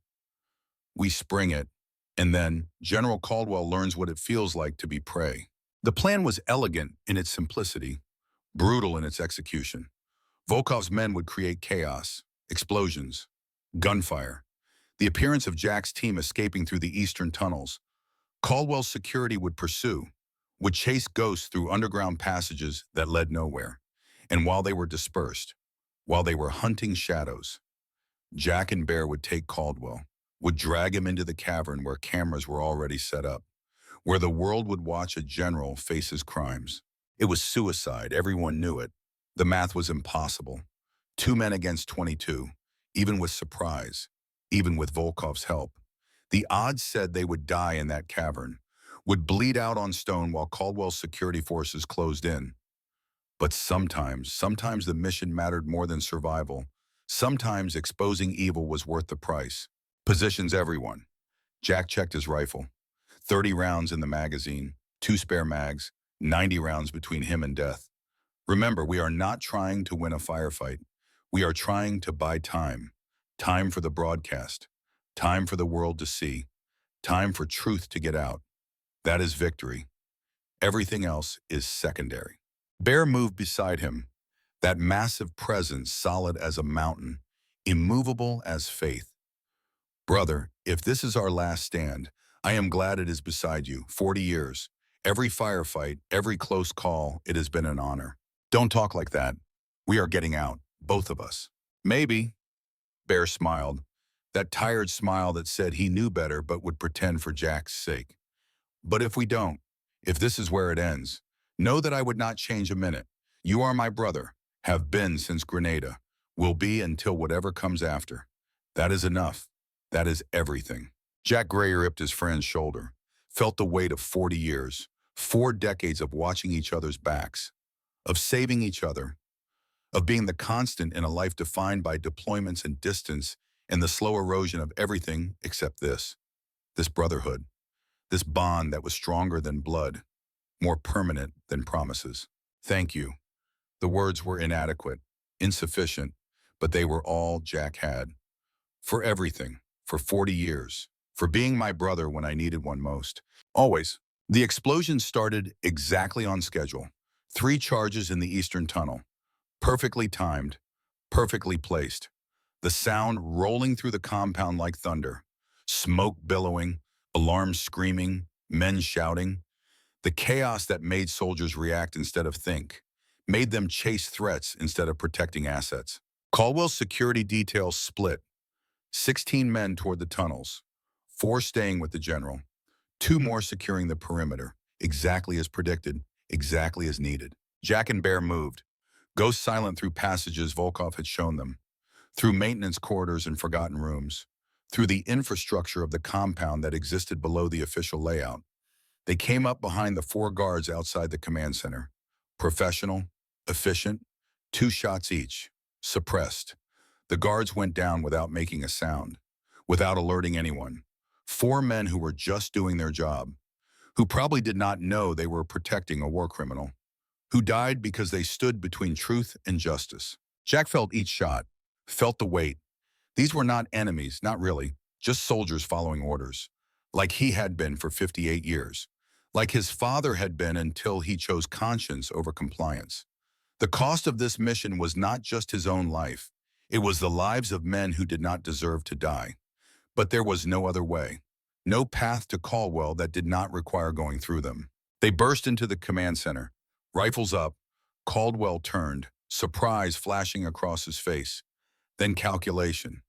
we spring it, and then General Caldwell learns what it feels like to be prey. The plan was elegant in its simplicity, brutal in its execution. Volkov's men would create chaos, explosions, gunfire, the appearance of Jack's team escaping through the eastern tunnels. Caldwell's security would pursue, would chase ghosts through underground passages that led nowhere. And while they were dispersed, while they were hunting shadows, Jack and Bear would take Caldwell, would drag him into the cavern where cameras were already set up, where the world would watch a general face his crimes. It was suicide, everyone knew it. The math was impossible. 2 men against 22, even with surprise, even with Volkov's help. The odds said they would die in that cavern, would bleed out on stone while Caldwell's security forces closed in. But sometimes the mission mattered more than survival. Sometimes exposing evil was worth the price. Positions everyone. Jack checked his rifle. 30 rounds in the magazine, 2 spare mags, 90 rounds between him and death. Remember, we are not trying to win a firefight. We are trying to buy time. Time for the broadcast. Time for the world to see. Time for truth to get out. That is victory. Everything else is secondary. Bear moved beside him, that massive presence solid as a mountain, immovable as faith. Brother, if this is our last stand, I am glad it is beside you. 40 years. Every firefight, every close call, it has been an honor. Don't talk like that. We are getting out, both of us. Maybe. Bear smiled, that tired smile that said he knew better but would pretend for Jack's sake. But if we don't, if this is where it ends, know that I would not change a minute. You are my brother, have been since Grenada, will be until whatever comes after. That is enough. That is everything. Jack gripped his friend's shoulder, felt the weight of 40 years, 4 decades of watching each other's backs, of saving each other, of being the constant in a life defined by deployments and distance and the slow erosion of everything except this brotherhood, this bond that was stronger than blood, more permanent than promises. Thank you. The words were inadequate, insufficient, but they were all Jack had. For everything, for 40 years, for being my brother when I needed one most. Always. The explosion started exactly on schedule. 3 charges in the eastern tunnel. Perfectly timed, perfectly placed. The sound rolling through the compound like thunder. Smoke billowing, alarms screaming, men shouting. The chaos that made soldiers react instead of think, made them chase threats instead of protecting assets. Caldwell's security detail split. 16 men toward the tunnels, 4 staying with the general, 2 more securing the perimeter, exactly as predicted, exactly as needed. Jack and Bear moved, ghost silent through passages Volkov had shown them, through maintenance corridors and forgotten rooms, through the infrastructure of the compound that existed below the official layout. They came up behind the 4 guards outside the command center. Professional, efficient, 2 shots each, suppressed. The guards went down without making a sound, without alerting anyone. 4 men who were just doing their job, who probably did not know they were protecting a war criminal, who died because they stood between truth and justice. Jack felt each shot, felt the weight. These were not enemies, not really, just soldiers following orders, like he had been for 58 years, like his father had been until he chose conscience over compliance. The cost of this mission was not just his own life. It was the lives of men who did not deserve to die. But there was no other way. No path to Caldwell that did not require going through them. They burst into the command center. Rifles up, Caldwell turned, surprise flashing across his face. Then calculation.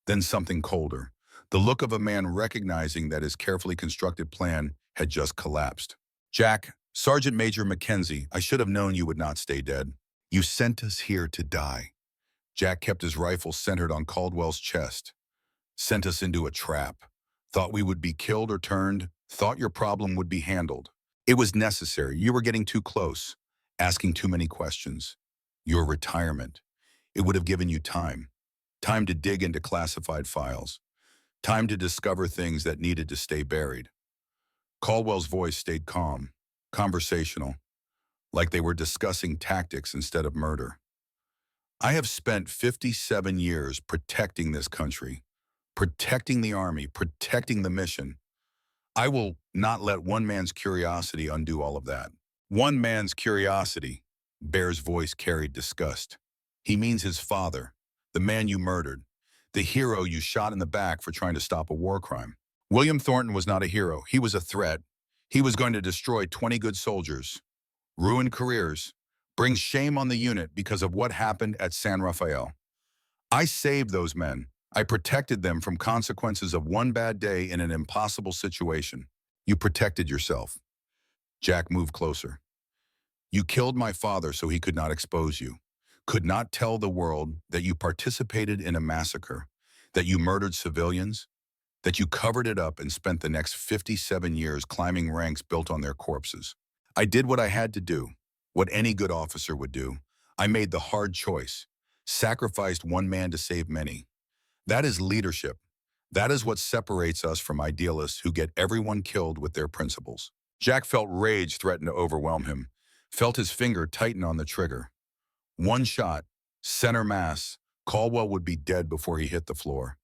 Then something colder. The look of a man recognizing that his carefully constructed plan had just collapsed. Jack, Sergeant Major Mackenzie, I should have known you would not stay dead. You sent us here to die. Jack kept his rifle centered on Caldwell's chest. Sent us into a trap. Thought we would be killed or turned. Thought your problem would be handled. It was necessary. You were getting too close. Asking too many questions. Your retirement. It would have given you time. Time to dig into classified files. Time to discover things that needed to stay buried. Caldwell's voice stayed calm, conversational, like they were discussing tactics instead of murder. I have spent 57 years protecting this country, protecting the army, protecting the mission. I will not let one man's curiosity undo all of that. One man's curiosity, Bear's voice carried disgust. He means his father, the man you murdered, the hero you shot in the back for trying to stop a war crime. William Thornton was not a hero. He was a threat. He was going to destroy 20 good soldiers, ruin careers, bring shame on the unit because of what happened at San Rafael. I saved those men. I protected them from consequences of one bad day in an impossible situation. You protected yourself. Jack moved closer. You killed my father so he could not expose you, could not tell the world that you participated in a massacre, that you murdered civilians, that you covered it up and spent the next 57 years climbing ranks built on their corpses. I did what I had to do, what any good officer would do. I made the hard choice, sacrificed one man to save many. That is leadership. That is what separates us from idealists who get everyone killed with their principles. Jack felt rage threaten to overwhelm him, felt his finger tighten on the trigger. One shot, center mass, Caldwell would be dead before he hit the floor.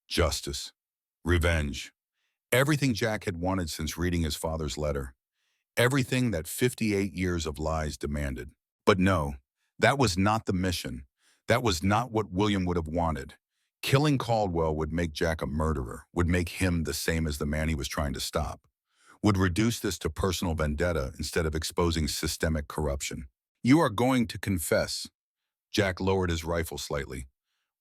Justice. Revenge. Everything Jack had wanted since reading his father's letter. Everything that 58 years of lies demanded. But no, that was not the mission. That was not what William would have wanted. Killing Caldwell would make Jack a murderer, would make him the same as the man he was trying to stop, would reduce this to personal vendetta instead of exposing systemic corruption. You are going to confess. Jack lowered his rifle slightly.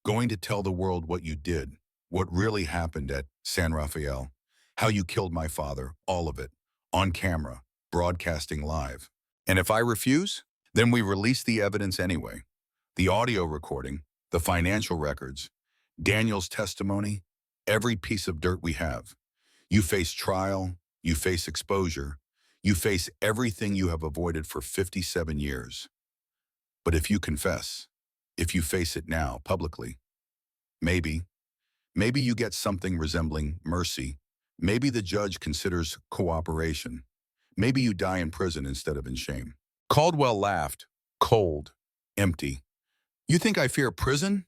Going to tell the world what you did, what really happened at San Rafael, how you killed my father, all of it, on camera, broadcasting live. And if I refuse, then we release the evidence anyway. The audio recording, the financial records, Daniel's testimony, every piece of dirt we have. You face trial, you face exposure, you face everything you have avoided for 57 years. But if you confess, if you face it now publicly, maybe you get something resembling mercy. Maybe the judge considers cooperation. Maybe you die in prison instead of in shame. Caldwell laughed, cold, empty. You think I fear prison?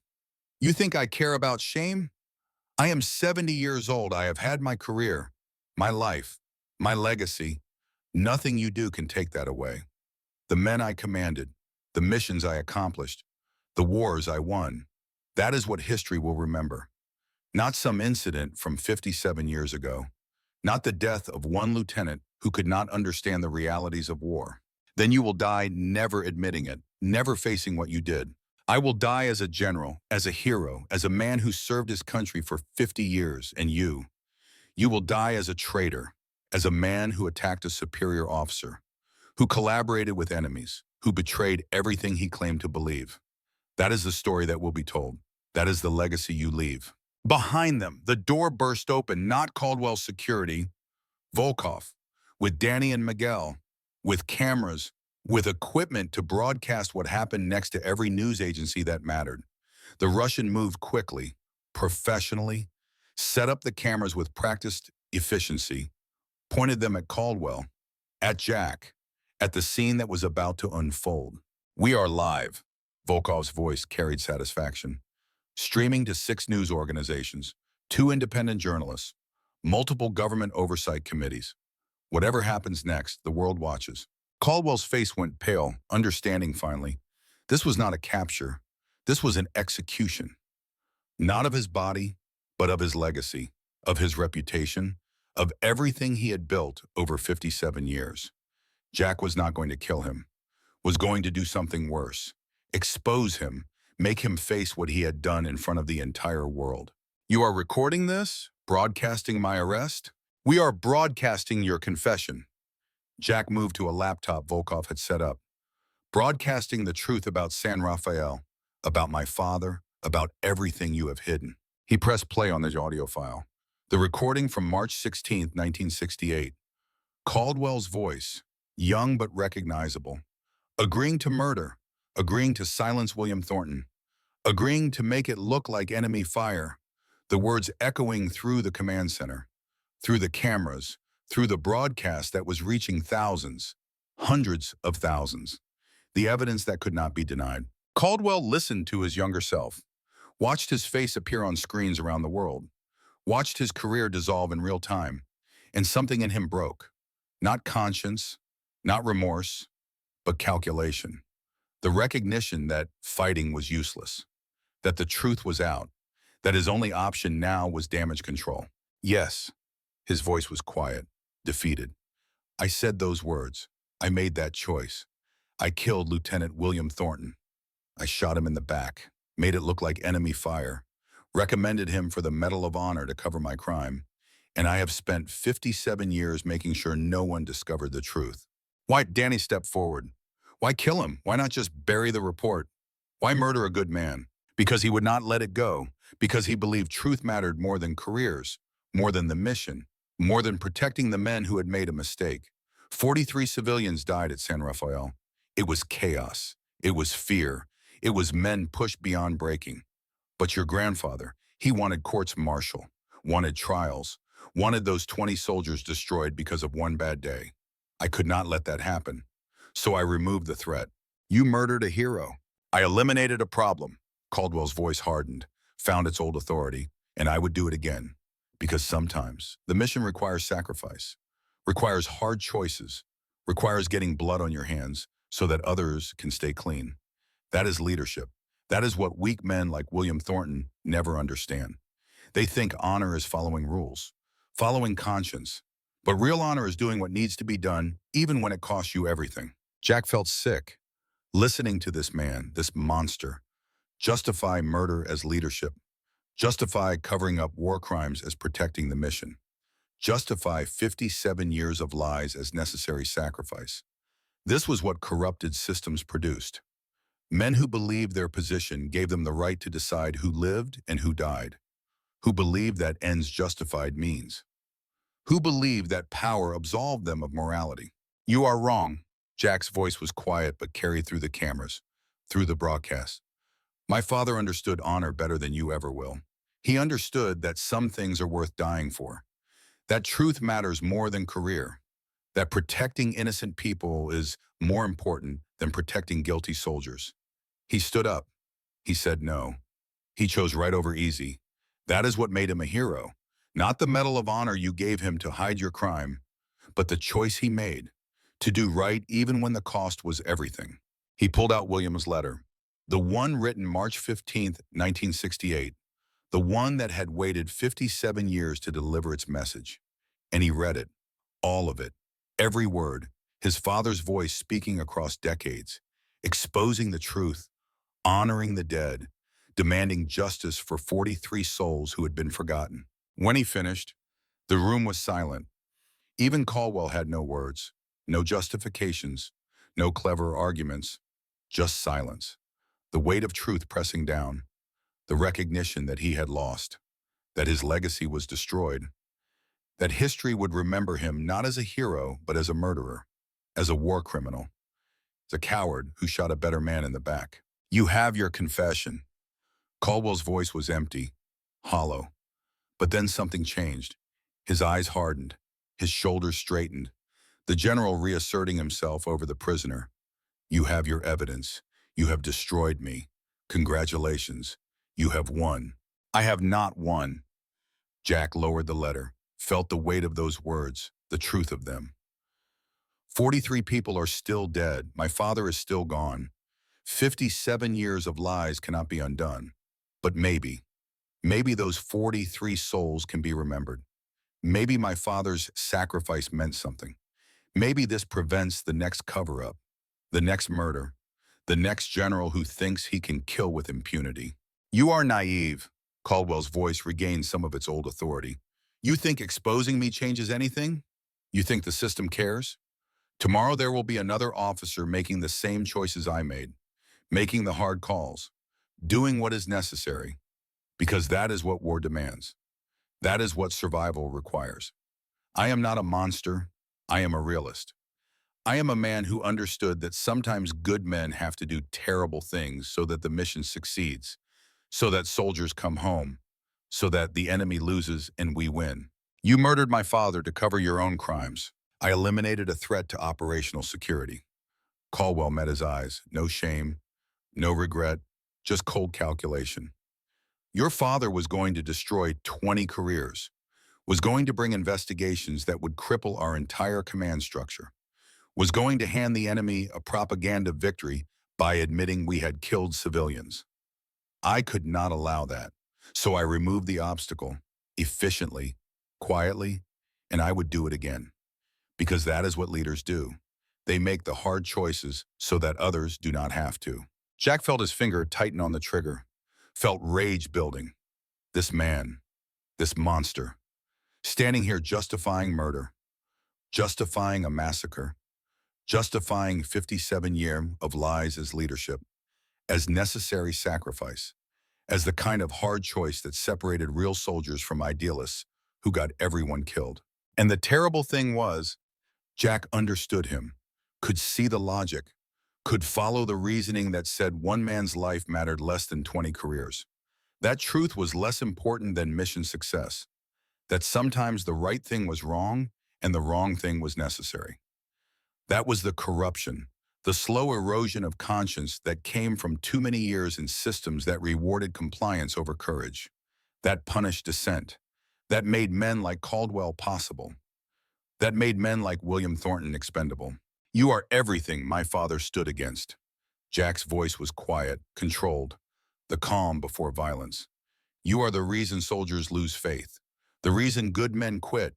You think I care about shame? I am 70 years old. I have had my career, my life, my legacy. Nothing you do can take that away. The men I commanded, the missions I accomplished, the wars I won. That is what history will remember. Not some incident from 57 years ago. Not the death of one lieutenant who could not understand the realities of war. Then you will die never admitting it, never facing what you did. I will die as a general, as a hero, as a man who served his country for 50 years, and you will die as a traitor, as a man who attacked a superior officer, who collaborated with enemies, who betrayed everything he claimed to believe. That is the story that will be told. That is the legacy you leave. Behind them, the door burst open, not Caldwell's security, Volkov, with Danny and Miguel, with cameras, with equipment to broadcast what happened next to every news agency that mattered. The Russian moved quickly, professionally, set up the cameras with practiced efficiency, pointed them at Caldwell, at Jack, at the scene that was about to unfold. We are live, Volkov's voice carried satisfaction. Streaming to 6 news organizations, 2 independent journalists, multiple government oversight committees. Whatever happens next, the world watches. Caldwell's face went pale, understanding finally. This was not a capture. This was an execution. Not of his body, but of his legacy, of his reputation, of everything he had built over 57 years. Jack was not going to kill him, was going to do something worse, expose him, make him face what he had done in front of the entire world. You are recording this? Broadcasting my arrest? We are broadcasting your confession. Jack moved to a laptop Volkov had set up, broadcasting the truth about San Rafael, about my father, about everything you have hidden. He pressed play on the audio file. The recording from March 16, 1968. Caldwell's voice, young but recognizable, agreeing to murder, agreeing to silence William Thornton, agreeing to make it look like enemy fire, the words echoing through the command center, through the cameras, through the broadcast that was reaching thousands, hundreds of thousands, the evidence that could not be denied. Caldwell listened to his younger self, watched his face appear on screens around the world, watched his career dissolve in real time, and something in him broke. Not conscience, not remorse, but calculation. The recognition that fighting was useless, that the truth was out, that his only option now was damage control. Yes, his voice was quiet, defeated. I said those words. I made that choice. I killed Lieutenant William Thornton. I shot him in the back, made it look like enemy fire, recommended him for the Medal of Honor to cover my crime, and I have spent 57 years making sure no one discovered the truth. Why, Danny stepped forward. Why kill him? Why not just bury the report? Why murder a good man? Because he would not let it go, because he believed truth mattered more than careers, more than the mission, more than protecting the men who had made a mistake. 43 civilians died at San Rafael. It was chaos. It was fear. It was men pushed beyond breaking. But your grandfather, he wanted courts-martial, wanted trials, wanted those 20 soldiers destroyed because of one bad day. I could not let that happen. So I removed the threat. You murdered a hero. I eliminated a problem. Caldwell's voice hardened, found its old authority, and I would do it again. Because sometimes the mission requires sacrifice, requires hard choices, requires getting blood on your hands so that others can stay clean. That is leadership. That is what weak men like William Thornton never understand. They think honor is following rules, following conscience. But real honor is doing what needs to be done, even when it costs you everything. Jack felt sick, listening to this man, this monster, justify murder as leadership, justify covering up war crimes as protecting the mission, justify 57 years of lies as necessary sacrifice. This was what corrupted systems produced. Men who believed their position gave them the right to decide who lived and who died, who believed that ends justified means, who believed that power absolved them of morality. You are wrong. Jack's voice was quiet but carried through the cameras, through the broadcast. My father understood honor better than you ever will. He understood that some things are worth dying for, that truth matters more than career, that protecting innocent people is more important than protecting guilty soldiers. He stood up. He said no. He chose right over easy. That is what made him a hero. Not the Medal of Honor you gave him to hide your crime, but the choice he made to do right even when the cost was everything. He pulled out William's letter, the one written March 15th, 1968, the one that had waited 57 years to deliver its message. And he read it, all of it, every word, his father's voice speaking across decades, exposing the truth, honoring the dead, demanding justice for 43 souls who had been forgotten. When he finished, the room was silent. Even Caldwell had no words, no justifications, no clever arguments, just silence. The weight of truth pressing down, the recognition that he had lost, that his legacy was destroyed, that history would remember him not as a hero, but as a murderer, as a war criminal, as a coward who shot a better man in the back. You have your confession. Caldwell's voice was empty, hollow. But then something changed. His eyes hardened, his shoulders straightened, the general reasserting himself over the prisoner. You have your evidence. You have destroyed me. Congratulations. You have won. I have not won. Jack lowered the letter, felt the weight of those words, the truth of them. 43 people are still dead. My father is still gone. 57 years of lies cannot be undone. But maybe those 43 souls can be remembered. Maybe my father's sacrifice meant something. Maybe this prevents the next cover-up, the next murder, the next general who thinks he can kill with impunity. You are naive. Caldwell's voice regained some of its old authority. You think exposing me changes anything? You think the system cares? Tomorrow there will be another officer making the same choices I made, making the hard calls, doing what is necessary, because that is what war demands. That is what survival requires. I am not a monster. I am a realist. I am a man who understood that sometimes good men have to do terrible things so that the mission succeeds, so that soldiers come home, so that the enemy loses and we win. You murdered my father to cover your own crimes. I eliminated a threat to operational security. Caldwell met his eyes. No shame, no regret, just cold calculation. Your father was going to destroy 20 careers, was going to bring investigations that would cripple our entire command structure, was going to hand the enemy a propaganda victory by admitting we had killed civilians. I could not allow that, so I removed the obstacle, efficiently, quietly, and I would do it again. because that is what leaders do. They make the hard choices so that others do not have to. Jack felt his finger tighten on the trigger, felt rage building. This man, this monster, standing here justifying murder, justifying a massacre, justifying 57 years of lies as leadership, as necessary sacrifice, as the kind of hard choice that separated real soldiers from idealists who got everyone killed. And the terrible thing was, Jack understood him, could see the logic, could follow the reasoning that said one man's life mattered less than 20 careers. That truth was less important than mission success, that sometimes the right thing was wrong and the wrong thing was necessary. That was the corruption, the slow erosion of conscience that came from too many years in systems that rewarded compliance over courage, that punished dissent, that made men like Caldwell possible, that made men like William Thornton expendable. You are everything my father stood against. Jack's voice was quiet, controlled, the calm before violence. You are the reason soldiers lose faith, the reason good men quit,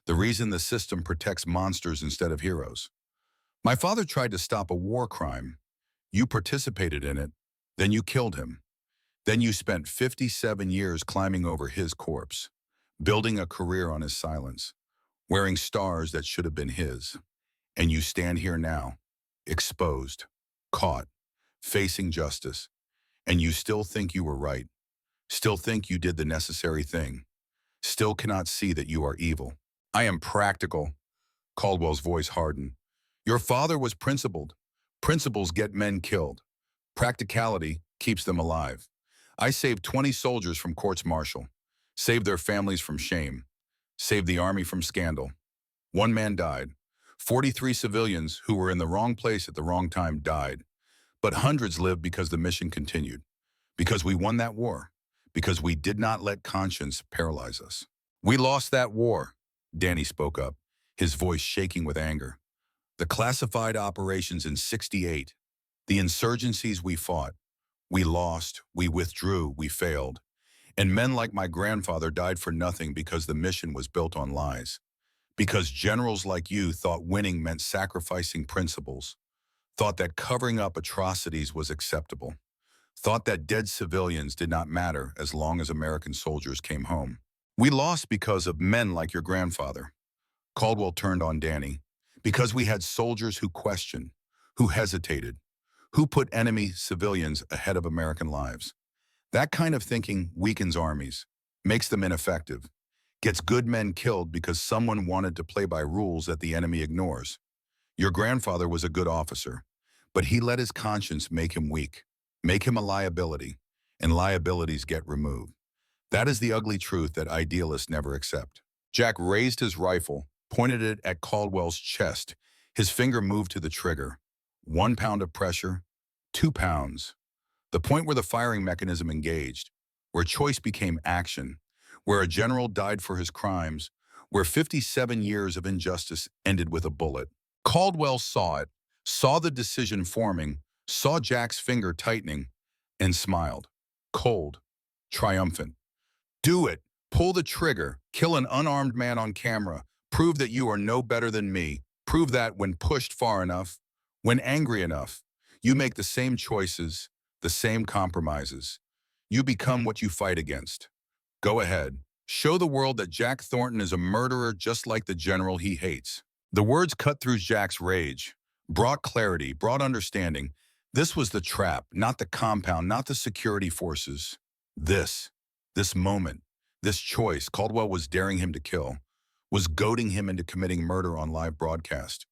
the reason the system protects monsters instead of heroes. My father tried to stop a war crime. You participated in it, then you killed him. Then you spent 57 years climbing over his corpse, building a career on his silence, wearing stars that should have been his. And you stand here now, exposed, caught, facing justice, and you still think you were right, still think you did the necessary thing, still cannot see that you are evil. I am practical. Caldwell's voice hardened. Your father was principled. Principles get men killed. Practicality keeps them alive. I saved 20 soldiers from courts-martial, saved their families from shame, saved the army from scandal. One man died. 43 civilians who were in the wrong place at the wrong time died. But hundreds lived because the mission continued, because we won that war, because we did not let conscience paralyze us. We lost that war, Danny spoke up, his voice shaking with anger. The classified operations in '68, the insurgencies we fought, we lost, we withdrew, we failed. And men like my grandfather died for nothing because the mission was built on lies. Because generals like you thought winning meant sacrificing principles, thought that covering up atrocities was acceptable, thought that dead civilians did not matter as long as American soldiers came home. We lost because of men like your grandfather. Caldwell turned on Danny. Because we had soldiers who questioned, who hesitated, who put enemy civilians ahead of American lives. That kind of thinking weakens armies, makes them ineffective, gets good men killed because someone wanted to play by rules that the enemy ignores. Your grandfather was a good officer, but he let his conscience make him weak, make him a liability, and liabilities get removed. That is the ugly truth that idealists never accept. Jack raised his rifle, pointed it at Caldwell's chest. His finger moved to the trigger. 1 pound of pressure, 2 pounds. The point where the firing mechanism engaged, where choice became action, where a general died for his crimes, where 57 years of injustice ended with a bullet. Caldwell saw it, saw the decision forming, saw Jack's finger tightening, and smiled. Cold, triumphant. Do it. Pull the trigger. Kill an unarmed man on camera. Prove that you are no better than me. Prove that when pushed far enough, when angry enough, you make the same choices, the same compromises. You become what you fight against. Go ahead. Show the world that Jack Thornton is a murderer just like the general he hates. The words cut through Jack's rage, brought clarity, brought understanding. This was the trap, not the compound, not the security forces. This moment, this choice Caldwell was daring him to kill, was goading him into committing murder on live broadcast,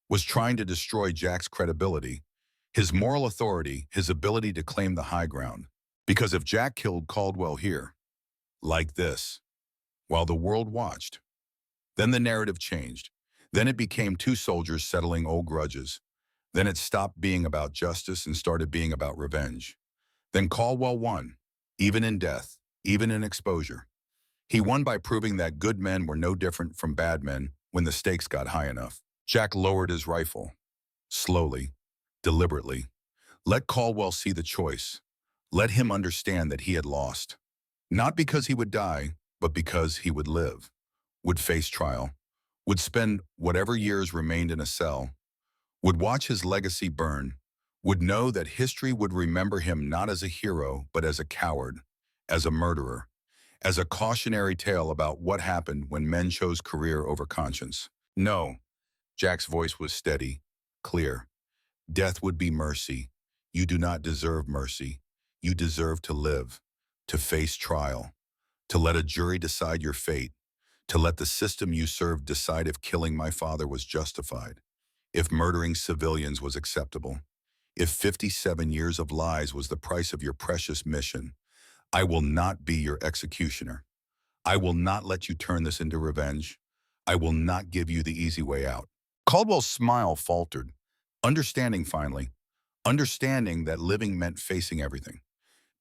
was trying to destroy Jack's credibility, his moral authority, his ability to claim the high ground. Because if Jack killed Caldwell here, like this, while the world watched, then the narrative changed. Then it became 2 soldiers settling old grudges. Then it stopped being about justice and started being about revenge. Then Caldwell won, even in death, even in exposure. He won by proving that good men were no different from bad men when the stakes got high enough. Jack lowered his rifle, slowly, deliberately. Let Caldwell see the choice. Let him understand that he had lost. Not because he would die, but because he would live, would face trial, would spend whatever years remained in a cell, would watch his legacy burn, would know that history would remember him not as a hero, but as a coward, as a murderer, as a cautionary tale about what happened when men chose career over conscience. No, Jack's voice was steady, clear. Death would be mercy. You do not deserve mercy. You deserve to live, to face trial, to let a jury decide your fate, to let the system you served decide if killing my father was justified, if murdering civilians was acceptable, if 57 years of lies was the price of your precious mission. I will not be your executioner. I will not let you turn this into revenge. I will not give you the easy way out. Caldwell's smile faltered, understanding finally, understanding that living meant facing everything,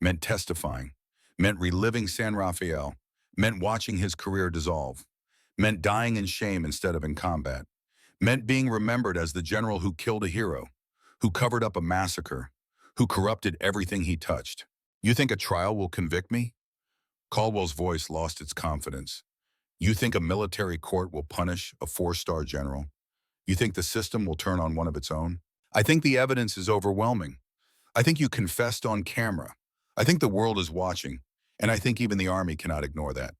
meant testifying, meant reliving San Rafael, meant watching his career dissolve, meant dying in shame instead of in combat, meant being remembered as the general who killed a hero, who covered up a massacre, who corrupted everything he touched. You think a trial will convict me? Caldwell's voice lost its confidence. You think a military court will punish a four-star general? You think the system will turn on one of its own? I think the evidence is overwhelming. I think you confessed on camera. I think the world is watching. And I think even the army cannot ignore that,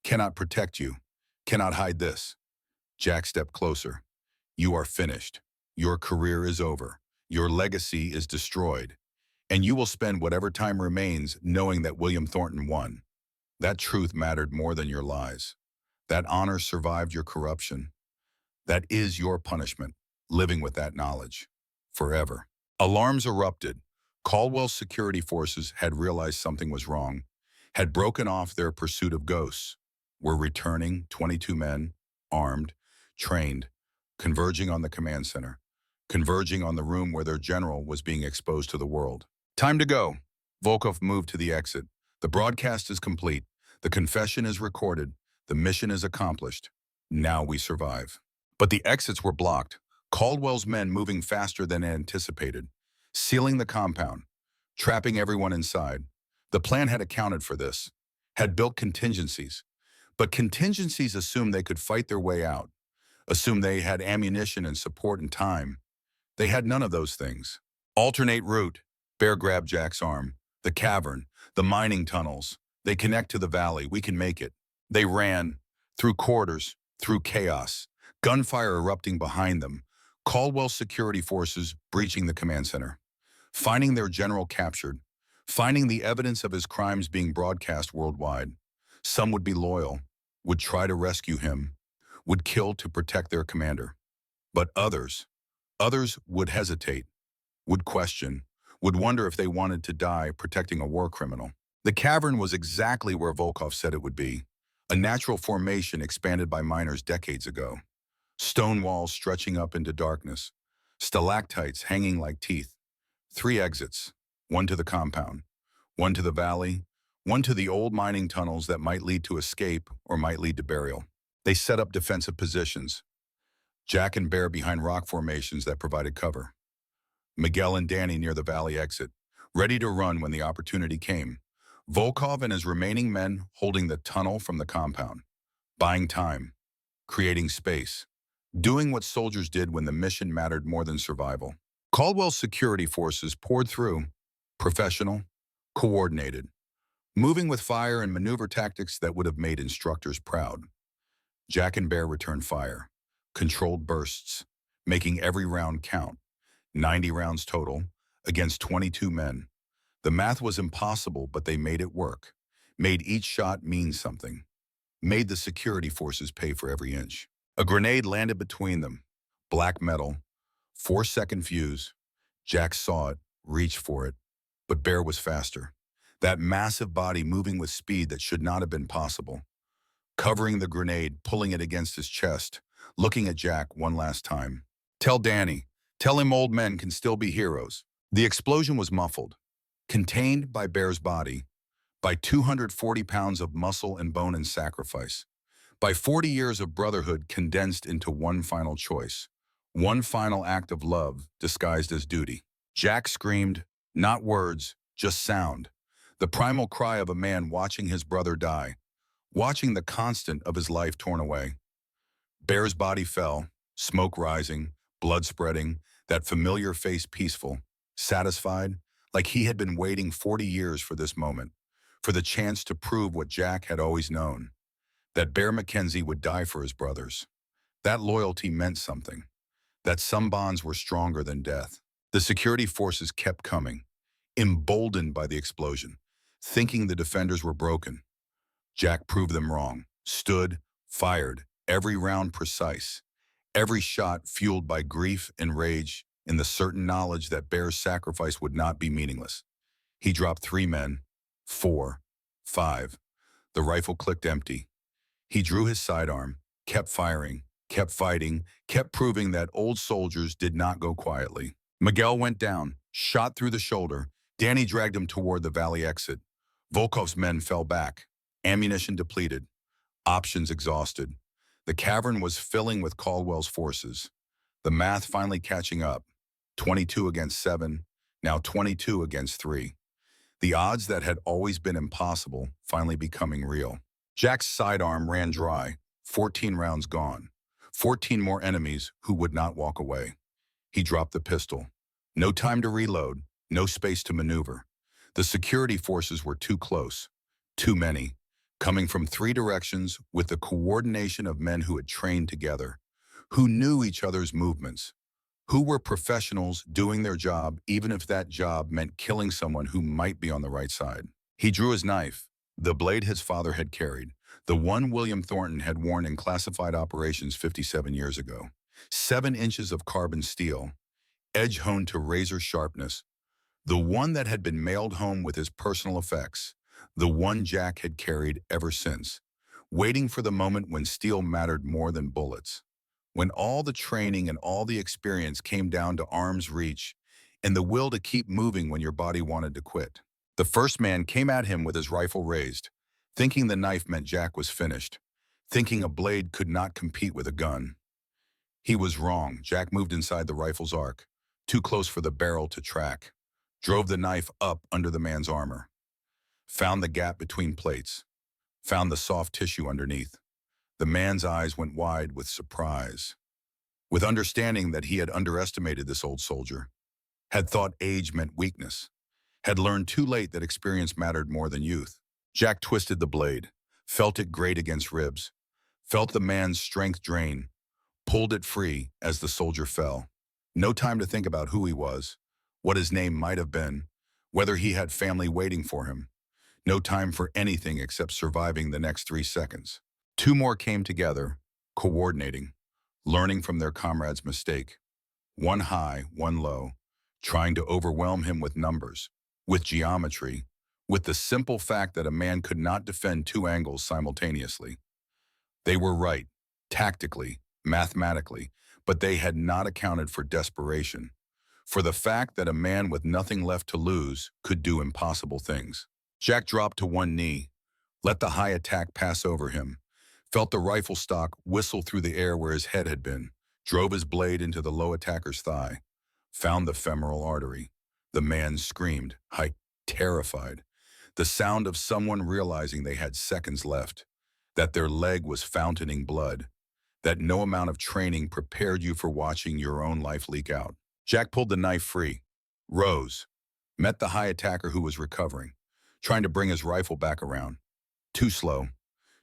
cannot protect you, cannot hide this. Jack stepped closer. You are finished. Your career is over. Your legacy is destroyed. And you will spend whatever time remains knowing that William Thornton won. That truth mattered more than your lies. That honor survived your corruption. That is your punishment, living with that knowledge. Forever. Alarms erupted. Caldwell's security forces had realized something was wrong, had broken off their pursuit of ghosts, were returning 22 men, armed, trained, converging on the command center, converging on the room where their general was being exposed to the world. Time to go. Volkov moved to the exit. The broadcast is complete. The confession is recorded. The mission is accomplished. Now we survive. But the exits were blocked. Caldwell's men moving faster than anticipated, sealing the compound, trapping everyone inside. The plan had accounted for this, had built contingencies. But contingencies assumed they could fight their way out, assumed they had ammunition and support and time. They had none of those things. Alternate route. Bear grabbed Jack's arm. The cavern, the mining tunnels. They connect to the valley. We can make it. They ran, through corridors, through chaos, gunfire erupting behind them, Caldwell's security forces breaching the command center, finding their general captured, finding the evidence of his crimes being broadcast worldwide. Some would be loyal, would try to rescue him, would kill to protect their commander. But others would hesitate, would question, would wonder if they wanted to die protecting a war criminal. The cavern was exactly where Volkov said it would be, a natural formation expanded by miners decades ago. Stone walls stretching up into darkness, stalactites hanging like teeth. 3 exits, one to the compound, one to the valley, one to the old mining tunnels that might lead to escape or might lead to burial. They set up defensive positions. Jack and Bear behind rock formations that provided cover. Miguel and Danny near the valley exit, ready to run when the opportunity came. Volkov and his remaining men holding the tunnel from the compound, buying time, creating space, doing what soldiers did when the mission mattered more than survival. Caldwell's security forces poured through, professional, coordinated, moving with fire and maneuver tactics that would have made instructors proud. Jack and Bear returned fire, controlled bursts, making every round count, 90 rounds total, against 22 men. The math was impossible, but they made it work, made each shot mean something, made the security forces pay for every inch. A grenade landed between them, black metal, 4-second fuse. Jack saw it, reached for it, but Bear was faster. That massive body moving with speed that should not have been possible. Covering the grenade, pulling it against his chest, looking at Jack one last time. Tell Danny, tell him old men can still be heroes. The explosion was muffled, contained by Bear's body, by 240 pounds of muscle and bone and sacrifice, by 40 years of brotherhood condensed into one final choice, one final act of love disguised as duty. Jack screamed, not words, just sound, the primal cry of a man watching his brother die, watching the constant of his life torn away. Bear's body fell, smoke rising, blood spreading, that familiar face peaceful, satisfied, like he had been waiting 40 years for this moment, for the chance to prove what Jack had always known, that Bear Mackenzie would die for his brothers. That loyalty meant something, that some bonds were stronger than death. The security forces kept coming, emboldened by the explosion, thinking the defenders were broken. Jack proved them wrong, stood, fired, every round precise, every shot fueled by grief and rage in the certain knowledge that Bear's sacrifice would not be meaningless. He dropped 3 men, 4, 5. The rifle clicked empty. He drew his sidearm, kept firing, kept fighting, kept proving that old soldiers did not go quietly. Miguel went down, shot through the shoulder. Danny dragged him toward the valley exit. Volkov's men fell back, ammunition depleted, options exhausted. The cavern was filling with Caldwell's forces. The math finally catching up. 22 against 7, now 22 against 3. The odds that had always been impossible finally becoming real. Jack's sidearm ran dry, 14 rounds gone. 14 more enemies who would not walk away. He dropped the pistol. No time to reload, no space to maneuver. The security forces were too close, too many, coming from 3 directions with the coordination of men who had trained together, who knew each other's movements, who were professionals doing their job even if that job meant killing someone who might be on the right side. He drew his knife, the blade his father had carried, the one William Thornton had worn in classified operations 57 years ago. 7 inches of carbon steel, edge honed to razor sharpness, the one that had been mailed home with his personal effects, the one Jack had carried ever since, waiting for the moment when steel mattered more than bullets, when all the training and all the experience came down to arm's reach and the will to keep moving when your body wanted to quit. The first man came at him with his rifle raised, thinking the knife meant Jack was finished, thinking a blade could not compete with a gun. He was wrong. Jack moved inside the rifle's arc, too close for the barrel to track, drove the knife up under the man's armor, found the gap between plates, found the soft tissue underneath. The man's eyes went wide with surprise, with understanding that he had underestimated this old soldier, had thought age meant weakness, had learned too late that experience mattered more than youth. Jack twisted the blade, felt it grate against ribs, felt the man's strength drain, pulled it free as the soldier fell. No time to think about who he was, what his name might have been, whether he had family waiting for him. No time for anything except surviving the next 3 seconds. 2 more came together, coordinating, learning from their comrade's mistake. One high, one low, trying to overwhelm him with numbers, with geometry, with the simple fact that a man could not defend 2 angles simultaneously. They were right, tactically, mathematically, but they had not accounted for desperation, for the fact that a man with nothing left to lose could do impossible things. Jack dropped to one knee, let the high attack pass over him, felt the rifle stock whistle through the air where his head had been, drove his blade into the low attacker's thigh, found the femoral artery. The man screamed, terrified. The sound of someone realizing they had seconds left, that their leg was fountaining blood, that no amount of training prepared you for watching your own life leak out. Jack pulled the knife free, rose, met the high attacker who was recovering, trying to bring his rifle back around. Too slow,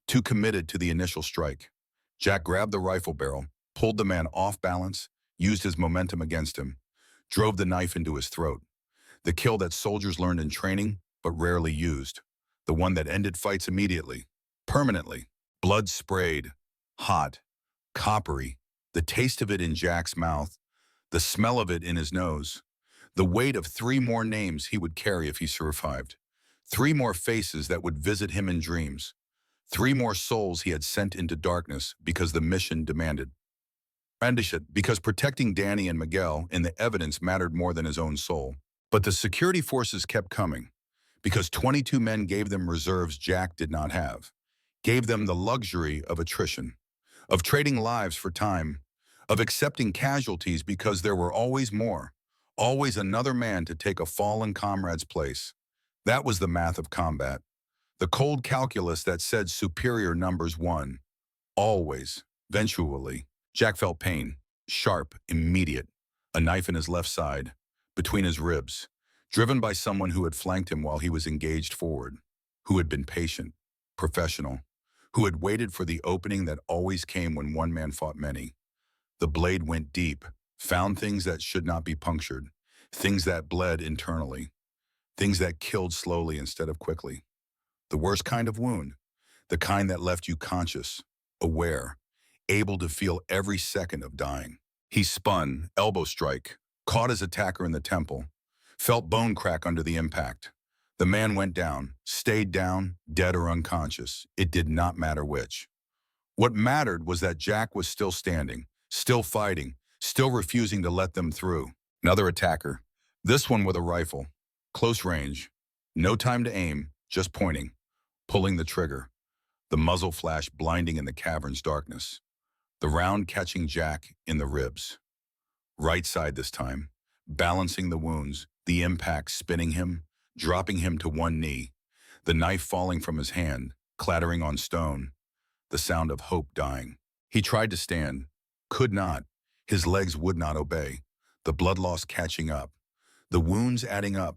too committed to the initial strike. Jack grabbed the rifle barrel, pulled the man off balance, used his momentum against him, drove the knife into his throat. The kill that soldiers learned in training, but rarely used. The one that ended fights immediately, permanently. Blood sprayed, hot, coppery, the taste of it in Jack's mouth, the smell of it in his nose, the weight of 3 more names he would carry if he survived, 3 more faces that would visit him in dreams, 3 more souls he had sent into darkness because the mission demanded. Because protecting Danny and Miguel in the evidence mattered more than his own soul. But the security forces kept coming, because 22 men gave them reserves Jack did not have, gave them the luxury of attrition, of trading lives for time, of accepting casualties because there were always more, always another man to take a fallen comrade's place. That was the math of combat, the cold calculus that said superior numbers won, always. Eventually, Jack felt pain, sharp, immediate, a knife in his left side, between his ribs, driven by someone who had flanked him while he was engaged forward, who had been patient, professional, who had waited for the opening that always came when one man fought many. The blade went deep, found things that should not be punctured, things that bled internally, things that killed slowly instead of quickly. The worst kind of wound, the kind that left you conscious, aware, able to feel every second of dying. He spun, elbow strike, caught his attacker in the temple, felt bone crack under the impact. The man went down, stayed down, dead or unconscious. It did not matter which. What mattered was that Jack was still standing, still fighting, still refusing to let them through. Another attacker, this one with a rifle, close range, no time to aim, just pointing, pulling the trigger. The muzzle flash blinding in the cavern's darkness. The round catching Jack in the ribs. Right side this time, balancing the wounds, the impact spinning him, dropping him to one knee, the knife falling from his hand, clattering on stone, the sound of hope dying. He tried to stand, could not. His legs would not obey. The blood loss catching up, the wounds adding up,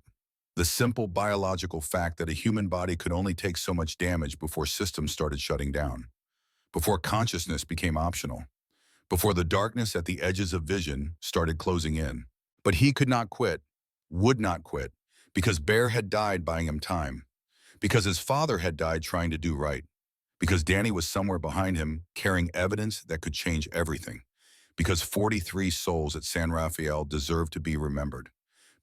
the simple biological fact that a human body could only take so much damage before systems started shutting down, before consciousness became optional, before the darkness at the edges of vision started closing in. But he could not quit, would not quit, because Bear had died buying him time, because his father had died trying to do right, because Danny was somewhere behind him carrying evidence that could change everything, because 43 souls at San Rafael deserved to be remembered,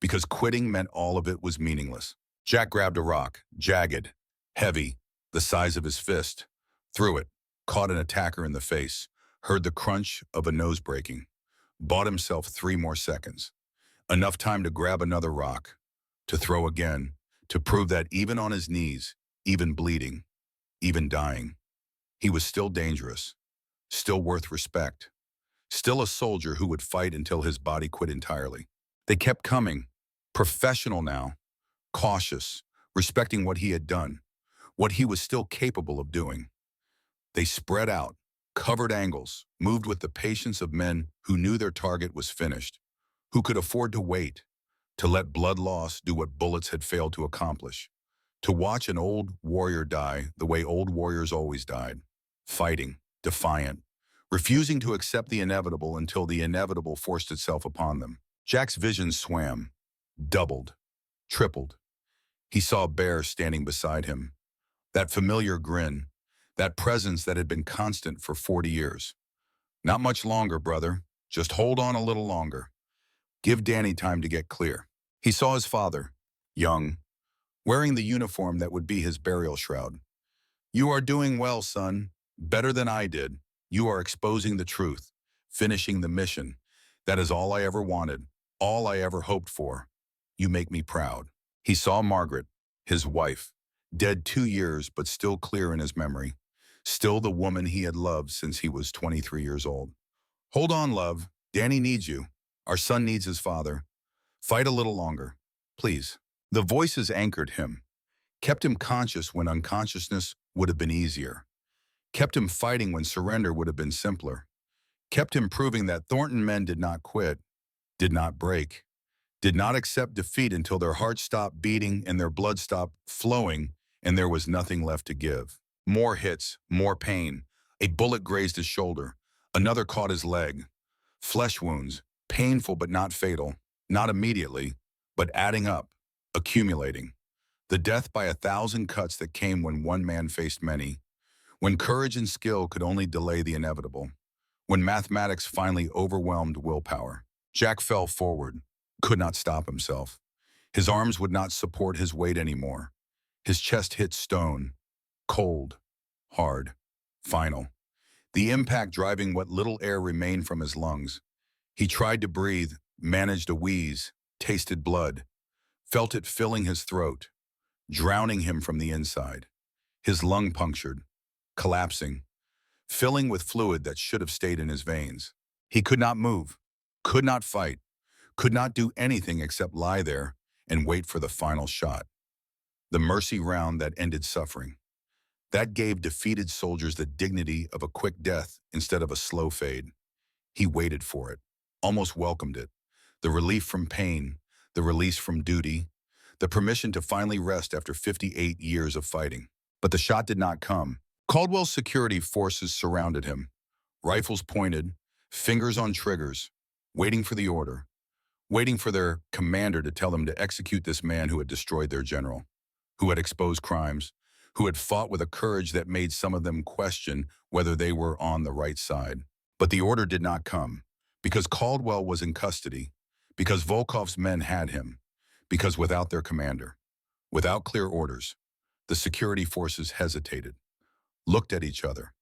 because quitting meant all of it was meaningless. Jack grabbed a rock, jagged, heavy, the size of his fist, threw it, caught an attacker in the face, heard the crunch of a nose breaking, bought himself 3 more seconds, enough time to grab another rock, to throw again, to prove that even on his knees, even bleeding, even dying, he was still dangerous, still worth respect, still a soldier who would fight until his body quit entirely. They kept coming, professional now, cautious, respecting what he had done, what he was still capable of doing. They spread out, covered angles, moved with the patience of men who knew their target was finished, who could afford to wait, to let blood loss do what bullets had failed to accomplish, to watch an old warrior die the way old warriors always died, fighting, defiant, refusing to accept the inevitable until the inevitable forced itself upon them. Jack's vision swam, doubled, tripled. He saw Bear standing beside him, that familiar grin, that presence that had been constant for 40 years. Not much longer, brother. Just hold on a little longer. Give Danny time to get clear. He saw his father, young, wearing the uniform that would be his burial shroud. You are doing well, son. Better than I did. You are exposing the truth, finishing the mission. That is all I ever wanted, all I ever hoped for. You make me proud. He saw Margaret, his wife, dead 2 years but still clear in his memory, still the woman he had loved since he was 23 years old. Hold on, love. Danny needs you. Our son needs his father. Fight a little longer, please. The voices anchored him, kept him conscious when unconsciousness would have been easier, kept him fighting when surrender would have been simpler, kept him proving that Thornton men did not quit, did not break, did not accept defeat until their hearts stopped beating and their blood stopped flowing and there was nothing left to give. More hits, more pain. A bullet grazed his shoulder. Another caught his leg. Flesh wounds, painful but not fatal, not immediately, but adding up, accumulating. The death by 1,000 cuts that came when one man faced many, when courage and skill could only delay the inevitable, when mathematics finally overwhelmed willpower. Jack fell forward, could not stop himself. His arms would not support his weight anymore. His chest hit stone, cold, hard, final. The impact driving what little air remained from his lungs. He tried to breathe, managed a wheeze, tasted blood, felt it filling his throat, drowning him from the inside. His lung punctured, collapsing, filling with fluid that should have stayed in his veins. He could not move, could not fight, could not do anything except lie there and wait for the final shot. The mercy round that ended suffering. That gave defeated soldiers the dignity of a quick death instead of a slow fade. He waited for it, almost welcomed it. The relief from pain, the release from duty, the permission to finally rest after 58 years of fighting. But the shot did not come. Caldwell's security forces surrounded him, rifles pointed, fingers on triggers, waiting for the order, waiting for their commander to tell them to execute this man who had destroyed their general, who had exposed crimes, who had fought with a courage that made some of them question whether they were on the right side. But the order did not come, because Caldwell was in custody, because Volkov's men had him, because without their commander, without clear orders, the security forces hesitated, looked at each other,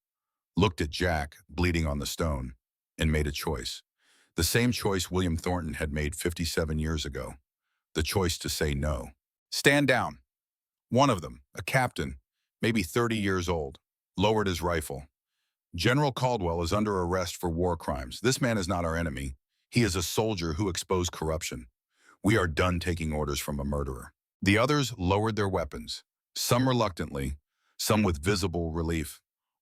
looked at Jack bleeding on the stone, and made a choice. The same choice William Thornton had made 57 years ago, the choice to say no. Stand down. One of them, a captain, maybe 30 years old, lowered his rifle. General Caldwell is under arrest for war crimes. This man is not our enemy. He is a soldier who exposed corruption. We are done taking orders from a murderer. The others lowered their weapons, some reluctantly, some with visible relief,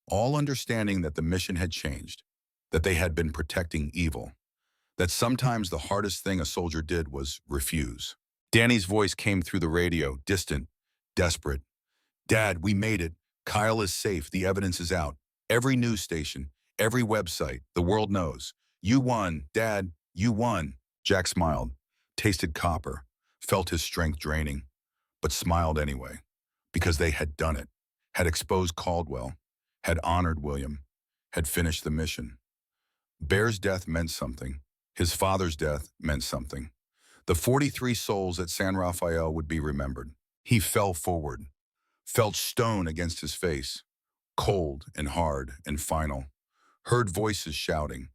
all understanding that the mission had changed, that they had been protecting evil, that sometimes the hardest thing a soldier did was refuse. Danny's voice came through the radio, distant, desperate. Dad, we made it. Kyle is safe. The evidence is out. Every news station, every website, the world knows. You won, Dad, you won. Jack smiled, tasted copper, felt his strength draining, but smiled anyway, because they had done it, had exposed Caldwell, had honored William, had finished the mission. Bear's death meant something. His father's death meant something. The 43 souls at San Rafael would be remembered. He fell forward, felt stone against his face, cold and hard and final, heard voices shouting,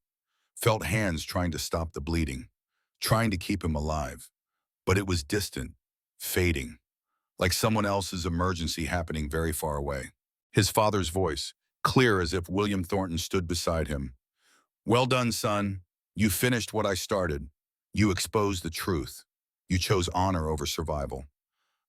felt hands trying to stop the bleeding, trying to keep him alive. But it was distant, fading, like someone else's emergency happening very far away. His father's voice, clear as if William Thornton stood beside him. Well done, son. You finished what I started. You exposed the truth. You chose honor over survival.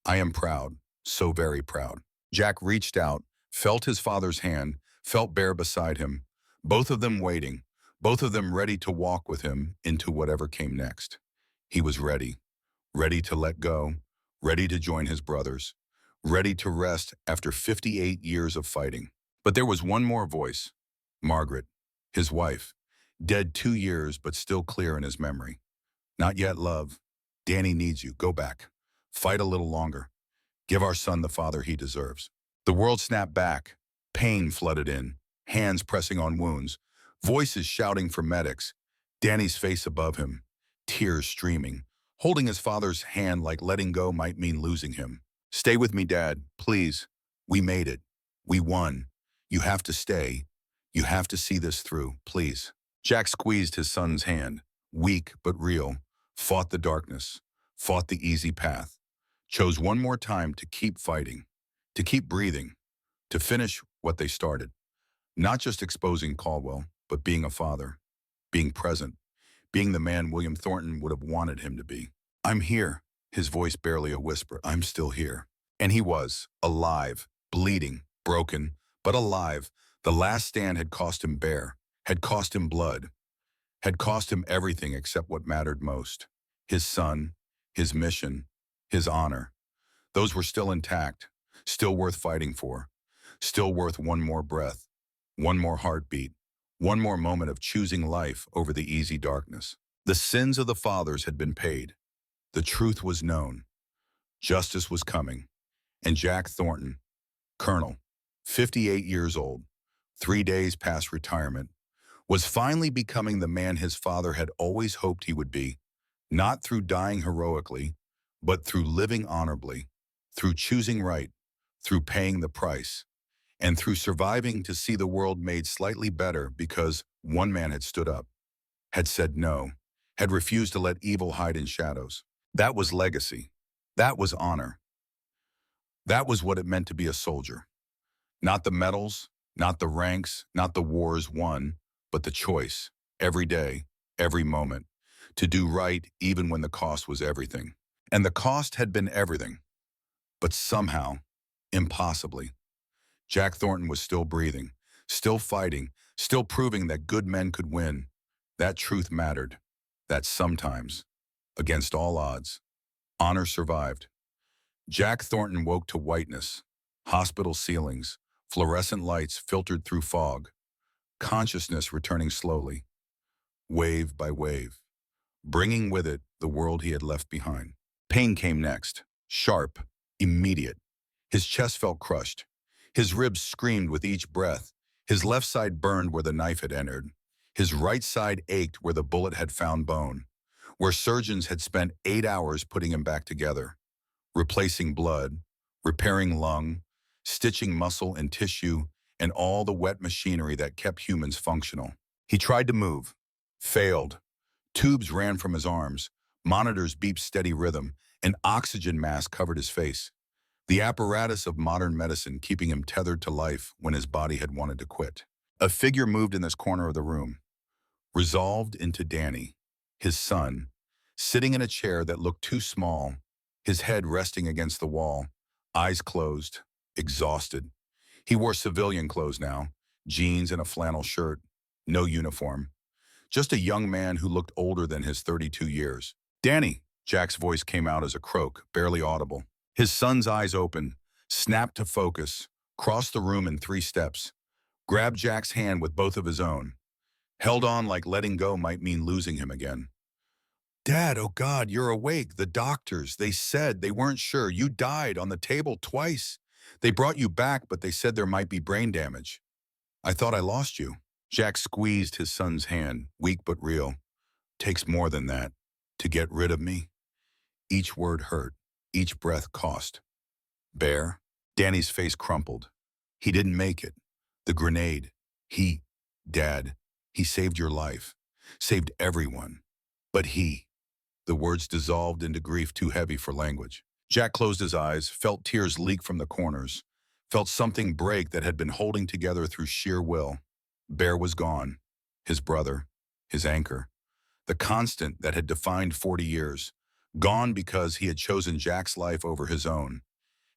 I am proud, so very proud. Jack reached out, felt his father's hand, felt Bear beside him, both of them waiting, both of them ready to walk with him into whatever came next. He was ready, ready to let go, ready to join his brothers, ready to rest after 58 years of fighting. But there was one more voice, Margaret, his wife, dead 2 years but still clear in his memory. Not yet, love. Danny needs you. Go back. Fight a little longer. Give our son the father he deserves. The world snapped back. Pain flooded in, hands pressing on wounds, voices shouting for medics, Danny's face above him, tears streaming, holding his father's hand like letting go might mean losing him. Stay with me, Dad, please. We made it. We won. You have to stay. You have to see this through, please. Jack squeezed his son's hand, weak but real, fought the darkness, fought the easy path, chose one more time to keep fighting, to keep breathing, to finish what they started. Not just exposing Caldwell, but being a father, being present, being the man William Thornton would have wanted him to be. I'm here, his voice barely a whisper. I'm still here. And he was, alive, bleeding, broken, but alive. The last stand had cost him Bear, had cost him blood, had cost him everything except what mattered most. His son, his mission, his honor. Those were still intact, still worth fighting for, still worth one more breath, one more heartbeat, one more moment of choosing life over the easy darkness. The sins of the fathers had been paid. The truth was known. Justice was coming. And Jack Thornton, Colonel, 58 years old, 3 days past retirement, was finally becoming the man his father had always hoped he would be, not through dying heroically, but through living honorably, through choosing right, through paying the price, and through surviving to see the world made slightly better because one man had stood up, had said no, had refused to let evil hide in shadows. That was legacy. That was honor. That was what it meant to be a soldier. Not the medals, not the ranks, not the wars won, but the choice, every day, every moment, to do right even when the cost was everything. And the cost had been everything. But somehow, impossibly, Jack Thornton was still breathing, still fighting, still proving that good men could win. That truth mattered. That sometimes, against all odds, honor survived. Jack Thornton woke to whiteness, hospital ceilings, fluorescent lights filtered through fog, consciousness returning slowly, wave by wave, bringing with it the world he had left behind. Pain came next, sharp, immediate. His chest felt crushed. His ribs screamed with each breath. His left side burned where the knife had entered. His right side ached where the bullet had found bone, where surgeons had spent 8 hours putting him back together, replacing blood, repairing lung, stitching muscle and tissue, and all the wet machinery that kept humans functional. He tried to move, failed. Tubes ran from his arms, monitors beeped steady rhythm, an oxygen mask covered his face. The apparatus of modern medicine keeping him tethered to life when his body had wanted to quit. A figure moved in this corner of the room, resolved into Danny, his son, sitting in a chair that looked too small, his head resting against the wall, eyes closed, exhausted. He wore civilian clothes now, jeans and a flannel shirt, no uniform. Just a young man who looked older than his 32 years. "Danny," Jack's voice came out as a croak, barely audible. His son's eyes opened, snapped to focus, crossed the room in 3 steps, grabbed Jack's hand with both of his own, held on like letting go might mean losing him again. "Dad, oh God, you're awake. The doctors, they said they weren't sure. You died on the table twice. They brought you back, but they said there might be brain damage. I thought I lost you." Jack squeezed his son's hand, weak but real. "Takes more than that to get rid of me." Each word hurt. Each breath cost. "Bear?" Danny's face crumpled. "He didn't make it. The grenade. Dad, he saved your life. Saved everyone. But the words dissolved into grief too heavy for language. Jack closed his eyes, felt tears leak from the corners, felt something break that had been holding together through sheer will. Bear was gone. His brother, his anchor, the constant that had defined 40 years. Gone because he had chosen Jack's life over his own,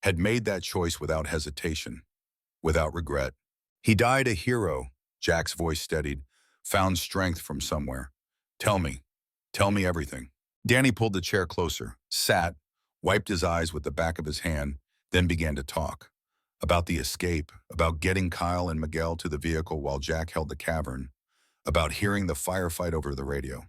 had made that choice without hesitation, without regret. "He died a hero," Jack's voice steadied, "found strength from somewhere. Tell me everything." Danny pulled the chair closer, sat, wiped his eyes with the back of his hand, then began to talk. About the escape, about getting Kyle and Miguel to the vehicle while Jack held the cavern, about hearing the firefight over the radio,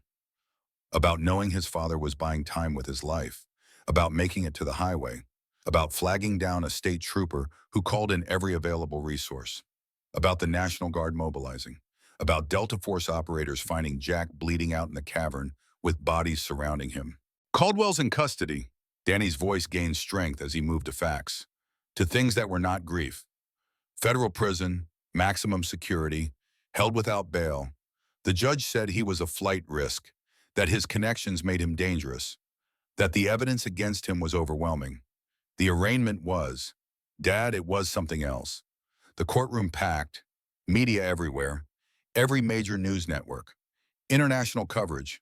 about knowing his father was buying time with his life, about making it to the highway, about flagging down a state trooper who called in every available resource, about the National Guard mobilizing, about Delta Force operators finding Jack bleeding out in the cavern with bodies surrounding him. "Caldwell's in custody." Danny's voice gained strength as he moved to facts, to things that were not grief. "Federal prison, maximum security, held without bail. The judge said he was a flight risk, that his connections made him dangerous, that the evidence against him was overwhelming. The arraignment was, Dad, it was something else. The courtroom packed, media everywhere, every major news network, international coverage.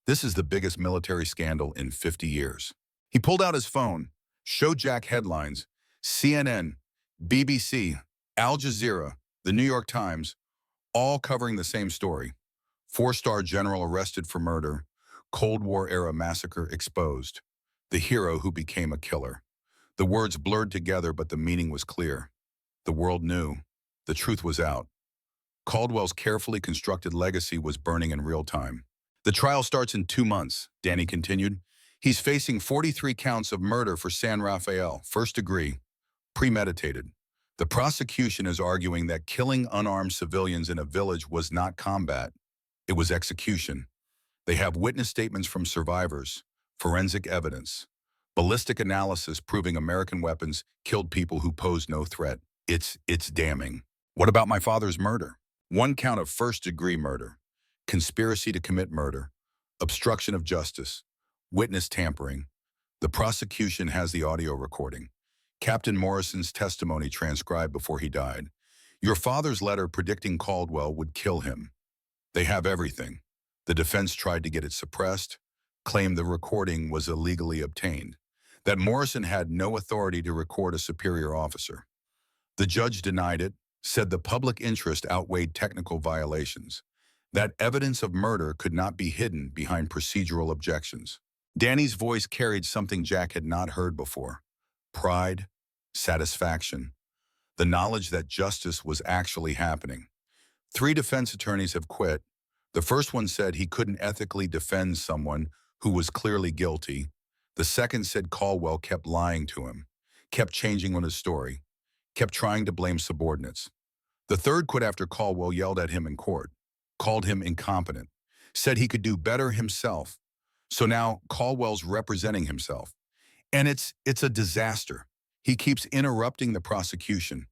This is the biggest military scandal in 50 years. He pulled out his phone, showed Jack headlines, CNN, BBC, Al Jazeera, the New York Times, all covering the same story. 4-star general arrested for murder, Cold War-era massacre exposed. The hero who became a killer. The words blurred together, but the meaning was clear. The world knew. The truth was out. Caldwell's carefully constructed legacy was burning in real time. "The trial starts in 2 months, Danny continued. He's facing 43 counts of murder for San Rafael, first degree, premeditated. The prosecution is arguing that killing unarmed civilians in a village was not combat. It was execution. They have witness statements from survivors, forensic evidence, ballistic analysis proving American weapons killed people who posed no threat. It's damning. What about my father's murder? 1 count of first-degree murder, conspiracy to commit murder, obstruction of justice, witness tampering. The prosecution has the audio recording. Captain Morrison's testimony transcribed before he died. Your father's letter predicting Caldwell would kill him. They have everything. The defense tried to get it suppressed, claimed the recording was illegally obtained, that Morrison had no authority to record a superior officer. The judge denied it, said the public interest outweighed technical violations, that evidence of murder could not be hidden behind procedural objections. Danny's voice carried something Jack had not heard before: pride, satisfaction, the knowledge that justice was actually happening. 3 defense attorneys have quit. The first one said he couldn't ethically defend someone who was clearly guilty. The second said Caldwell kept lying to him, kept changing on his story, kept trying to blame subordinates. The third quit after Caldwell yelled at him in court, called him incompetent, said he could do better himself. So now Caldwell's representing himself. And it's a disaster. He keeps interrupting the prosecution,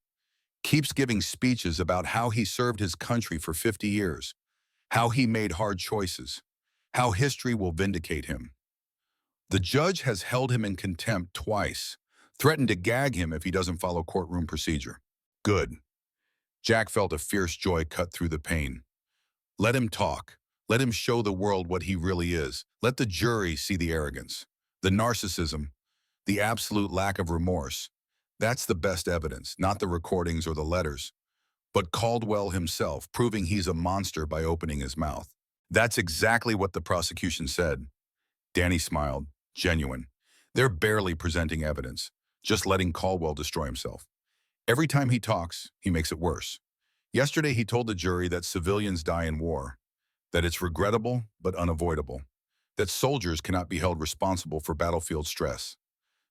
keeps giving speeches about how he served his country for 50 years, how he made hard choices, how history will vindicate him. The judge has held him in contempt twice, threatened to gag him if he doesn't follow courtroom procedure. Good. Jack felt a fierce joy cut through the pain. Let him talk. Let him show the world what he really is. Let the jury see the arrogance, the narcissism, the absolute lack of remorse. That's the best evidence, not the recordings or the letters, but Caldwell himself, proving he's a monster by opening his mouth. That's exactly what the prosecution said. Danny smiled. Genuine. They're barely presenting evidence, just letting Caldwell destroy himself. Every time he talks, he makes it worse. Yesterday, he told the jury that civilians die in war, that it's regrettable but unavoidable, that soldiers cannot be held responsible for battlefield stress.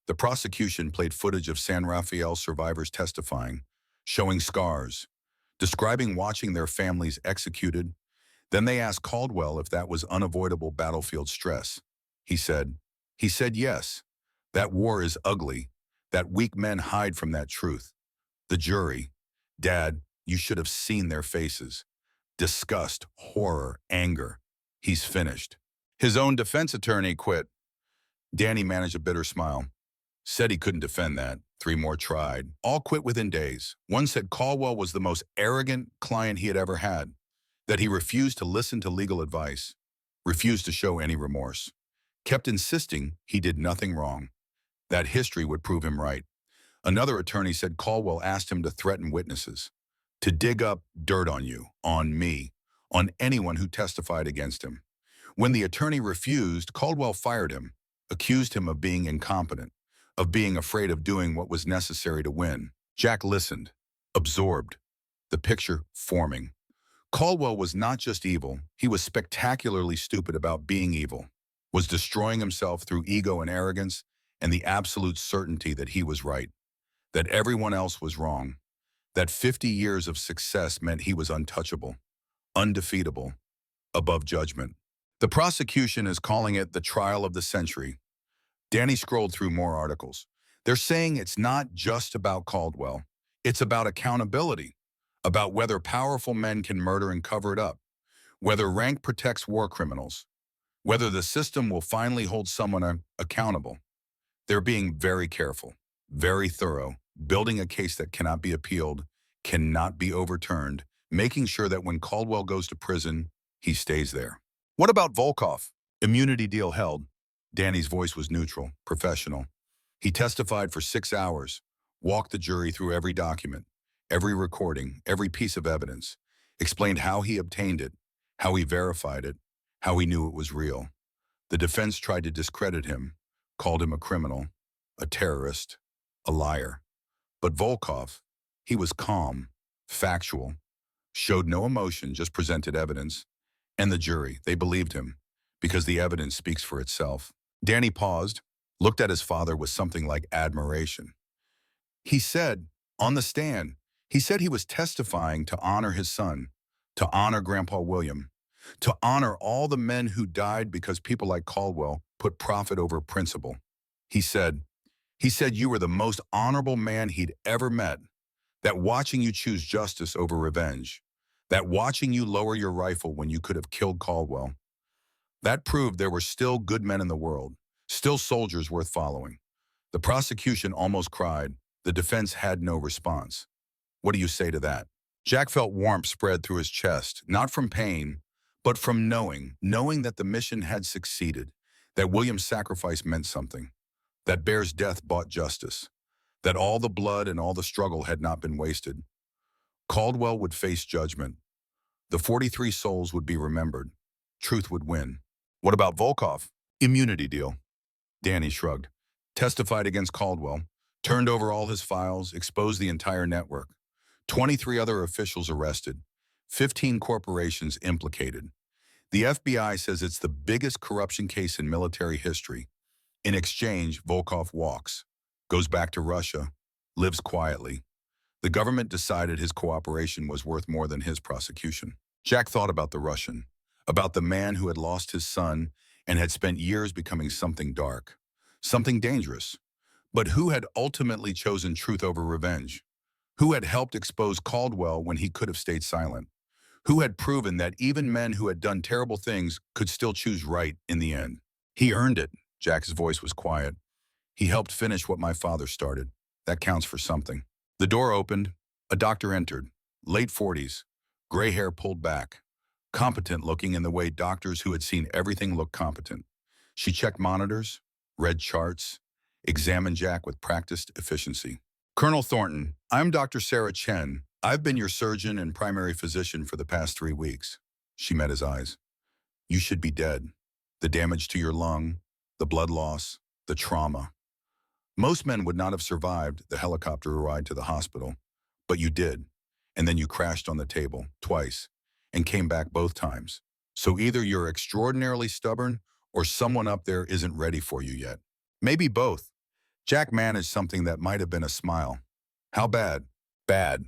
The prosecution played footage of San Rafael survivors testifying, showing scars, describing watching their families executed. Then they asked Caldwell if that was unavoidable battlefield stress. He said yes. That war is ugly, that weak men hide from that truth. The jury, Dad, you should have seen their faces. Disgust, horror, anger. He's finished. His own defense attorney quit. Danny managed a bitter smile. Said he couldn't defend that. 3 more tried. All quit within days. One said Caldwell was the most arrogant client he had ever had, that he refused to listen to legal advice, refused to show any remorse, kept insisting he did nothing wrong, that history would prove him right. Another attorney said Caldwell asked him to threaten witnesses, to dig up dirt on you, on me, on anyone who testified against him. When the attorney refused, Caldwell fired him, accused him of being incompetent, of being afraid of doing what was necessary to win. Jack listened, absorbed, the picture forming. Caldwell was not just evil, he was spectacularly stupid about being evil, was destroying himself through ego and arrogance and the absolute certainty that he was right, that everyone else was wrong, that 50 years of success meant he was untouchable, undefeatable, above judgment. The prosecution is calling it the trial of the century. Danny scrolled through more articles. They're saying it's not just about Caldwell. It's about accountability, about whether powerful men can murder and cover it up, whether rank protects war criminals, whether the system will finally hold someone accountable. They're being very careful, very thorough, building a case that cannot be appealed, cannot be overturned, making sure that when Caldwell goes to prison, he stays there. What about Volkov? Immunity deal held. Danny's voice was neutral, professional. He testified for 6 hours, walked the jury through every document, every recording, every piece of evidence, explained how he obtained it, how he verified it, how he knew it was real. The defense tried to discredit him, called him a criminal, a terrorist, a liar. But Volkov, he was calm, factual, showed no emotion, just presented evidence. And the jury, they believed him, because the evidence speaks for itself. Danny paused, looked at his father with something like admiration. He said, on the stand, he said he was testifying to honor his son, to honor Grandpa William, to honor all the men who died because people like Caldwell put profit over principle. He said you were the most honorable man he'd ever met, that watching you choose justice over revenge, that watching you lower your rifle when you could have killed Caldwell, that proved there were still good men in the world, still soldiers worth following. The prosecution almost cried. The defense had no response. What do you say to that? Jack felt warmth spread through his chest, not from pain, but from knowing that the mission had succeeded, that William's sacrifice meant something, that Bear's death bought justice, that all the blood and all the struggle had not been wasted. Caldwell would face judgment. The 43 souls would be remembered. Truth would win. What about Volkov? Immunity deal. Danny shrugged. Testified against Caldwell, turned over all his files, exposed the entire network. 23 other officials arrested. 15 corporations implicated. The FBI says it's the biggest corruption case in military history. In exchange, Volkov walks, goes back to Russia, lives quietly. The government decided his cooperation was worth more than his prosecution. Jack thought about the Russian, about the man who had lost his son and had spent years becoming something dark, something dangerous, but who had ultimately chosen truth over revenge, who had helped expose Caldwell when he could have stayed silent, who had proven that even men who had done terrible things could still choose right in the end. He earned it. Jack's voice was quiet. He helped finish what my father started. That counts for something. The door opened. A doctor entered, late 40s, gray hair pulled back, competent looking in the way doctors who had seen everything look competent. She checked monitors, read charts, examined Jack with practiced efficiency. Colonel Thornton, I'm Dr. Sarah Chen. I've been your surgeon and primary physician for the past 3 weeks. She met his eyes. You should be dead. The damage to your lung, the blood loss, the trauma. Most men would not have survived the helicopter ride to the hospital, but you did. And then you crashed on the table twice and came back both times. So either you're extraordinarily stubborn or someone up there isn't ready for you yet. Maybe both. Jack managed something that might have been a smile. How bad? Bad.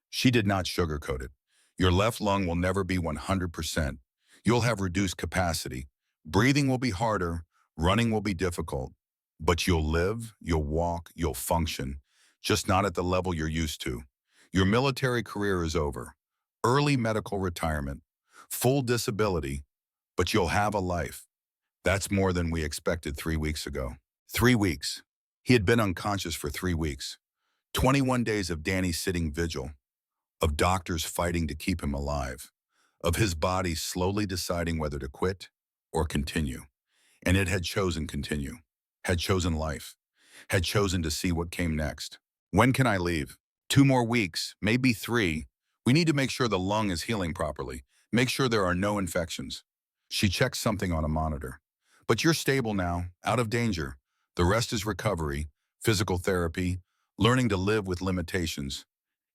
She did not sugarcoat it. Your left lung will never be 100%. You'll have reduced capacity. Breathing will be harder. Running will be difficult. But you'll live, you'll walk, you'll function, just not at the level you're used to. Your military career is over. Early medical retirement. Full disability. But you'll have a life. That's more than we expected 3 weeks ago. 3 weeks. He had been unconscious for 3 weeks. 21 days of Danny sitting vigil. Of doctors fighting to keep him alive. Of his body slowly deciding whether to quit or continue. And it had chosen continue. Had chosen life. Had chosen to see what came next. When can I leave? 2 more weeks, maybe 3. We need to make sure the lung is healing properly. Make sure there are no infections. She checked something on a monitor. But you're stable now, out of danger. The rest is recovery, physical therapy, learning to live with limitations.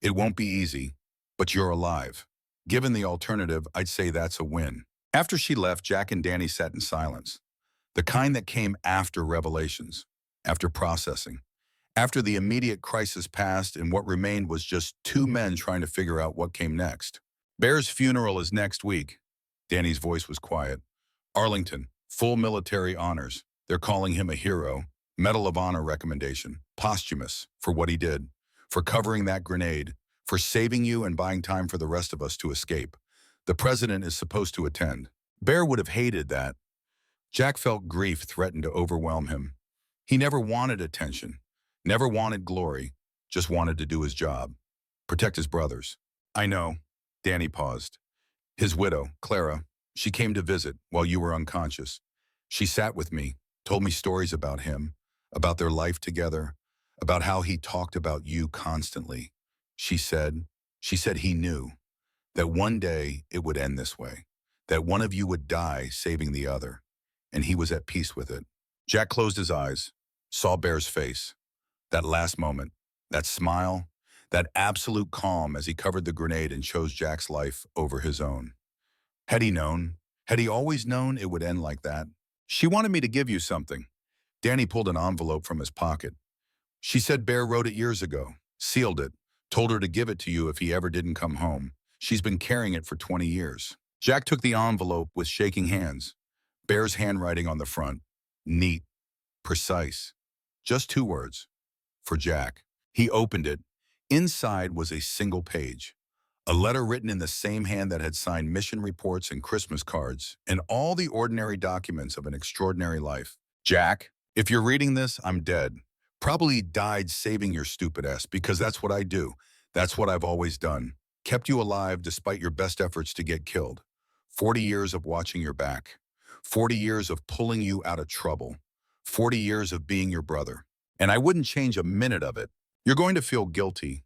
It won't be easy, but you're alive. Given the alternative, I'd say that's a win. After she left, Jack and Danny sat in silence. The kind that came after revelations, after processing, after the immediate crisis passed and what remained was just 2 men trying to figure out what came next. Bear's funeral is next week. Danny's voice was quiet. Arlington, full military honors. They're calling him a hero. Medal of Honor recommendation. Posthumous for what he did, for covering that grenade, for saving you and buying time for the rest of us to escape. The president is supposed to attend. Bear would have hated that. Jack felt grief threatened to overwhelm him. He never wanted attention, never wanted glory, just wanted to do his job, protect his brothers. I know. Danny paused. His widow, Clara, she came to visit while you were unconscious. She sat with me, told me stories about him, about their life together, about how he talked about you constantly. She said he knew that one day it would end this way, that one of you would die saving the other, and he was at peace with it. Jack closed his eyes, saw Bear's face. That last moment, that smile, that absolute calm as he covered the grenade and chose Jack's life over his own. Had he known? Had he always known it would end like that? She wanted me to give you something. Danny pulled an envelope from his pocket. She said Bear wrote it years ago, sealed it, told her to give it to you if he ever didn't come home. She's been carrying it for 20 years. Jack took the envelope with shaking hands. Bear's handwriting on the front. Neat. Precise. Just 2 words. For Jack. He opened it. Inside was a single page. A letter written in the same hand that had signed mission reports and Christmas cards, and all the ordinary documents of an extraordinary life. Jack, if you're reading this, I'm dead. Probably died saving your stupid ass, because that's what I do. That's what I've always done. Kept you alive despite your best efforts to get killed. 40 years of watching your back. 40 years of pulling you out of trouble. 40 years of being your brother. And I wouldn't change a minute of it. You're going to feel guilty,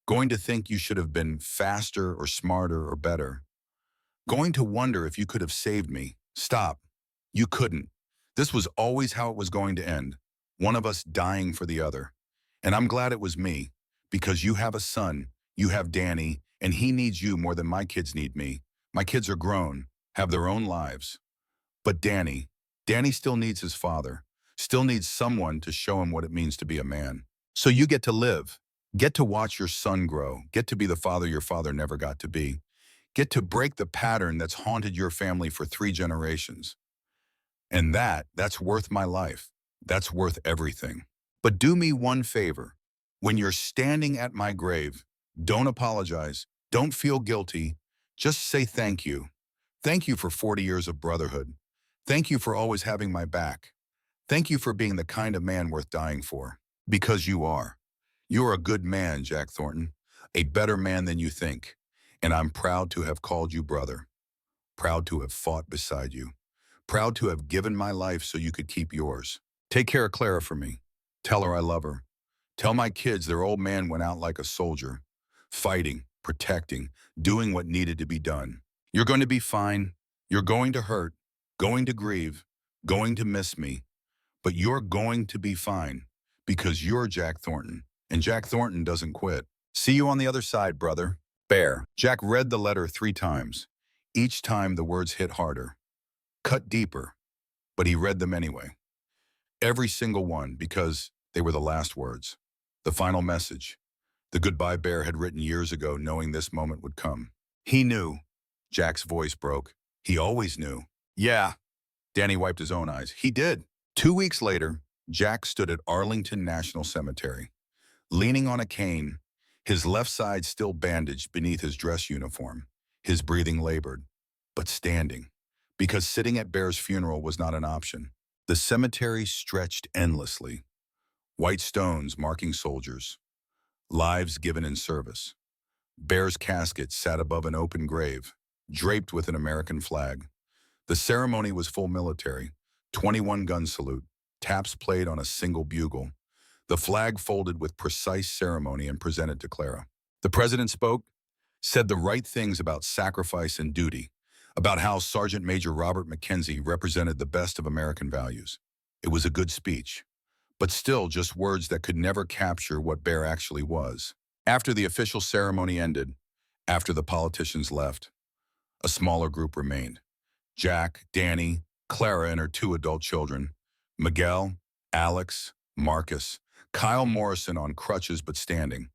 going to think you should have been faster or smarter or better, going to wonder if you could have saved me. Stop. You couldn't. This was always how it was going to end, one of us dying for the other. And I'm glad it was me, because you have a son, you have Danny, and he needs you more than my kids need me. My kids are grown, have their own lives. But Danny still needs his father, still needs someone to show him what it means to be a man. So you get to live, get to watch your son grow, get to be the father your father never got to be, get to break the pattern that's haunted your family for 3 generations. And that's worth my life. That's worth everything. But do me one favor. When you're standing at my grave, don't apologize, don't feel guilty, just say thank you. Thank you for 40 years of brotherhood. Thank you for always having my back. Thank you for being the kind of man worth dying for. Because you are. You're a good man, Jack Thornton. A better man than you think. And I'm proud to have called you brother. Proud to have fought beside you. Proud to have given my life so you could keep yours. Take care of Clara for me. Tell her I love her. Tell my kids their old man went out like a soldier. Fighting, protecting, doing what needed to be done. You're going to be fine. You're going to hurt, going to grieve, going to miss me. But you're going to be fine because you're Jack Thornton, and Jack Thornton doesn't quit. See you on the other side, brother. Bear. Jack read the letter 3 times. Each time the words hit harder, cut deeper, but he read them anyway. Every single one, because they were the last words. The final message. The goodbye Bear had written years ago, knowing this moment would come. He knew. Jack's voice broke. He always knew. Yeah. Danny wiped his own eyes. He did. 2 weeks later, Jack stood at Arlington National Cemetery, leaning on a cane, his left side still bandaged beneath his dress uniform, his breathing labored, but standing, because sitting at Bear's funeral was not an option. The cemetery stretched endlessly, white stones marking soldiers, lives given in service. Bear's casket sat above an open grave, draped with an American flag. The ceremony was full military, 21-gun salute, taps played on a single bugle. The flag folded with precise ceremony and presented to Clara. The president spoke, said the right things about sacrifice and duty, about how Sergeant Major Robert McKenzie represented the best of American values. It was a good speech, but still just words that could never capture what Bear actually was. After the official ceremony ended, after the politicians left, a smaller group remained. Jack, Danny, Clara and her 2 adult children, Miguel, Alex, Marcus, Kyle Morrison on crutches but standing.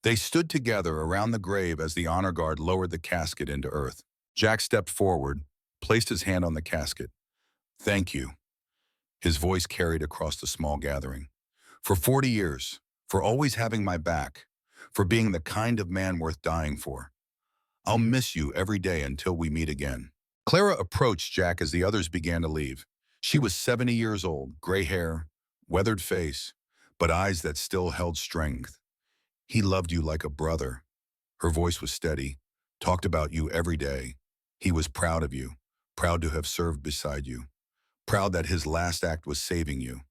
They stood together around the grave as the honor guard lowered the casket into earth. Jack stepped forward, placed his hand on the casket. Thank you. His voice carried across the small gathering. For 40 years, for always having my back, for being the kind of man worth dying for. I'll miss you every day until we meet again. Clara approached Jack as the others began to leave. She was 70 years old, gray hair, weathered face, but eyes that still held strength. He loved you like a brother. Her voice was steady, talked about you every day. He was proud of you, proud to have served beside you, proud that his last act was saving you.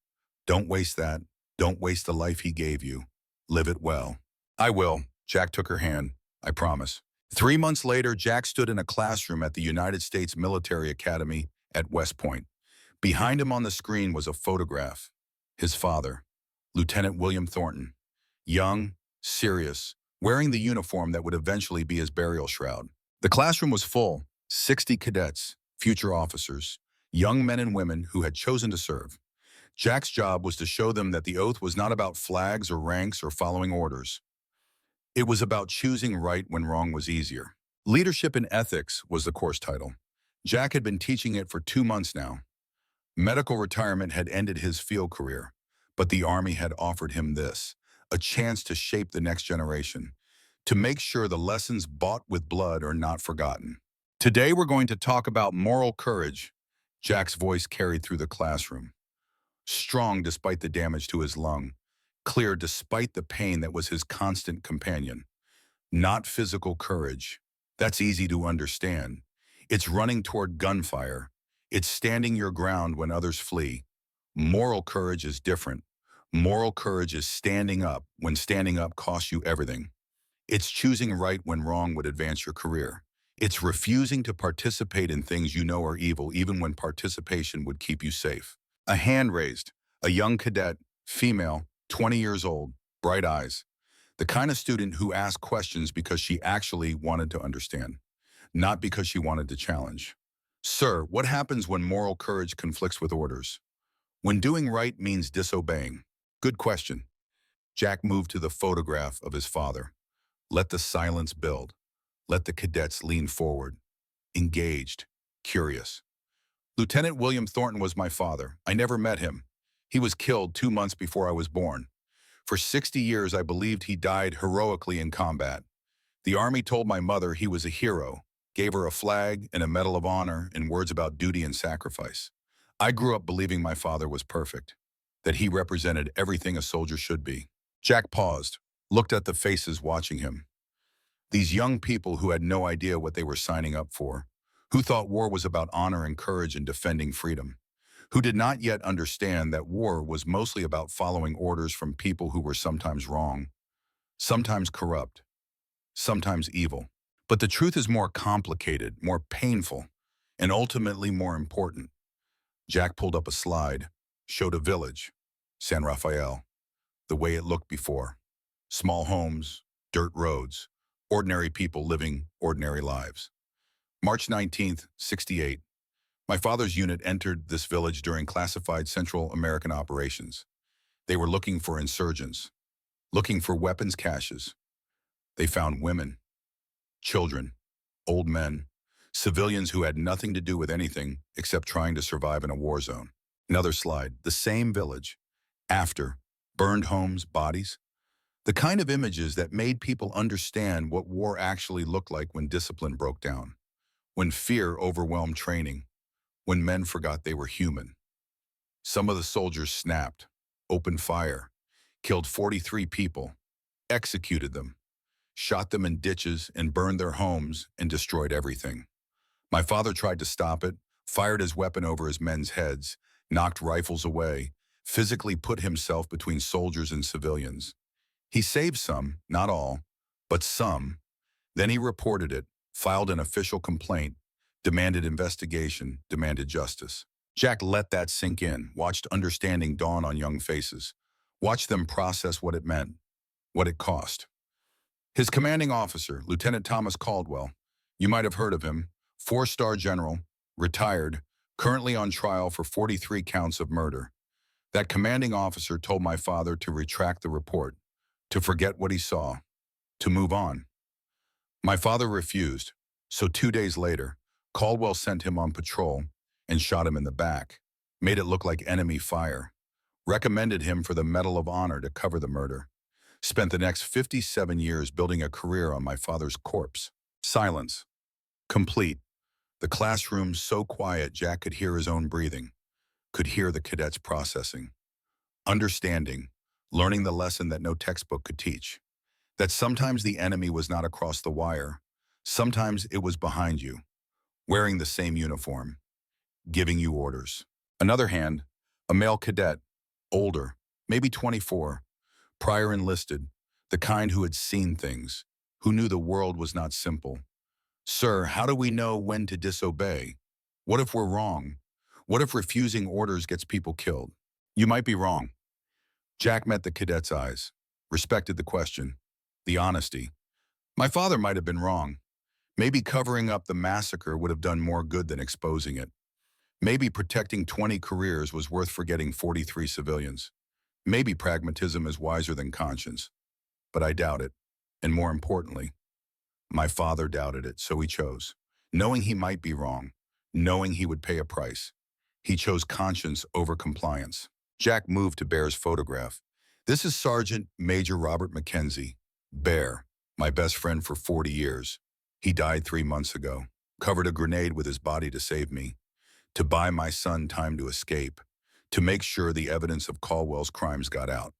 Don't waste that. Don't waste the life he gave you. Live it well. I will. Jack took her hand. I promise. 3 months later, Jack stood in a classroom at the United States Military Academy at West Point. Behind him on the screen was a photograph. His father, Lieutenant William Thornton, young, serious, wearing the uniform that would eventually be his burial shroud. The classroom was full, 60 cadets, future officers, young men and women who had chosen to serve. Jack's job was to show them that the oath was not about flags or ranks or following orders. It was about choosing right when wrong was easier. Leadership and Ethics was the course title. Jack had been teaching it for 2 months now. Medical retirement had ended his field career, but the Army had offered him this, a chance to shape the next generation, to make sure the lessons bought with blood are not forgotten. Today we're going to talk about moral courage. Jack's voice carried through the classroom. Strong despite the damage to his lung, clear despite the pain that was his constant companion. Not physical courage. That's easy to understand. It's running toward gunfire. It's standing your ground when others flee. Moral courage is different. Moral courage is standing up when standing up costs you everything. It's choosing right when wrong would advance your career. It's refusing to participate in things you know are evil, even when participation would keep you safe. A hand raised, a young cadet, female, 20 years old, bright eyes. The kind of student who asked questions because she actually wanted to understand, not because she wanted to challenge. Sir, what happens when moral courage conflicts with orders? When doing right means disobeying? Good question. Jack moved to the photograph of his father. Let the silence build. Let the cadets lean forward, engaged, curious. Lieutenant William Thornton was my father. I never met him. He was killed 2 months before I was born. For 60 years, I believed he died heroically in combat. The Army told my mother he was a hero, gave her a flag and a Medal of Honor and words about duty and sacrifice. I grew up believing my father was perfect, that he represented everything a soldier should be. Jack paused, looked at the faces watching him. These young people who had no idea what they were signing up for, who thought war was about honor and courage and defending freedom, who did not yet understand that war was mostly about following orders from people who were sometimes wrong, sometimes corrupt, sometimes evil. But the truth is more complicated, more painful, and ultimately more important. Jack pulled up a slide, showed a village, San Rafael, the way it looked before. Small homes, dirt roads, ordinary people living ordinary lives. March 19th, '68. My father's unit entered this village during classified Central American operations. They were looking for insurgents, looking for weapons caches. They found women, children, old men, civilians who had nothing to do with anything except trying to survive in a war zone. Another slide, the same village, after, burned homes, bodies. The kind of images that made people understand what war actually looked like when discipline broke down, when fear overwhelmed training, when men forgot they were human. Some of the soldiers snapped, opened fire, killed 43 people, executed them, shot them in ditches and burned their homes and destroyed everything. My father tried to stop it, fired his weapon over his men's heads, knocked rifles away, physically put himself between soldiers and civilians. He saved some, not all, but some. Then he reported it, filed an official complaint, demanded investigation, demanded justice. Jack let that sink in, watched understanding dawn on young faces, watched them process what it meant, what it cost. His commanding officer, Lieutenant Thomas Caldwell, you might have heard of him, 4-star general, retired, currently on trial for 43 counts of murder. That commanding officer told my father to retract the report, to forget what he saw, to move on. My father refused, so 2 days later, Caldwell sent him on patrol and shot him in the back, made it look like enemy fire, recommended him for the Medal of Honor to cover the murder, spent the next 57 years building a career on my father's corpse. Silence. Complete. The classroom so quiet Jack could hear his own breathing, could hear the cadets processing. Understanding, learning the lesson that no textbook could teach. That sometimes the enemy was not across the wire. Sometimes it was behind you, wearing the same uniform, giving you orders. Another hand, a male cadet, older, maybe 24, prior enlisted, the kind who had seen things, who knew the world was not simple. Sir, how do we know when to disobey? What if we're wrong? What if refusing orders gets people killed? You might be wrong. Jack met the cadet's eyes, respected the question, the honesty. My father might have been wrong. Maybe covering up the massacre would have done more good than exposing it. Maybe protecting 20 careers was worth forgetting 43 civilians. Maybe pragmatism is wiser than conscience. But I doubt it. And more importantly, my father doubted it, so he chose. Knowing he might be wrong, knowing he would pay a price, he chose conscience over compliance. Jack moved to Bear's photograph. This is Sergeant Major Robert McKenzie. Bear, my best friend for 40 years. He died 3 months ago, covered a grenade with his body to save me, to buy my son time to escape, to make sure the evidence of Caldwell's crimes got out.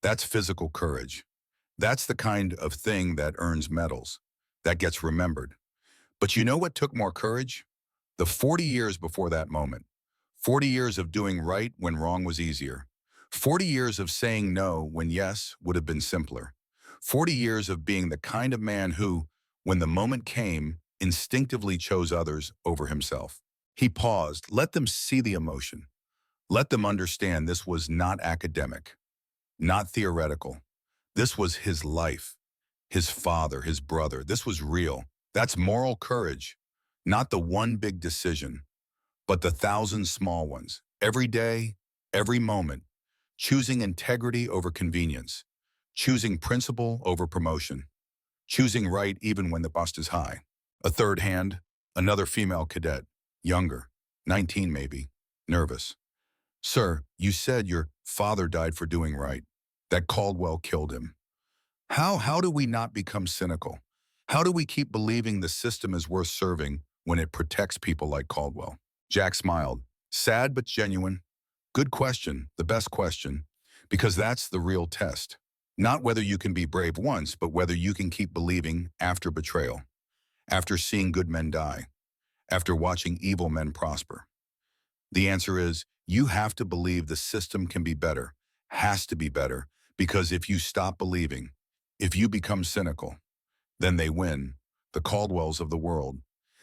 That's physical courage. That's the kind of thing that earns medals, that gets remembered. But you know what took more courage? The 40 years before that moment. 40 years of doing right when wrong was easier. 40 years of saying no when yes would have been simpler. 40 years of being the kind of man who, when the moment came, instinctively chose others over himself. He paused, let them see the emotion. Let them understand this was not academic, not theoretical. This was his life, his father, his brother. This was real. That's moral courage, not the one big decision, but the thousand small ones. Every day, every moment, choosing integrity over convenience, choosing principle over promotion, choosing right even when the cost is high. A third hand, another female cadet, younger, 19 maybe, nervous. Sir, you said your father died for doing right, that Caldwell killed him. How do we not become cynical? How do we keep believing the system is worth serving when it protects people like Caldwell? Jack smiled, sad but genuine. Good question, the best question, because that's the real test. Not whether you can be brave once, but whether you can keep believing after betrayal, after seeing good men die, after watching evil men prosper. The answer is you have to believe the system can be better, has to be better, because if you stop believing, if you become cynical, then they win, the Caldwells of the world.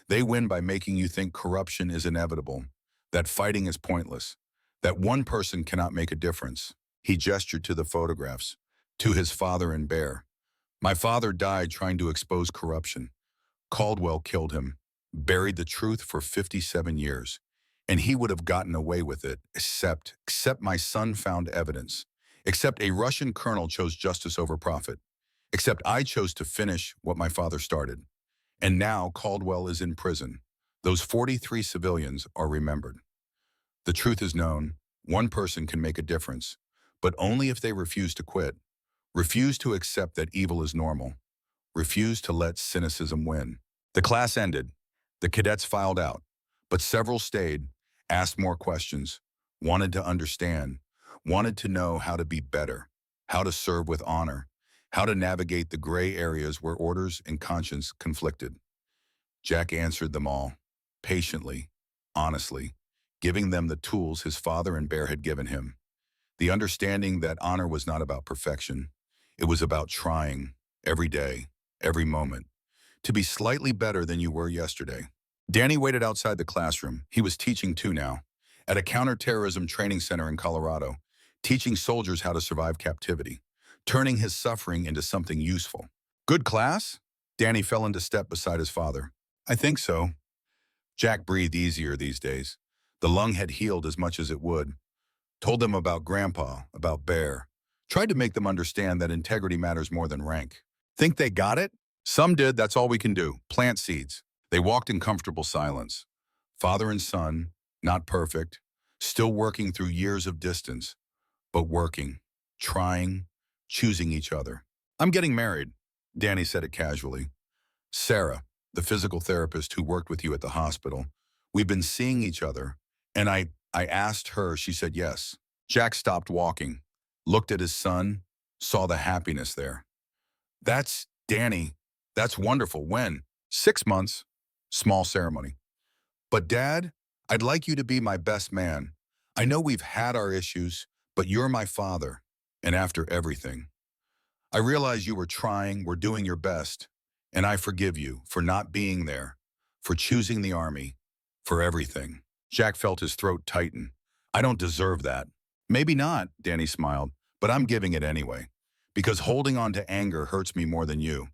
They win by making you think corruption is inevitable, that fighting is pointless, that one person cannot make a difference. He gestured to the photographs, to his father and Bear. My father died trying to expose corruption. Caldwell killed him, buried the truth for 57 years, and he would have gotten away with it, except my son found evidence, except a Russian colonel chose justice over profit, except I chose to finish what my father started. And now Caldwell is in prison. Those 43 civilians are remembered. The truth is known. One person can make a difference, but only if they refuse to quit, refuse to accept that evil is normal, refuse to let cynicism win. The class ended. The cadets filed out, but several stayed, asked more questions, wanted to understand, wanted to know how to be better, how to serve with honor, how to navigate the gray areas where orders and conscience conflicted. Jack answered them all, patiently, honestly, giving them the tools his father and Bear had given him. The understanding that honor was not about perfection. It was about trying, every day, every moment, to be slightly better than you were yesterday. Danny waited outside the classroom. He was teaching too now, at a counterterrorism training center in Colorado, teaching soldiers how to survive captivity, turning his suffering into something useful. Good class? Danny fell into step beside his father. I think so. Jack breathed easier these days. The lung had healed as much as it would. Told them about Grandpa, about Bear. Tried to make them understand that integrity matters more than rank. Think they got it? Some did, that's all we can do. Plant seeds. They walked in comfortable silence. Father and son, not perfect, still working through years of distance, but working, trying, choosing each other. I'm getting married, Danny said it casually. Sarah, the physical therapist who worked with you at the hospital, we've been seeing each other, and I asked her, she said yes. Jack stopped walking, looked at his son, saw the happiness there. That's Danny. That's wonderful. When? 6 months. Small ceremony. But Dad, I'd like you to be my best man. I know we've had our issues, but you're my father. And after everything, I realize you were trying, were doing your best, and I forgive you for not being there, for choosing the army, for everything. Jack felt his throat tighten. I don't deserve that. Maybe not, Danny smiled, but I'm giving it anyway. Because holding on to anger hurts me more than you.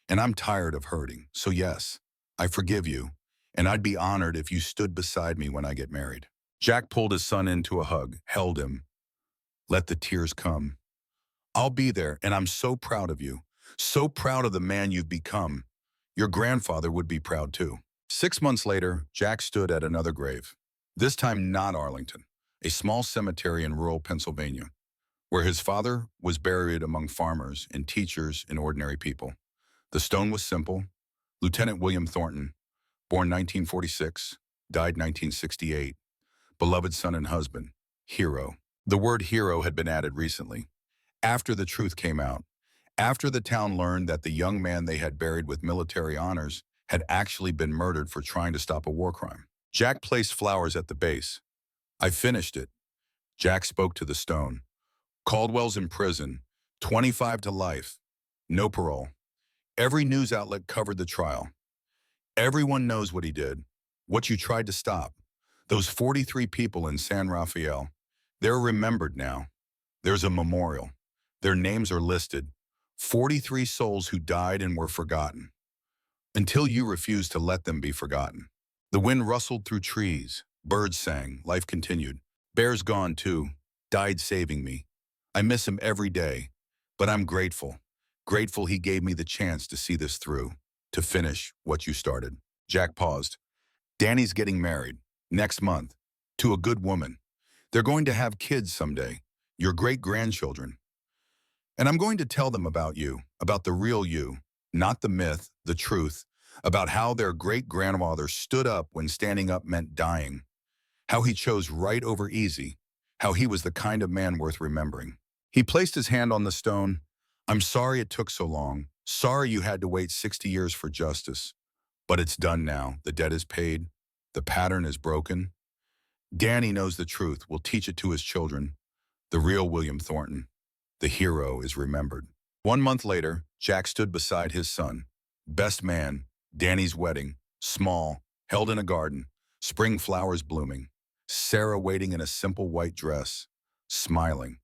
And I'm tired of hurting. So yes, I forgive you. And I'd be honored if you stood beside me when I get married. Jack pulled his son into a hug, held him. Let the tears come. I'll be there, and I'm so proud of you. So proud of the man you've become. Your grandfather would be proud too. 6 months later, Jack stood at another grave. This time not Arlington, a small cemetery in rural Pennsylvania, where his father was buried among farmers and teachers and ordinary people. The stone was simple. Lieutenant William Thornton, born 1946, died 1968. Beloved son and husband, hero. The word hero had been added recently. After the truth came out, after the town learned that the young man they had buried with military honors had actually been murdered for trying to stop a war crime. Jack placed flowers at the base. I finished it. Jack spoke to the stone. Caldwell's in prison, 25 to life, no parole. Every news outlet covered the trial. Everyone knows what he did, what you tried to stop. Those 43 people in San Rafael, they're remembered now. There's a memorial. Their names are listed. 43 souls who died and were forgotten. Until you refuse to let them be forgotten. The wind rustled through trees. Birds sang. Life continued. Bear's gone too. Died saving me. I miss him every day. But I'm grateful. Grateful he gave me the chance to see this through. To finish what you started. Jack paused. Danny's getting married. Next month. To a good woman. They're going to have kids someday. Your great-grandchildren. And I'm going to tell them about you. About the real you. Not the myth, the truth. About how their great-grandfather stood up when standing up meant dying. How he chose right over easy. How he was the kind of man worth remembering. He placed his hand on the stone. I'm sorry it took so long. Sorry you had to wait 60 years for justice. But it's done now. The debt is paid. The pattern is broken. Danny knows the truth, will teach it to his children. The real William Thornton. The hero is remembered. 1 month later, Jack stood beside his son. Best man, Danny's wedding, small, held in a garden, spring flowers blooming. Sarah waiting in a simple white dress, smiling.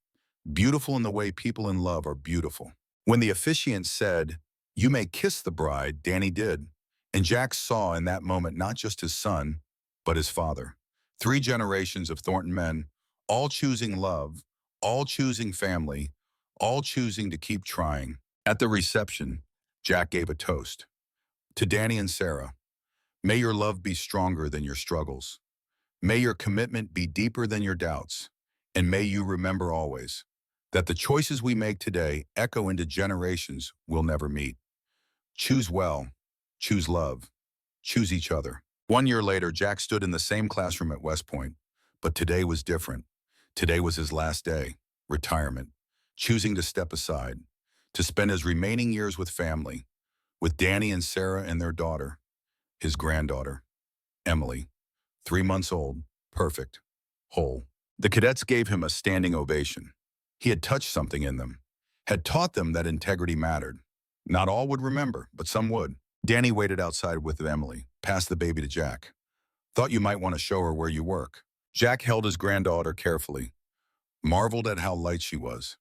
Beautiful in the way people in love are beautiful. When the officiant said, "You may kiss the bride," Danny did. And Jack saw in that moment not just his son, but his father. 3 generations of Thornton men, all choosing love, all choosing family, all choosing to keep trying. At the reception, Jack gave a toast. To Danny and Sarah, may your love be stronger than your struggles. May your commitment be deeper than your doubts. And may you remember always that the choices we make today echo into generations we'll never meet. Choose well, choose love, choose each other. 1 year later, Jack stood in the same classroom at West Point, but today was different. Today was his last day, retirement, choosing to step aside, to spend his remaining years with family, with Danny and Sarah and their daughter, his granddaughter, Emily, 3 months old, perfect, whole. The cadets gave him a standing ovation. He had touched something in them, had taught them that integrity mattered. Not all would remember, but some would. Danny waited outside with Emily, passed the baby to Jack. Thought you might want to show her where you work. Jack held his granddaughter carefully, marveled at how light she was.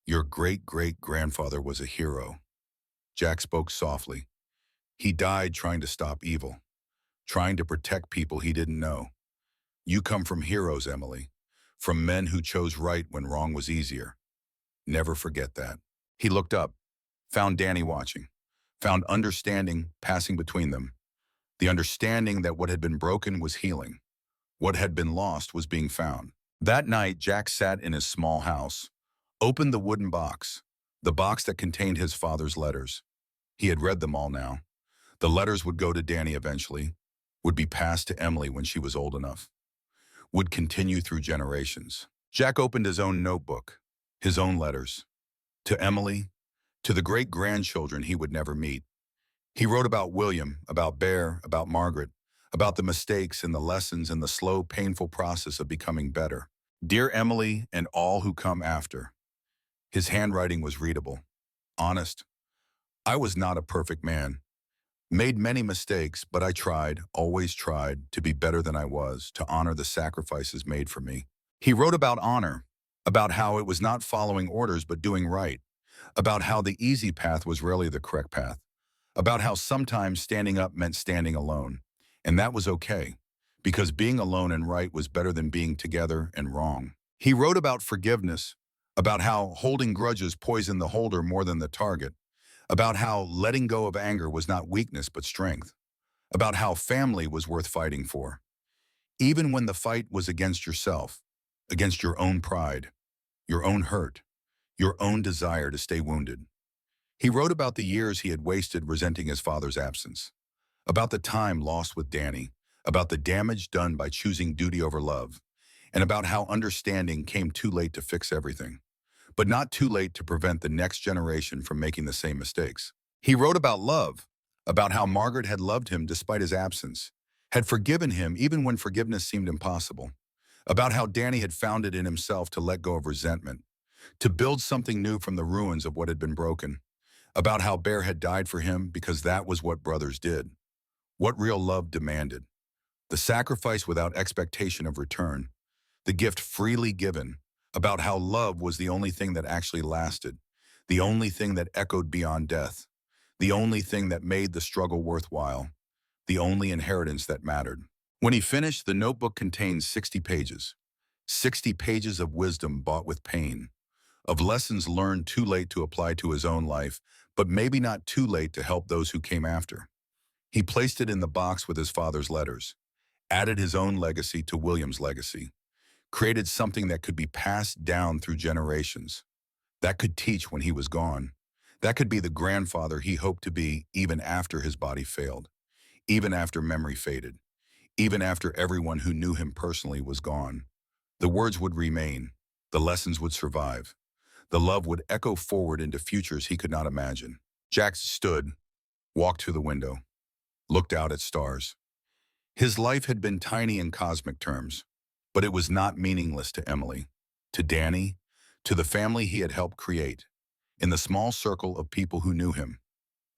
Your great-great-grandfather was a hero. Jack spoke softly. He died trying to stop evil, trying to protect people he didn't know. You come from heroes, Emily, from men who chose right when wrong was easier. Never forget that. He looked up, found Danny watching, found understanding passing between them. The understanding that what had been broken was healing. What had been lost was being found. That night, Jack sat in his small house, opened the wooden box, the box that contained his father's letters. He had read them all now. The letters would go to Danny eventually, would be passed to Emily when she was old enough, would continue through generations. Jack opened his own notebook, his own letters, to Emily, to the great-grandchildren he would never meet. He wrote about William, about Bear, about Margaret, about the mistakes and the lessons and the slow, painful process of becoming better. Dear Emily and all who come after. His handwriting was readable, honest. I was not a perfect man. Made many mistakes, but I tried, always tried, to be better than I was, to honor the sacrifices made for me. He wrote about honor, about how it was not following orders but doing right, about how the easy path was rarely the correct path, about how sometimes standing up meant standing alone, and that was okay, because being alone and right was better than being together and wrong. He wrote about forgiveness, about how holding grudges poisoned the holder more than the target, about how letting go of anger was not weakness but strength, about how family was worth fighting for, even when the fight was against yourself, against your own pride, your own hurt, your own desire to stay wounded. He wrote about the years he had wasted resenting his father's absence, about the time lost with Danny, about the damage done by choosing duty over love, and about how understanding came too late to fix everything, but not too late to prevent the next generation from making the same mistakes. He wrote about love, about how Margaret had loved him despite his absence, had forgiven him even when forgiveness seemed impossible, about how Danny had found it in himself to let go of resentment, to build something new from the ruins of what had been broken, about how Bear had died for him because that was what brothers did, what real love demanded, the sacrifice without expectation of return, the gift freely given, about how love was the only thing that actually lasted, the only thing that echoed beyond death, the only thing that made the struggle worthwhile, the only inheritance that mattered. When he finished, the notebook contained 60 pages. 60 pages of wisdom bought with pain, of lessons learned too late to apply to his own life, but maybe not too late to help those who came after. He placed it in the box with his father's letters, added his own legacy to William's legacy, created something that could be passed down through generations, that could teach when he was gone, that could be the grandfather he hoped to be even after his body failed, even after memory faded, even after everyone who knew him personally was gone. The words would remain, the lessons would survive, the love would echo forward into futures he could not imagine. Jack stood, walked to the window, looked out at stars. His life had been tiny in cosmic terms, but it was not meaningless to Emily, to Danny, to the family he had helped create. In the small circle of people who knew him,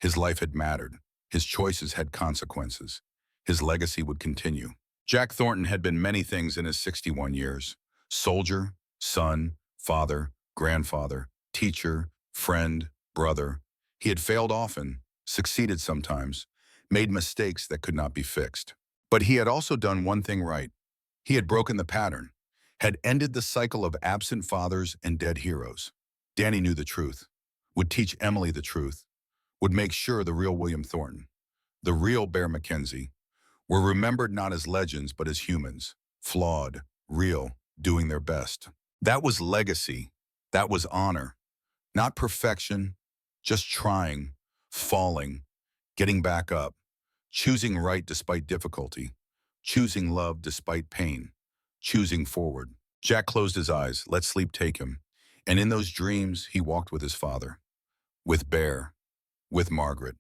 his life had mattered. His choices had consequences. His legacy would continue. Jack Thornton had been many things in his 61 years. Soldier, son, father, grandfather, teacher, friend, brother. He had failed often, succeeded sometimes, made mistakes that could not be fixed. But he had also done one thing right. He had broken the pattern, had ended the cycle of absent fathers and dead heroes. Danny knew the truth, would teach Emily the truth, would make sure the real William Thornton, the real Bear McKenzie, were remembered not as legends but as humans, flawed, real, doing their best. That was legacy. That was honor. Not perfection, just trying, falling, getting back up, choosing right despite difficulty, choosing love despite pain, choosing forward. Jack closed his eyes, let sleep take him, and in those dreams he walked with his father, with Bear, with Margaret,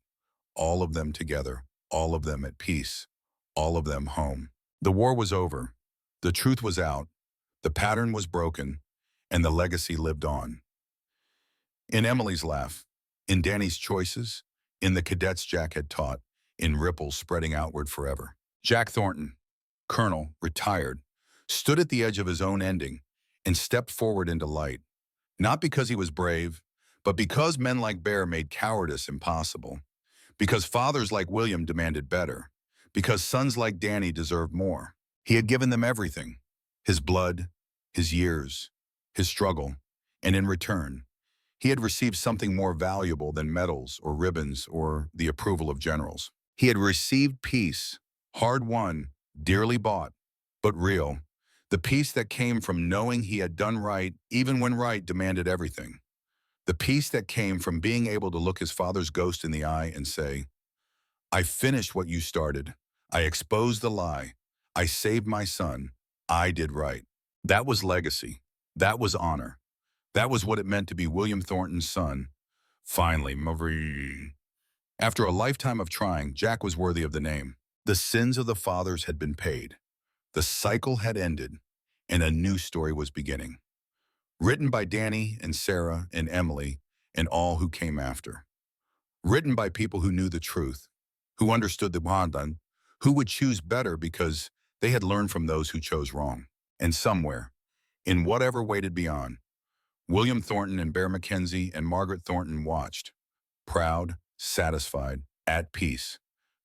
all of them together, all of them at peace, all of them home. The war was over, the truth was out, the pattern was broken, and the legacy lived on. In Emily's laugh, in Danny's choices, in the cadets Jack had taught, in ripples spreading outward forever. Jack Thornton, colonel, retired, stood at the edge of his own ending and stepped forward into light, not because he was brave, but because men like Bear made cowardice impossible, because fathers like William demanded better, because sons like Danny deserved more. He had given them everything, his blood, his years, his struggle, and in return, he had received something more valuable than medals or ribbons or the approval of generals. He had received peace, hard-won, dearly bought, but real, the peace that came from knowing he had done right even when right demanded everything. The peace that came from being able to look his father's ghost in the eye and say, I finished what you started. I exposed the lie. I saved my son. I did right. That was legacy. That was honor. That was what it meant to be William Thornton's son. Finally, Marie. After a lifetime of trying, Jack was worthy of the name. The sins of the fathers had been paid. The cycle had ended, and a new story was beginning. Written by Danny and Sarah and Emily and all who came after. Written by people who knew the truth, who understood the Wandan, who would choose better because they had learned from those who chose wrong. And somewhere, in whatever waited beyond, William Thornton and Bear McKenzie and Margaret Thornton watched, proud, satisfied, at peace,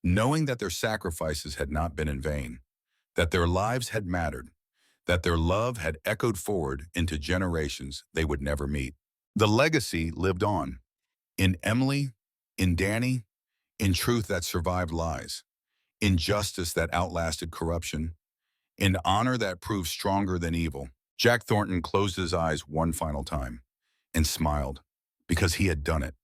knowing that their sacrifices had not been in vain, that their lives had mattered, that their love had echoed forward into generations they would never meet. The legacy lived on, in Emily, in Danny, in truth that survived lies, in justice that outlasted corruption, in honor that proved stronger than evil. Jack Thornton closed his eyes one final time and smiled because he had done it,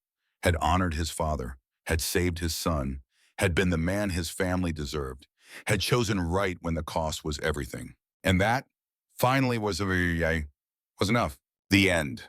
had honored his father, had saved his son, had been the man his family deserved, had chosen right when the cost was everything. And that, finally, was enough. The end.